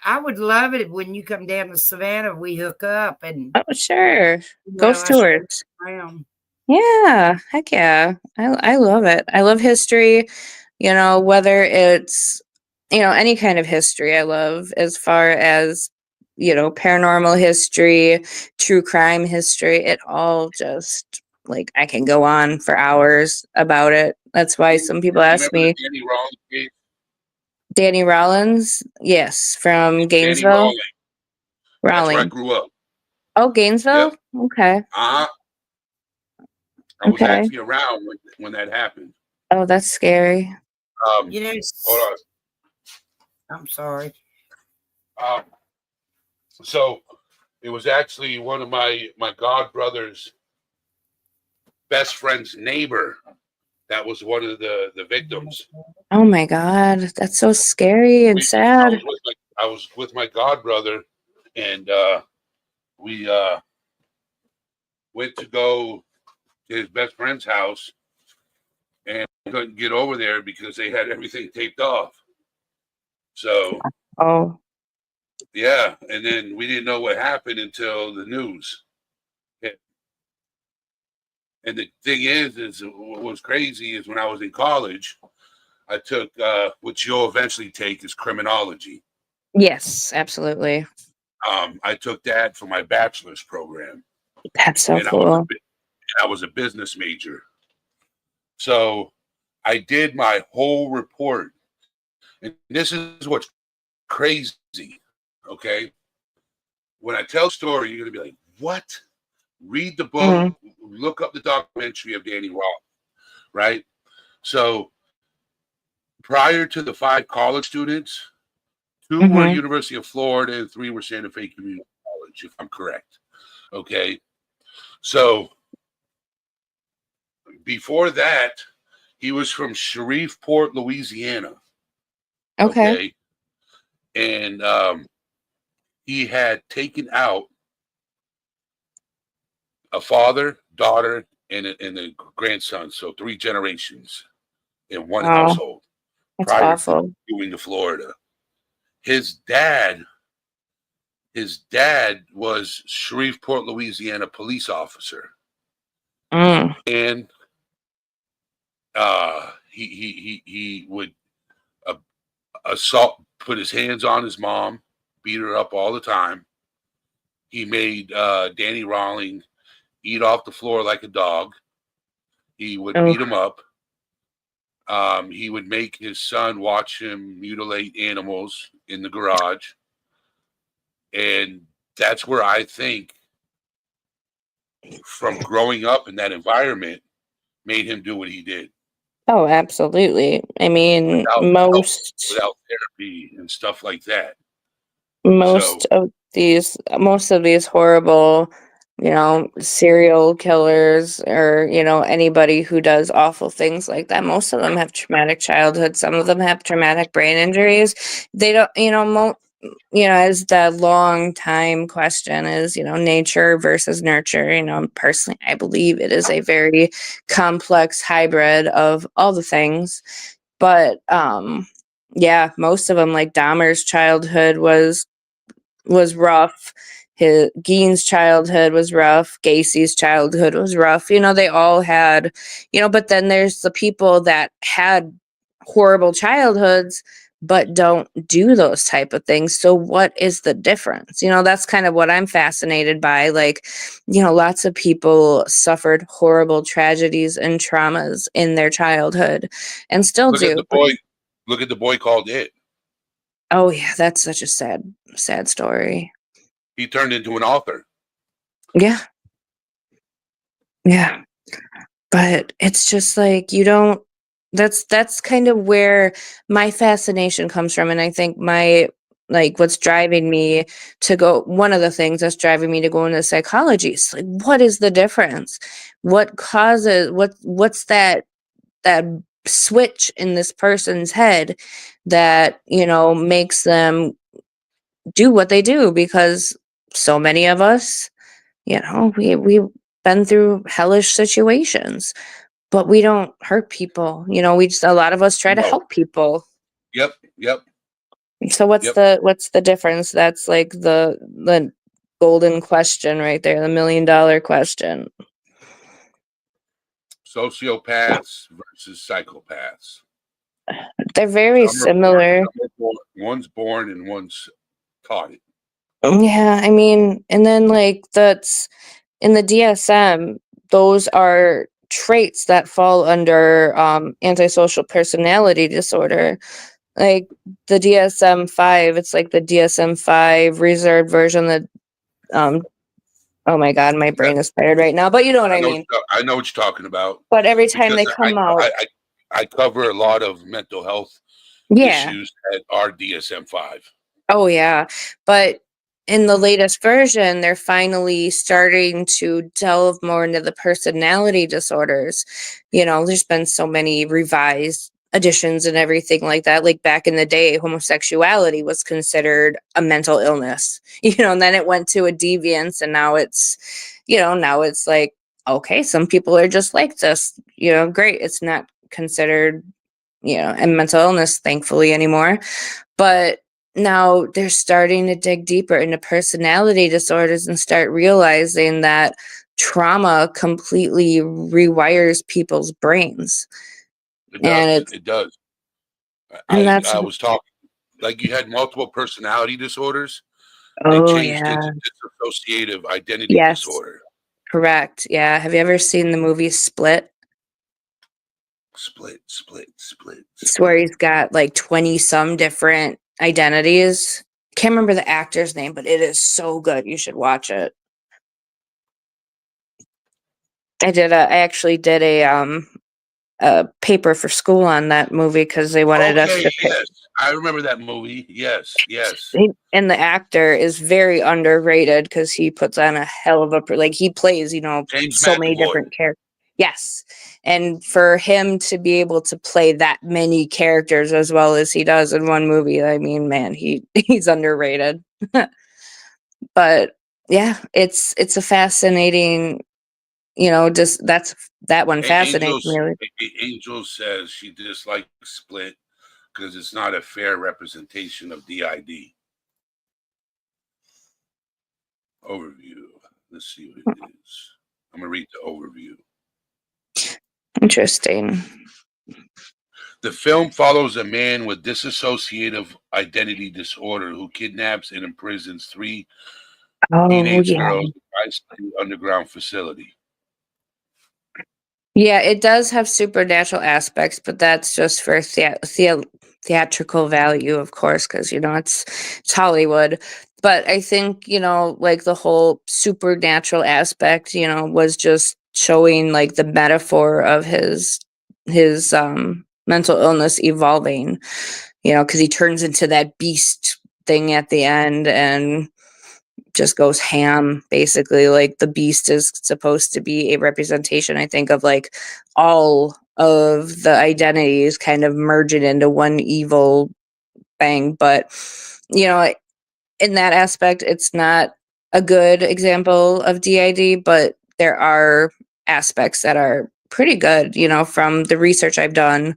S8: I would love it when you come down to Savannah, we hook up and
S7: Oh, sure. Ghost
S8: I show you
S7: tours.
S8: around.
S7: Yeah, heck yeah. I love it. I love history, you know, whether it's, you know, any kind of history I love, as far as, you know, paranormal history, true crime history. It all just, like, I can go on for hours about it. That's why some people
S2: You
S7: ask
S2: remember
S7: me,
S2: the Danny Rollins case?
S7: Danny Rollins? Yes, from
S2: Danny
S7: Gainesville.
S2: Rollins. That's where I
S7: Raleigh.
S2: grew up.
S7: Oh, Gainesville?
S2: Yep.
S7: Okay.
S2: I was
S7: Okay.
S2: actually around when that happened.
S7: Oh, that's scary.
S8: You know,
S2: Hold on.
S8: I'm sorry.
S2: So it was actually one of my god brother's best friend's neighbor that was one of the victims.
S7: Oh my God, that's so scary and sad.
S2: I was with my god brother, and we went to go to his best friend's house, and couldn't get over there because they had everything taped off. So
S7: Oh,
S2: yeah, and then we didn't know what happened until the news hit. And the thing is what was crazy is when I was in college, I took what you'll eventually take is criminology.
S7: yes, absolutely.
S2: I took that for my bachelor's program.
S7: That's so
S2: and
S7: cool.
S2: I was a business major. So I did my whole report. And this is what's crazy, okay? When I tell a story, you're going to be like, what? Read the book, look up the documentary of Danny Rollins, right? So prior to the 5 college students, 2 were University of Florida and 3 were Santa Fe Community College, if I'm correct. Okay. So before that, he was from Shreveport, Louisiana.
S7: Okay.
S2: And he had taken out a father, daughter, and a grandson. So 3 generations in one
S7: Oh,
S2: household
S7: that's
S2: prior to
S7: awful.
S2: moving to Florida. His dad was Shreveport, Louisiana police officer,
S7: Mm.
S2: and he would assault, put his hands on his mom, beat her up all the time. He made Danny Rawling eat off the floor like a dog. He would
S7: Oh,
S2: beat him up. He would make his son watch him mutilate animals in the garage. And that's where I think, from growing up in that environment, made him do what he did
S7: oh, absolutely. I mean,
S2: without help,
S7: most
S2: without therapy and stuff like that.
S7: most
S2: So
S7: of most of these horrible, serial killers, or anybody who does awful things like that, most of them have traumatic childhood. Some of them have traumatic brain injuries. They don't, as the long time question is, nature versus nurture. Personally, I believe it is a very complex hybrid of all the things. But yeah, most of them, like Dahmer's childhood was rough. His Gein's childhood was rough. Gacy's childhood was rough. They all had, but then there's the people that had horrible childhoods but don't do those type of things. So what is the difference? That's kind of what I'm fascinated by. Like, lots of people suffered horrible tragedies and traumas in their childhood and still
S2: look at
S7: do.
S2: the boy. Look at the boy called It.
S7: Oh yeah, that's such a sad story.
S2: He turned into an author.
S7: Yeah. Yeah. But it's just like that's kind of where my fascination comes from. And I think what's driving me to go, one of the things that's driving me to go into psychology is like, what is the difference? What causes what's that switch in this person's head that, makes them do what they do? Because so many of us, we've been through hellish situations, but we don't hurt people. A lot of us try to
S2: No.
S7: help people.
S2: Yep.
S7: So what's the difference? That's like the golden question right there, the $1 million question.
S2: Sociopaths versus psychopaths.
S7: They're very similar.
S2: One's born and one's taught it.
S7: Yeah, I mean, and then like that's in the DSM, those are traits that fall under antisocial personality disorder. Like the DSM-5, it's like the DSM-5 reserved version that oh my god, my brain is tired right now, but you know what I mean.
S2: I know what you're talking about.
S7: But every time
S2: Because
S7: they come out,
S2: I cover a lot of mental health
S7: yeah.
S2: issues at our DSM-5.
S7: Oh yeah. But in the latest version, they're finally starting to delve more into the personality disorders. There's been so many revised editions and everything like that. Like back in the day, homosexuality was considered a mental illness, and then it went to a deviance, and now it's like, okay, some people are just like this, great. It's not considered, a mental illness, thankfully, anymore. But now they're starting to dig deeper into personality disorders and start realizing that trauma completely rewires people's brains.
S2: It does.
S7: And
S2: I was talking, like, you had multiple personality disorders. They
S7: oh
S2: changed
S7: yeah,
S2: it to dissociative identity
S7: yes,
S2: disorder.
S7: correct. Yeah, have you ever seen the movie Split?
S2: Split.
S7: It's where he's got like 20 some different identities. Can't remember the actor's name, but it is so good. You should watch it. I actually did a paper for school on that movie because they wanted us to pick.
S2: Yes, I remember that movie. Yes.
S7: And the actor is very underrated because he puts on a hell of a, like, he plays,
S2: James
S7: so many
S2: McAvoy.
S7: different characters. Yes. And for him to be able to play that many characters as well as he does in one movie, I mean, man, he's underrated. But yeah, it's a fascinating just that one fascinates me.
S2: Angel says she dislikes Split because it's not a fair representation of DID. Overview. Let's see what it is. I'm going to read the overview.
S7: Interesting.
S2: The film follows a man with dissociative identity disorder who kidnaps and imprisons 3 teenage girls in an isolated underground facility.
S7: Yeah, it does have supernatural aspects, but that's just for theatrical value, of course, because it's Hollywood. But I think like the whole supernatural aspect, was just showing like the metaphor of his mental illness evolving, because he turns into that beast thing at the end and just goes ham. Basically, like the beast is supposed to be a representation, I think, of like all of the identities kind of merging into one evil thing. But in that aspect, it's not a good example of DID, but there are aspects that are pretty good, from the research I've done,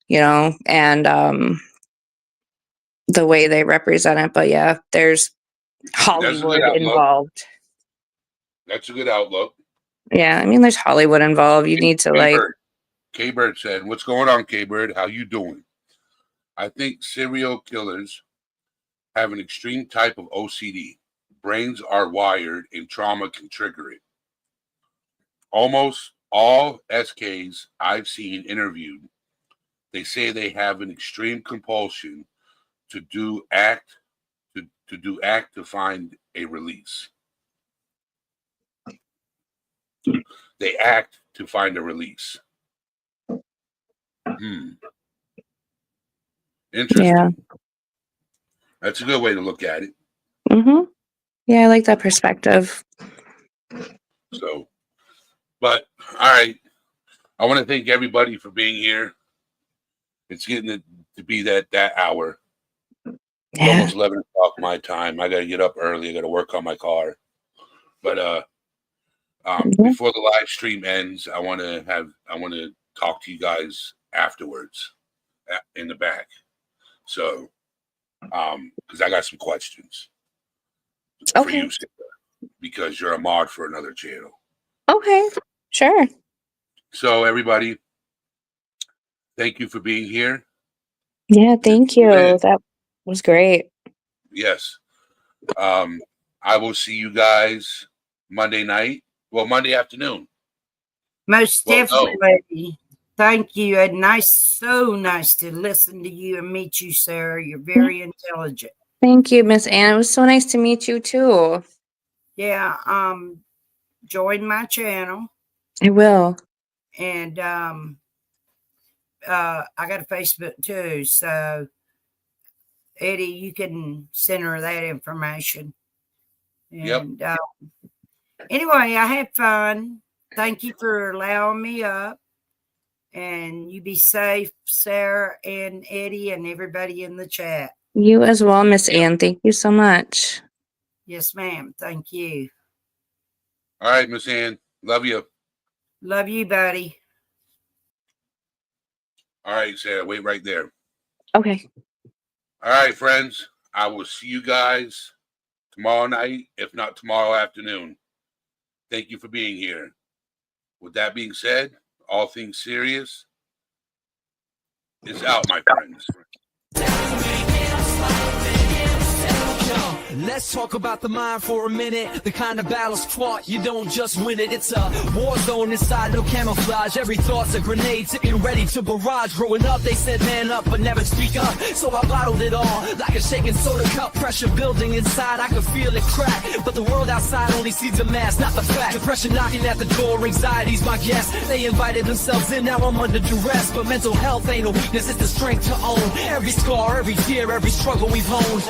S7: and the way they represent it. But yeah, there's Hollywood involved.
S2: That's a good outlook.
S7: Yeah, I mean, there's Hollywood involved. You need to
S2: K-Bird said, "What's going on, K-Bird? How you doing?" I think serial killers have an extreme type of OCD. Brains are wired and trauma can trigger it. Almost all SKs I've seen interviewed, they say they have an extreme compulsion to do act to find a release. They act to find a release. Interesting.
S7: Yeah.
S2: That's a good way to look at it.
S7: Mm-hmm. Yeah, I like that perspective.
S2: So, but all right. I want to thank everybody for being here. It's getting to be that hour. It's almost 11 o'clock my time. I got to get up early. I got to work on my car. But before the live stream ends, I want to talk to you guys afterwards in the back. So, because I got some questions for you, Sarah, because you're a mod for another channel.
S7: Okay, sure.
S2: So, everybody, thank you for being here.
S7: Yeah, thank you. That was great.
S2: Yes. I will see you guys Monday night. Well, Monday afternoon.
S8: Most definitely. Thank you. And so nice to listen to you and meet you, Sarah. You're very intelligent.
S7: Thank you, Miss Ann. It was so nice to meet you too.
S8: Yeah. Join my channel.
S7: I will.
S8: And I got a Facebook too. So Eddie, you can send her that information. And anyway, I had fun. Thank you for allowing me up. And you be safe, Sarah and Eddie and everybody in the chat.
S7: You as well, Miss Ann. Thank you so much.
S8: Yes, ma'am. Thank you.
S2: All right, Miss Ann. Love you.
S8: Love you, buddy.
S2: All right, Sarah. Wait right there.
S7: Okay.
S2: All right, friends. I will see you guys tomorrow night, if not tomorrow afternoon. Thank you for being here. With that being said, all things serious is out, my friends.
S9: Let's talk about the mind for a minute. The kind of battle's fought, you don't just win it. It's a war zone inside, no camouflage. Every thought's a grenade, sitting ready to barrage. Growing up, they said man up, but never speak up. So I bottled it all, like a shaking soda cup. Pressure building inside, I could feel it crack. But the world outside only sees the mask, not the fact. Depression knocking at the door, anxiety's my guest. They invited themselves in, now I'm under duress. But mental health ain't a weakness, it's the strength to own. Every scar, every tear, every struggle we've honed.